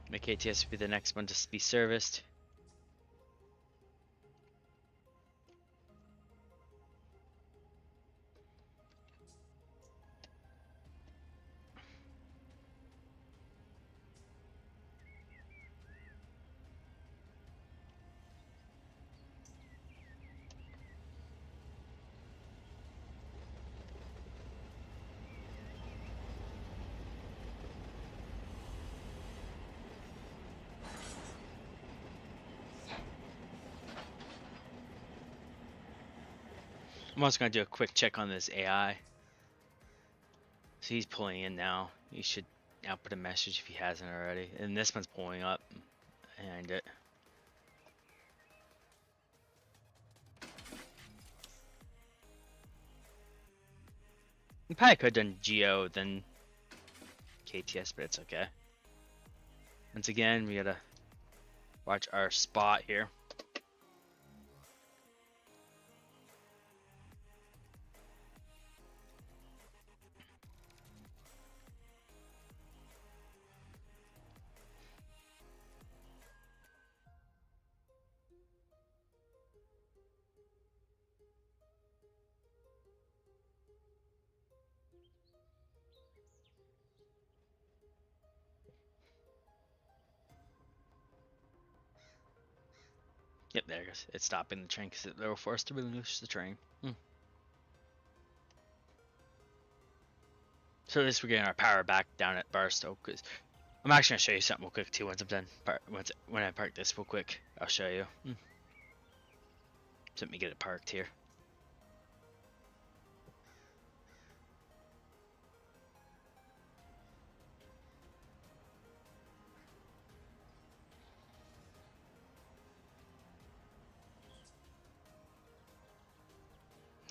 S1: Make ATS be the next one to be serviced. I'm also going to do a quick check on this AI. So he's pulling in now. He should output a message if he hasn't already. And this one's pulling up behind it. We probably could have done Geo then KTS, but it's okay. Once again, we gotta watch our spot here. Yep, there it goes. It's stopping the train because they were forced to release the train. So at least we're getting our power back down at Barstow. Because I'm actually gonna show you something real quick too. Once I'm done, when I park this real quick, I'll show you. So let me get it parked here.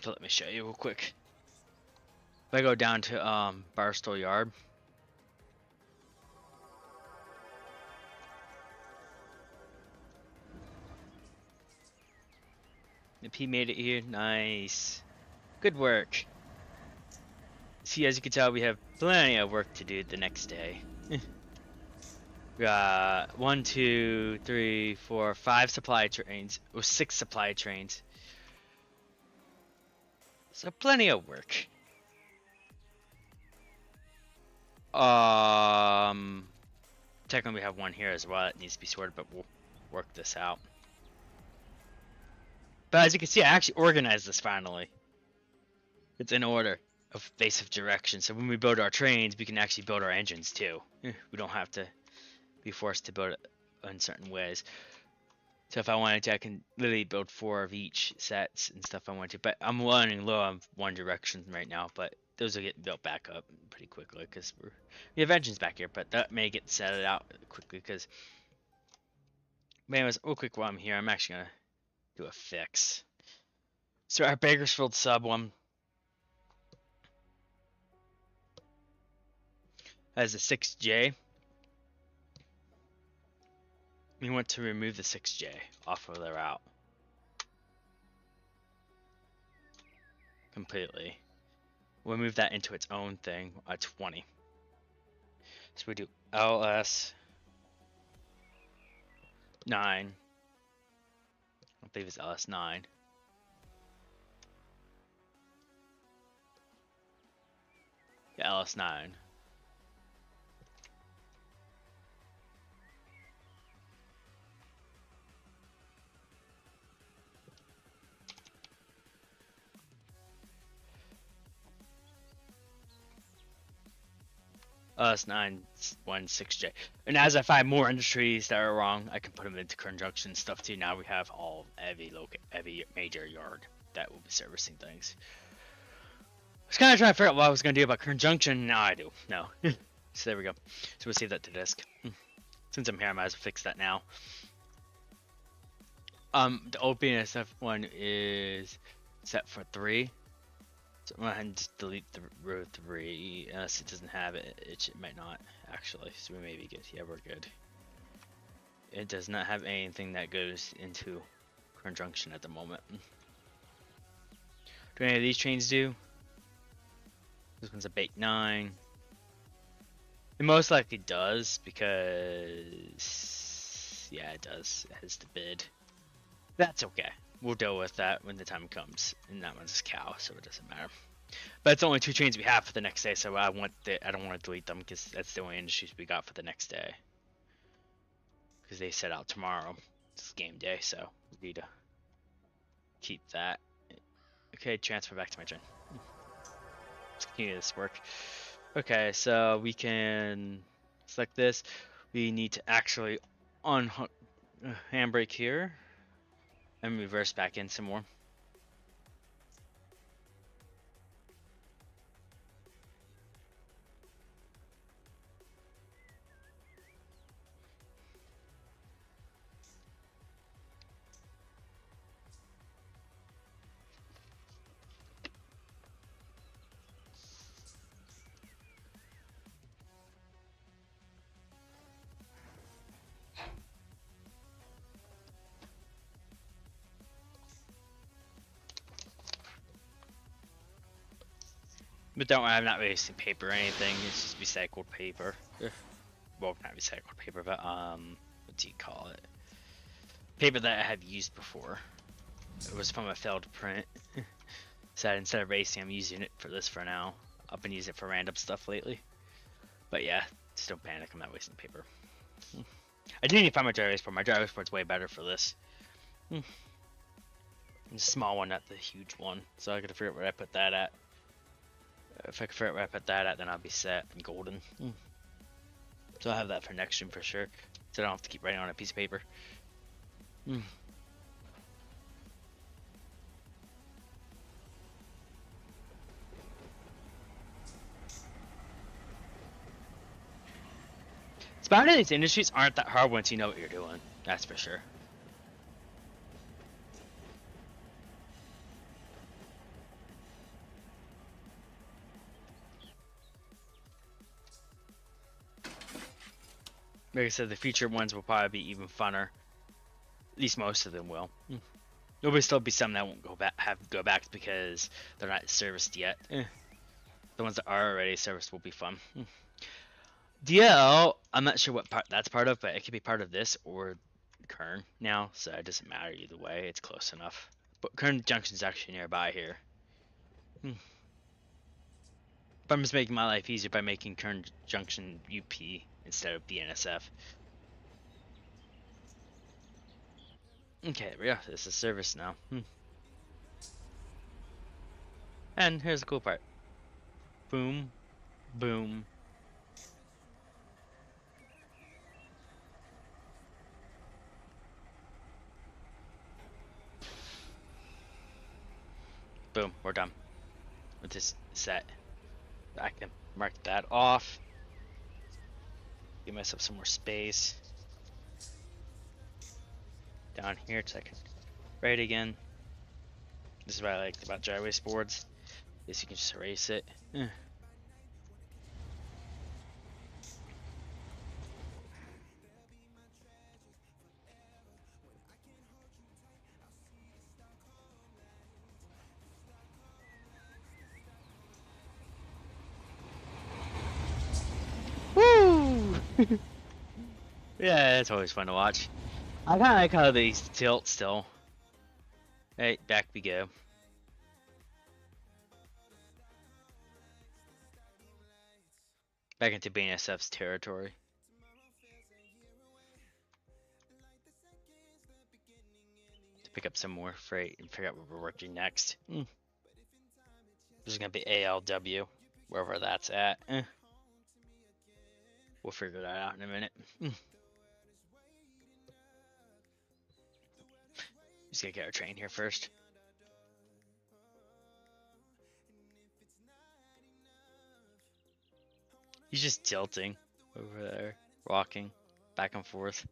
S1: So let me show you real quick. If I go down to Barstow Yard. If he made it here, nice. Good work. See, as you can tell, we have plenty of work to do the next day. We got 1, 2, 3, 4, 5 supply trains, or 6 supply trains. So plenty of work. Technically we have one here as well that needs to be sorted, but we'll work this out. But as you can see, I actually organized this finally. It's in order of basic direction. So when we build our trains, we can actually build our engines too. We don't have to be forced to build it in certain ways. So if I wanted to, I can literally build 4 of each sets and stuff I want to. But I'm running low on one direction right now, but those will get built back up pretty quickly because we have engines back here. But that may get set out quickly because, but anyways, real quick while I'm here, I'm actually gonna do a fix. So our Bakersfield sub one has a 6J. We want to remove the 6J off of the route completely. We'll move that into its own thing at 20. So we do LS 9. I believe it's LS 9. Yeah, LS 9. It's 916J. And as I find more industries that are wrong, I can put them into conjunction stuff too. Now we have all every major yard that will be servicing things. I was kind of trying to figure out what I was going to do about conjunction. Now I do. No. So there we go. So we'll save that to disk. Since I'm here, I might as well fix that now. The OPNSF one is set for 3. So I'm gonna go ahead and just delete the row 3, unless it doesn't have it. It might not, actually. So we may be good. Yeah, we're good. It does not have anything that goes into conjunction at the moment. Do any of these trains do? This one's a bake 9. It most likely does, because yeah, it does. It has the bid. That's okay. We'll deal with that when the time comes. And that one's a cow, so it doesn't matter. But it's only 2 trains we have for the next day, so I don't want to delete them because that's the only industries we got for the next day. Because they set out tomorrow. It's game day, so we need to keep that. Okay, transfer back to my train. Let's continue this work. Okay, so we can select this. We need to actually unhook handbrake here and reverse back in some more. But don't worry, I'm not wasting paper or anything. It's just recycled paper. Well, not recycled paper, but what do you call it? Paper that I have used before. It was from a failed print. So instead of racing, I'm using it for this for now. I've been using it for random stuff lately. But yeah, just don't panic. I'm not wasting paper. I do need to find my dry erase board. My dry erase board's way better for this. The small one, not the huge one. So I gotta figure out where I put that at. If I can figure out where I put that at, then I'll be set and golden. So I'll have that for next stream for sure. So I don't have to keep writing on a piece of paper. Spotting these industries aren't that hard once you know what you're doing. That's for sure. Like I said, the future ones will probably be even funner. At least most of them will. There'll still be some that won't go back because they're not serviced yet. The ones that are already serviced will be fun. DL, I'm not sure what part that's part of, but it could be part of this or Kern now, so it doesn't matter either way. It's close enough. But Kern Junction's actually nearby here. But I'm just making my life easier by making Kern Junction UP instead of BNSF. Okay, there we go. This is service now. And here's the cool part. Boom, boom. Boom, we're done with this set. I can mark that off. Give myself some more space. Down here so I can write again. This is what I liked about dry erase boards. Is you can just erase it. Woo! Yeah, it's always fun to watch. I kind of like how they tilt still. Hey, back we go. Back into BNSF's territory. To pick up some more freight and figure out what we're working next. This is gonna be ALW, wherever that's at. figure that out in a minute. Just gotta get our train here first. He's just tilting over there, rocking back and forth.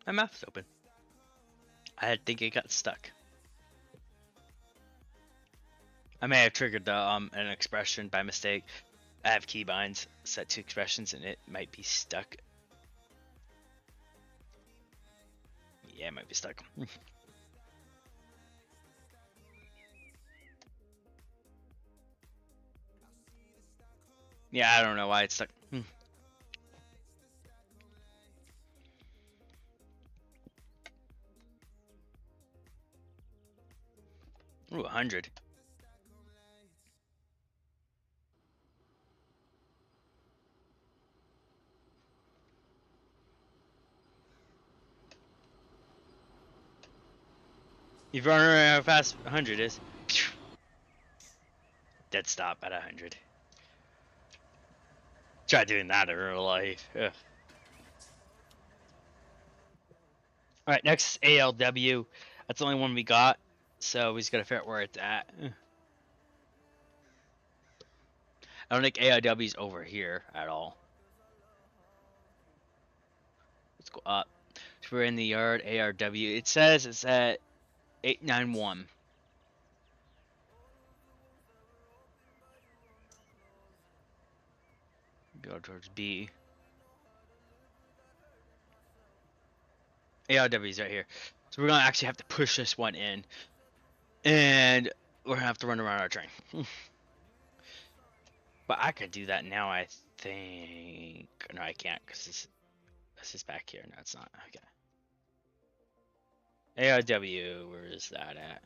S1: My mouth's open. I think it got stuck. I may have triggered the an expression by mistake. I have keybinds set to expressions and it might be stuck. Yeah, it might be stuck. Yeah, I don't know why it's stuck. Ooh, 100. You've run around how fast 100 is. Dead stop at 100. Try doing that in real life. Ugh. Alright, next is ALW. That's the only one we got. So we just gotta figure out where it's at. I don't think ALW's over here at all. Let's go up. So we're in the yard, ARW. It says it's at 891. Go towards B. ARW's right here. So we're gonna actually have to push this one in. And we're gonna have to run around our train. But I could do that now, I think. No, I can't because this is back here. No, it's not. Okay. ARW, where is that at?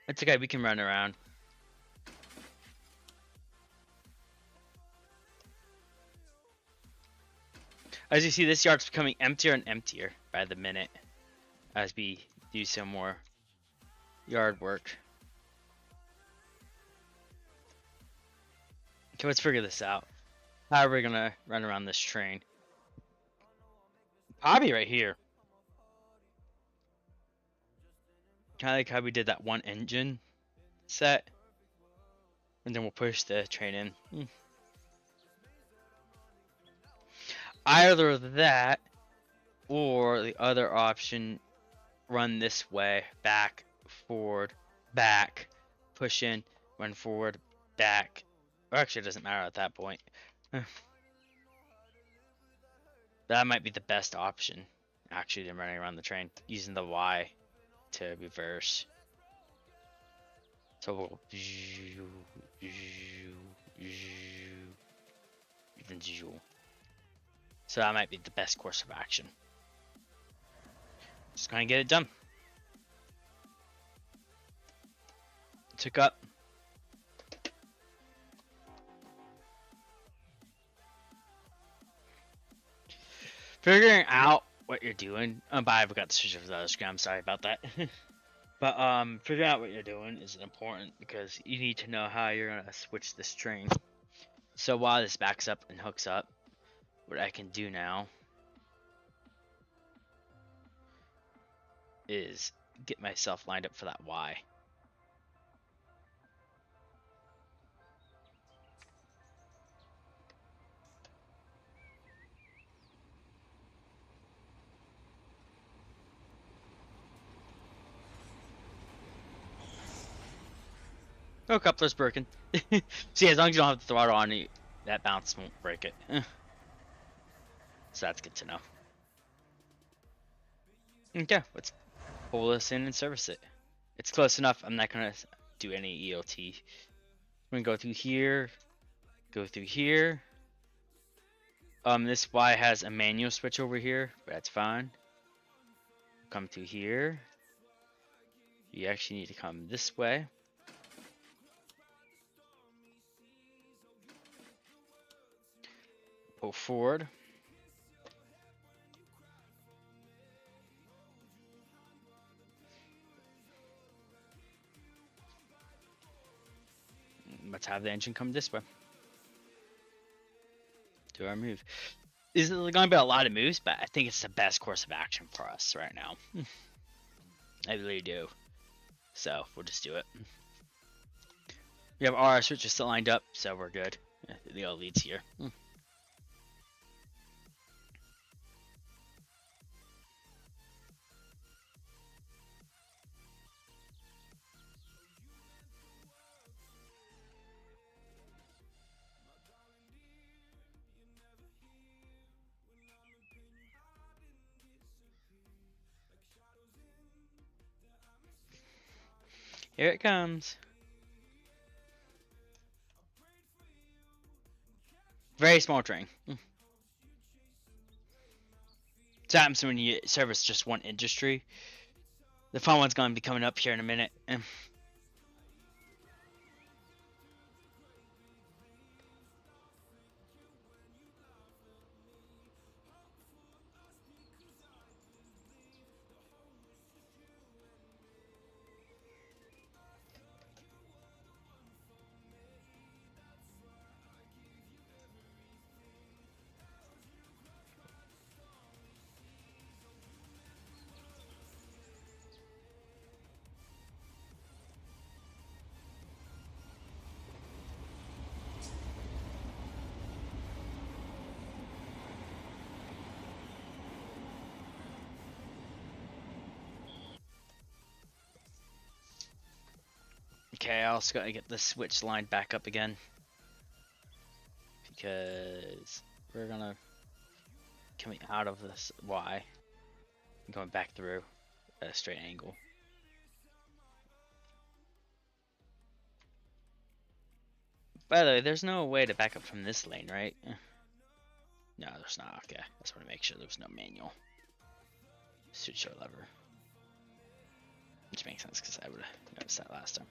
S1: It's okay, we can run around. As you see, this yard's becoming emptier and emptier by the minute as we do some more yard work. Okay, let's figure this out. How are we gonna run around this train? Probably right here. Kind of like how we did that one engine set. And then we'll push the train in. Either that or the other option, run this way, back, forward, back, push in, run forward, back. Or actually, it doesn't matter at that point. That might be the best option, actually, than running around the train, using the Y to reverse. So we'll even zoom. So that might be the best course of action. Just gonna get it done. Took up. Figuring out what you're doing. But I forgot to switch over to the other screen. I'm sorry about that. But figuring out what you're doing is important because you need to know how you're gonna switch this train. So while this backs up and hooks up, what I can do now is get myself lined up for that Y. Oh, coupler's broken. See, as long as you don't have the throttle on, that bounce won't break it. So that's good to know. Okay, let's pull this in and service it. It's close enough. I'm not gonna do any ELT. We're gonna go through here, go through here. This Y has a manual switch over here, but that's fine. Come through here. You actually need to come this way. go forward. Let's have the engine come this way. Do our move. This is going to be a lot of moves, but I think it's the best course of action for us right now. I really do. So we'll just do it. We have our switches still lined up, so we're good. The all leads here. Here it comes. Very small train. It's happens when you service just one industry. The fun one's going to be coming up here in a minute. Okay, I also got to get the switch line back up again. Because we're going to coming out of this Y. Going back through at a straight angle. By the way, there's no way to back up from this lane, right? No, there's not. Okay, I just want to make sure there's no manual. Switch our lever. Which makes sense because I would have noticed that last time.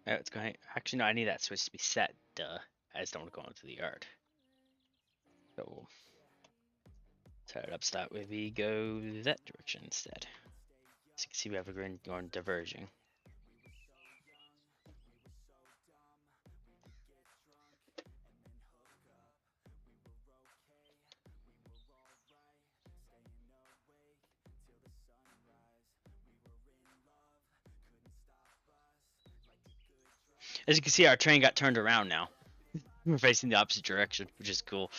S1: Oh, it's going. Actually, no, I need that switch to be set. Duh. I just don't want to go into the yard. So we'll set it up. Start with we go that direction instead. So you can see we have a green going diverging. As you can see, our train got turned around now. We're facing the opposite direction, which is cool.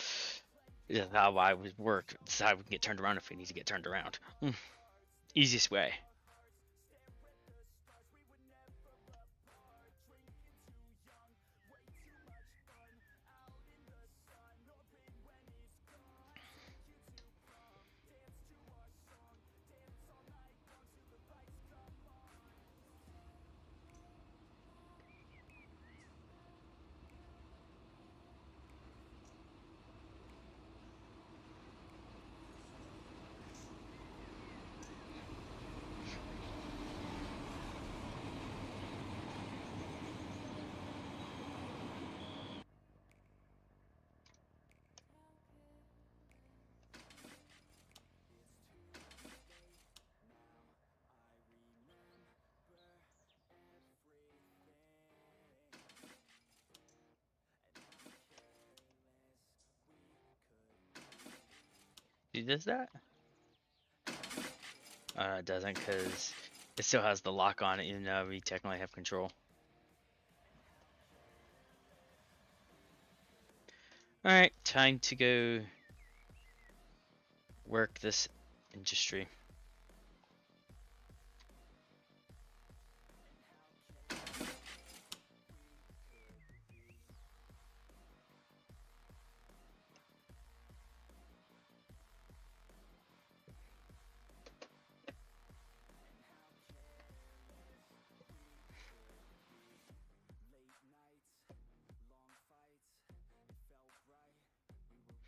S1: That's how I would work. This is how we can get turned around if we need to get turned around. Easiest way. He does that? It doesn't, because it still has the lock on it, even though we technically have control. Alright, time to go work this industry.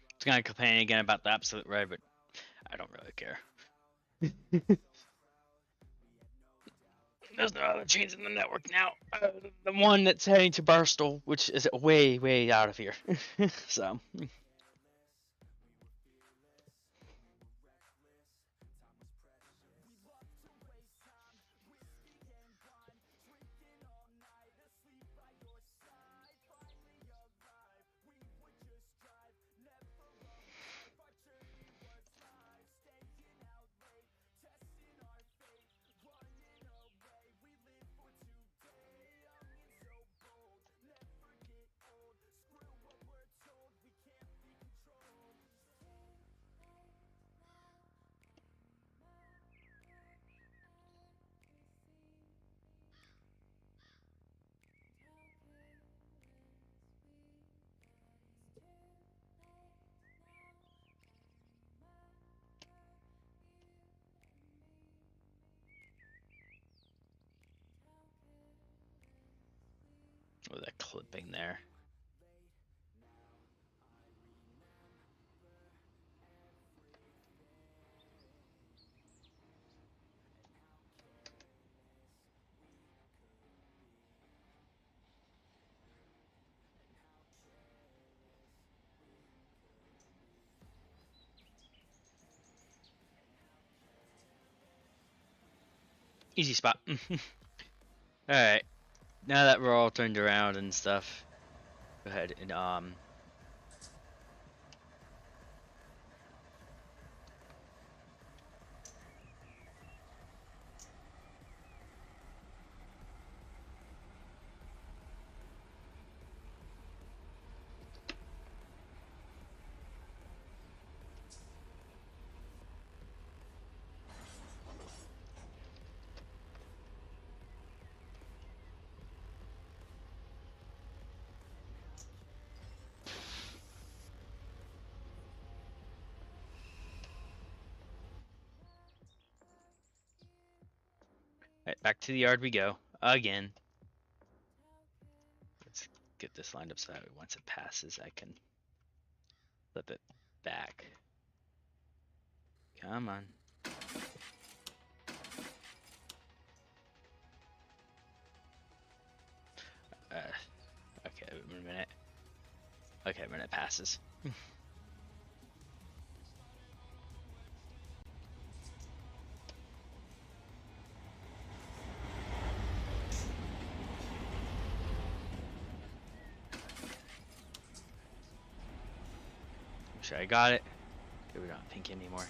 S1: I was gonna complain again about the absolute red, but I don't really care. There's no other chains in the network now. The one that's heading to Barstool, which is way, way out of here. So, with that clipping there. Easy spot. Alright, now that we're all turned around and stuff, go ahead and right, back to the yard we go again. Let's get this lined up so that once it passes, I can flip it back. Come on. Okay, wait a minute. Okay, when it passes. Sure, I got it. Okay, we're not pink anymore.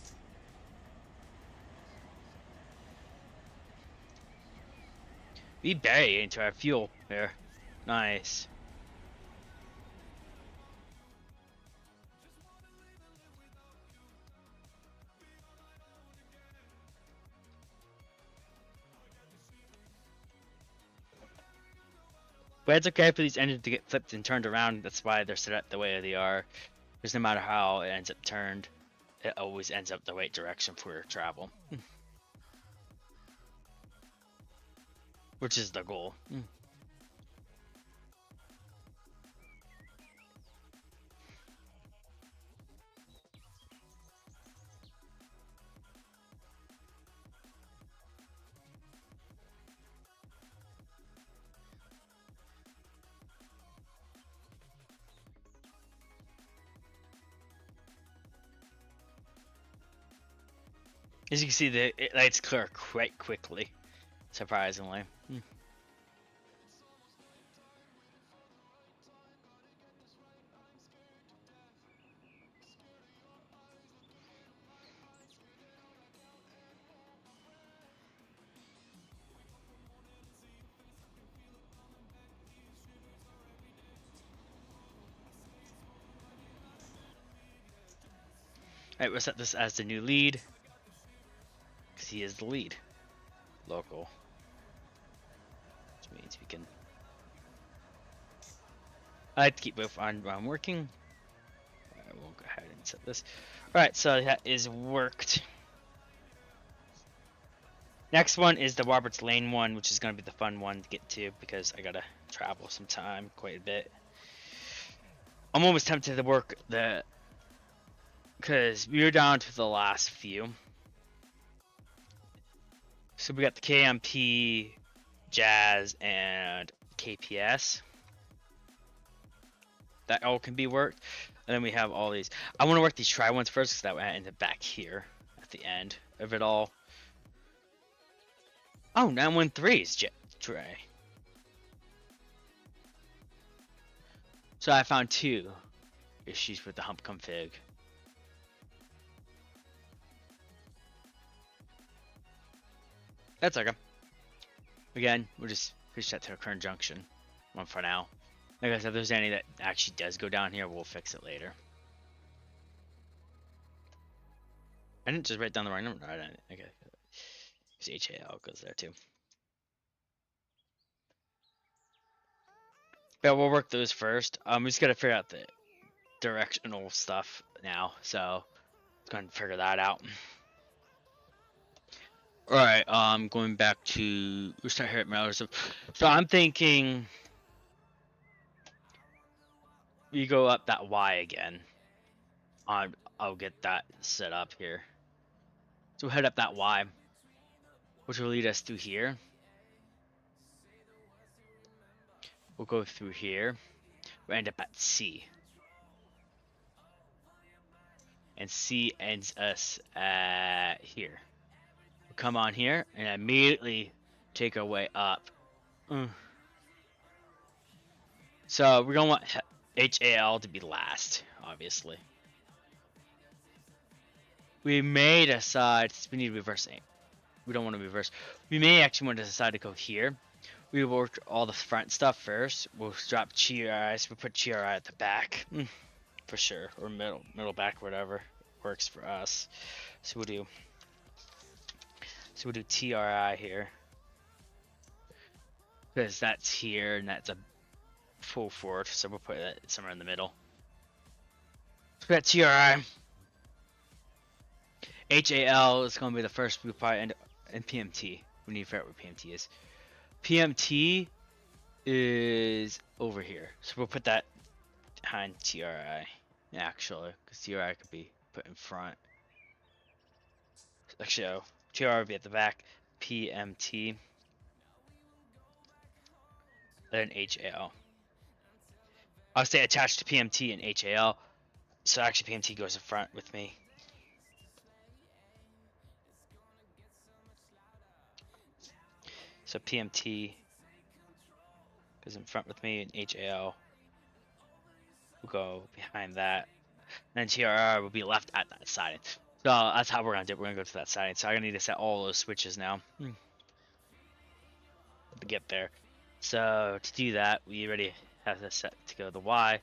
S1: We bury into our fuel there. Nice. But it's okay for these engines to get flipped and turned around. That's why they're set up the way they are. Because no matter how it ends up turned, it always ends up the right direction for travel. Which is the goal. As you can see, it lights clear quite quickly, surprisingly. Alright, we'll set this as the new lead. Because he is the lead. Local. Which means we can... I like to keep both on while I'm working. I will go ahead and set this. Alright, so that is worked. Next one is the Roberts Lane one, which is going to be the fun one to get to because I gotta travel some time, quite a bit. I'm almost tempted to work the... because we were down to the last few. So we got the KMP, Jazz, and KPS. That all can be worked. And then we have all these. I want to work these try ones first because that way I end up back here at the end of it all. Oh, 913 is tray. So I found 2 issues with the hump config. That's okay. Again, we'll just push that to a current junction. One for now. Like I said, if there's any that actually does go down here, we'll fix it later. I didn't just write down the wrong number. No, I didn't. Okay. Because HAL goes there too. But we'll work those first. We just gotta figure out the directional stuff now. So let's go ahead and figure that out. Alright, going back to we'll start here at my other stuff. So I'm thinking we go up that Y again. I'll get that set up here. So we'll head up that Y, which will lead us through here. We'll go through here. We'll end up at C. And C ends us at here. We'll come on here and immediately take our way up. So we're gonna want HAL to be last, obviously. We may decide we need to reverse aim. We don't want to reverse. We may actually want to decide to go here. We will work all the front stuff first. We'll drop GRI, so we'll put GRI at the back. For sure. Or middle back, whatever works for us. So we'll do TRI here. Because that's here and that's a full forward, so we'll put that somewhere in the middle. So we got TRI. HAL is going to be the first we probably end up in PMT. We need to figure out what PMT is. PMT is over here. So we'll put that behind TRI. Actually, because TRI could be put in front. Actually, oh, TRI would be at the back. PMT. Then HAL. I'll stay attached to PMT and HAL. So actually PMT goes in front with me. So PMT goes in front with me and HAL will go behind that. And then TRR will be left at that side. So that's how we're going to do it. We're going to go to that side. So I'm going to need to set all those switches now to get there. So to do that, we already have this set to go to the Y.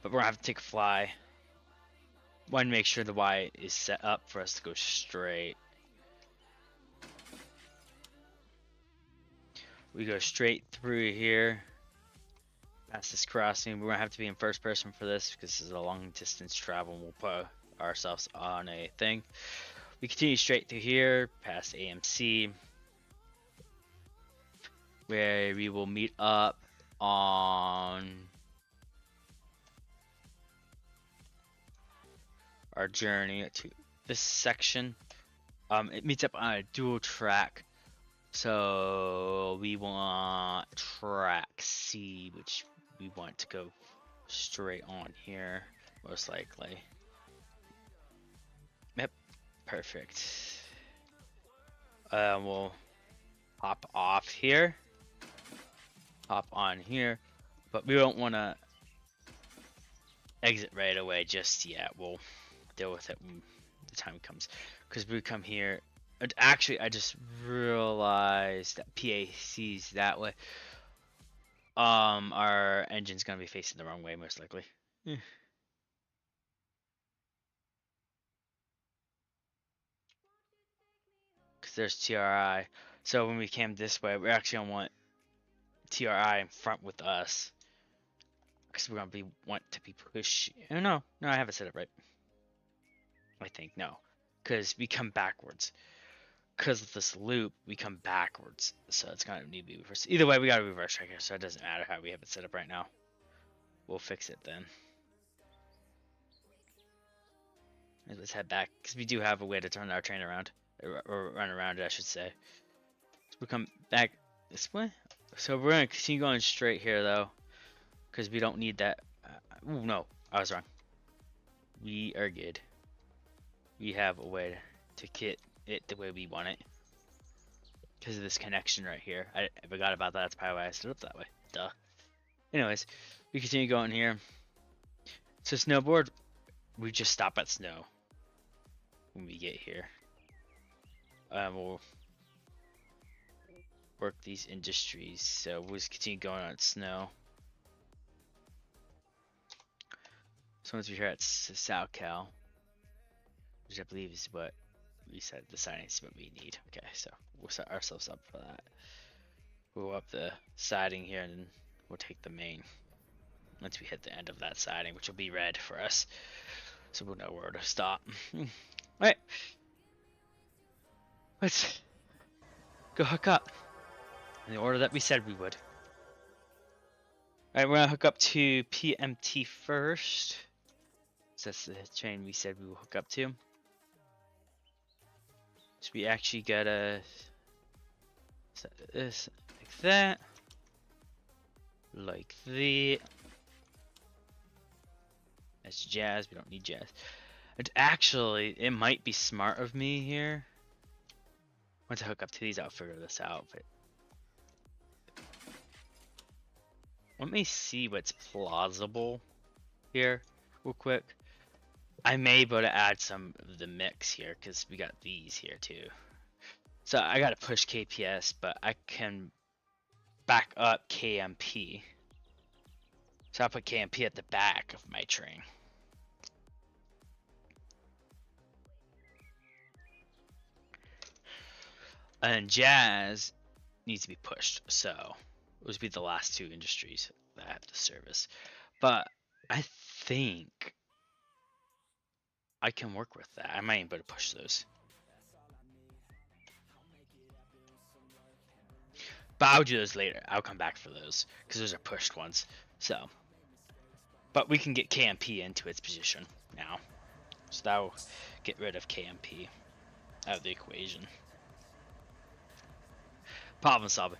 S1: But we're going to have to take a fly. Want to make sure the Y is set up for us to go straight. We go straight through here. Past this crossing. We're going to have to be in first person for this because this is a long distance travel. And we'll put ourselves on a thing. We continue straight through here. Past AMC. Where we will meet up on our journey to this section. It meets up on a dual track. So we want track C, which we want to go straight on here, most likely. Yep, perfect. We'll hop off here, hop on here, but we don't want to exit right away just yet. We'll deal with it when the time comes, because we come here. Actually, I just realized that PAC's that way. Our engine's gonna be facing the wrong way, most likely. there's TRI. So when we came this way, we're actually gonna want TRI in front with us, because we're gonna want to be pushing. Oh, no, I have it set up right. I think no, because we come backwards. Because of this loop, we come backwards, so it's gonna need to be reversed. Either way, we gotta reverse right here, so it doesn't matter how we have it set up right now. We'll fix it then. Let's head back, because we do have a way to turn our train around, or run around it, I should say. So we come back this way. So we're gonna continue going straight here though, because we don't need that. Ooh, no, I was wrong. We are good. We have a way to get it the way we want it, because of this connection right here. I forgot about that. That's probably why I stood up that way. Duh. Anyways, we continue going here. So snowboard, we just stop at snow when we get here. We'll work these industries. So we'll just continue going on snow. So once we're here at SoCal, which I believe is what we said the siding is what we need. Okay, so we'll set ourselves up for that. We'll go up the siding here, and then we'll take the main once we hit the end of that siding, which will be red for us, so we'll know where to stop. Alright, let's go hook up in the order that we said we would. Alright, we're gonna hook up to PMT first. So that's the train we said we will hook up to. So we actually gotta set this like that, like that. That's jazz. We don't need jazz. And actually, it might be smart of me here. Once I hook up to these, I'll figure this out. But let me see what's plausible here, real quick. I may be able to add some of the mix here, because we got these here too. So I gotta push KPS, but I can back up KMP. So I'll put KMP at the back of my train. And jazz needs to be pushed, so those would be the last two industries that I have to service. But I think I can work with that. I might be able to push those. But I'll do those later. I'll come back for those, because those are pushed ones. So, but we can get KMP into its position now. So that'll get rid of KMP out of the equation. Problem solving.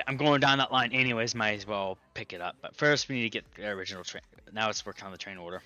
S1: I'm going down that line anyways, might as well pick it up. But first we need to get the original train. Now let's work on the train order.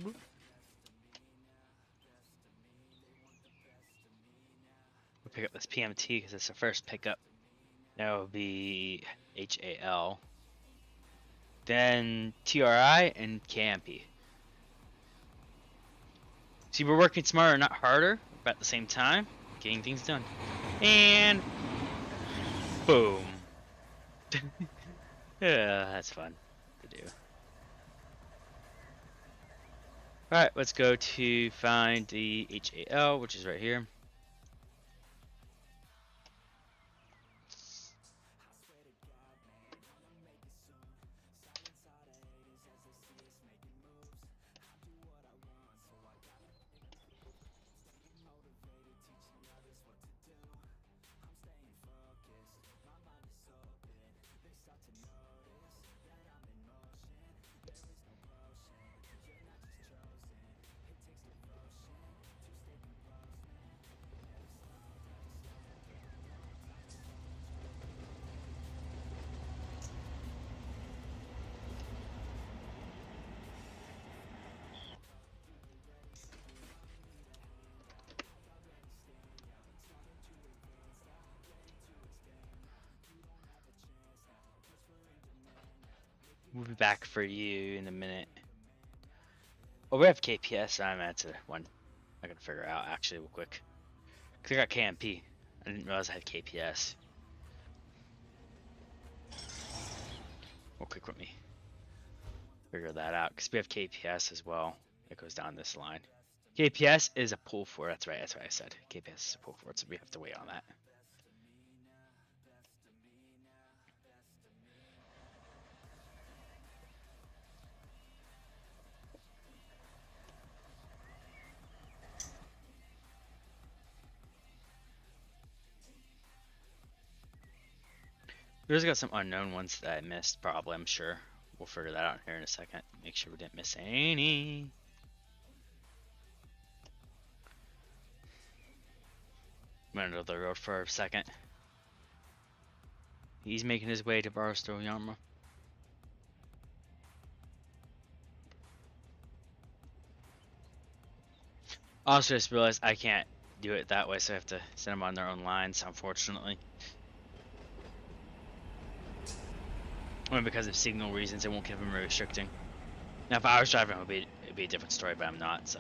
S1: We'll pick up this PMT because it's the first pickup. That will be HAL. Then TRI and KMP. See, we're working smarter, not harder, but at the same time, getting things done. And boom. Yeah, that's fun to do. Alright, let's go to find the HAL, which is right here. We'll be back for you in a minute. Oh, we have KPS. That's a one I gotta figure out actually real quick. Cause I got KMP. I didn't realize I had KPS. Real quick with me. Figure that out. Cause we have KPS as well. It goes down this line. KPS is a pull for. That's right. That's what I said. KPS is a pull for. So we have to wait on that. There's got some unknown ones that I missed, probably, I'm sure. We'll figure that out here in a second. Make sure we didn't miss any. Went under the road for a second. He's making his way to Barstow Yama. Also just realized I can't do it that way, so I have to send them on their own lines, unfortunately. Only because of signal reasons, it won't give them restricting. Now, if I was driving, it'd be a different story, but I'm not, so.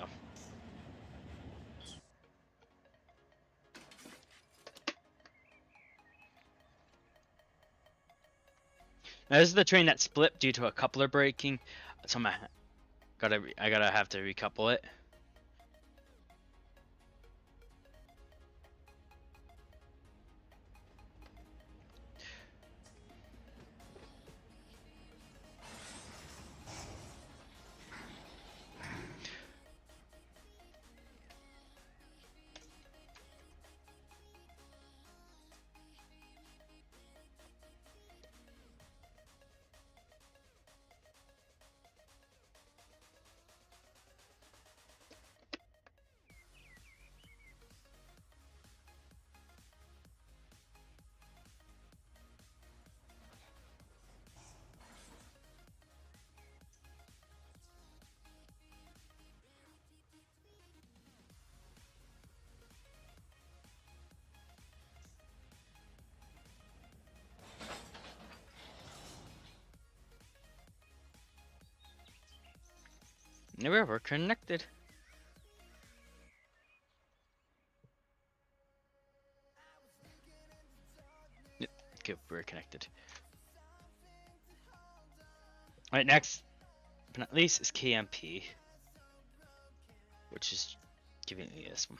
S1: Now, this is the train that split due to a coupler breaking, so I gotta have to recouple it. There we're connected. Yep, good, we're connected. Alright, next, but not least, is KMP. Which is giving me this one.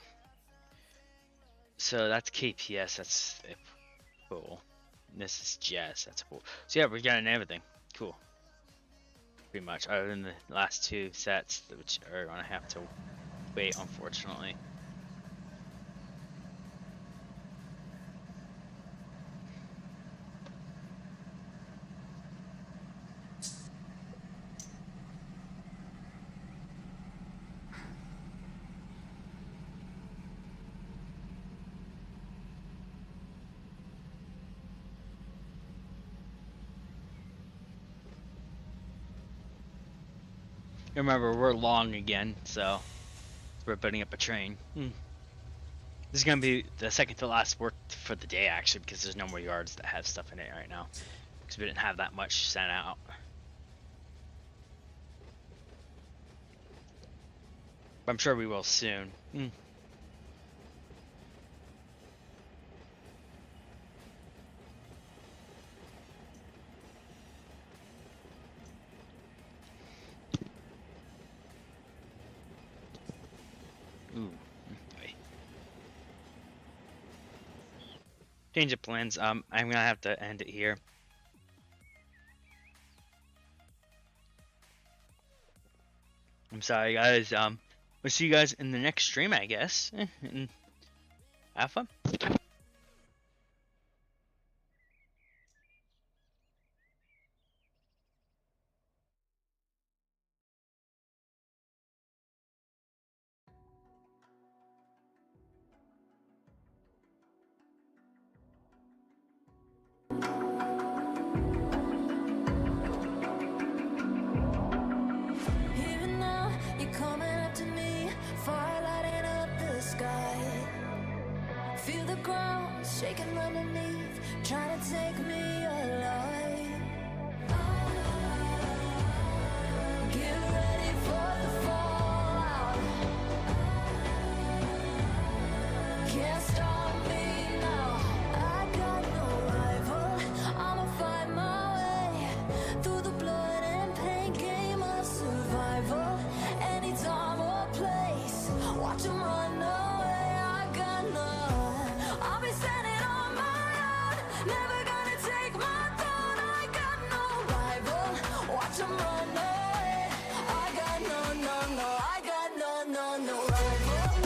S1: So that's KPS, that's a pull. This is Jess, that's a pull. So yeah, we're getting everything. Cool. Pretty much, other than the last two sets, which are gonna have to wait, unfortunately. Remember, we're long again, so we're putting up a train. This is gonna be the second to last work for the day, actually, because there's no more yards that have stuff in it right now, because we didn't have that much sent out. But I'm sure we will soon. Ooh. Okay. Change of plans. I'm gonna have to end it here. I'm sorry, guys. We'll see you guys in the next stream, I guess. And have fun.
S2: Even now, you're coming up to me, fire lighting up the sky. Feel the ground shaking underneath, trying to take me alive. watch 'em run away. I got none. I'll be standing on my own, never gonna take my throne. I got no rival, watch 'em run away. I got no, no, no, I got no, no, no rival.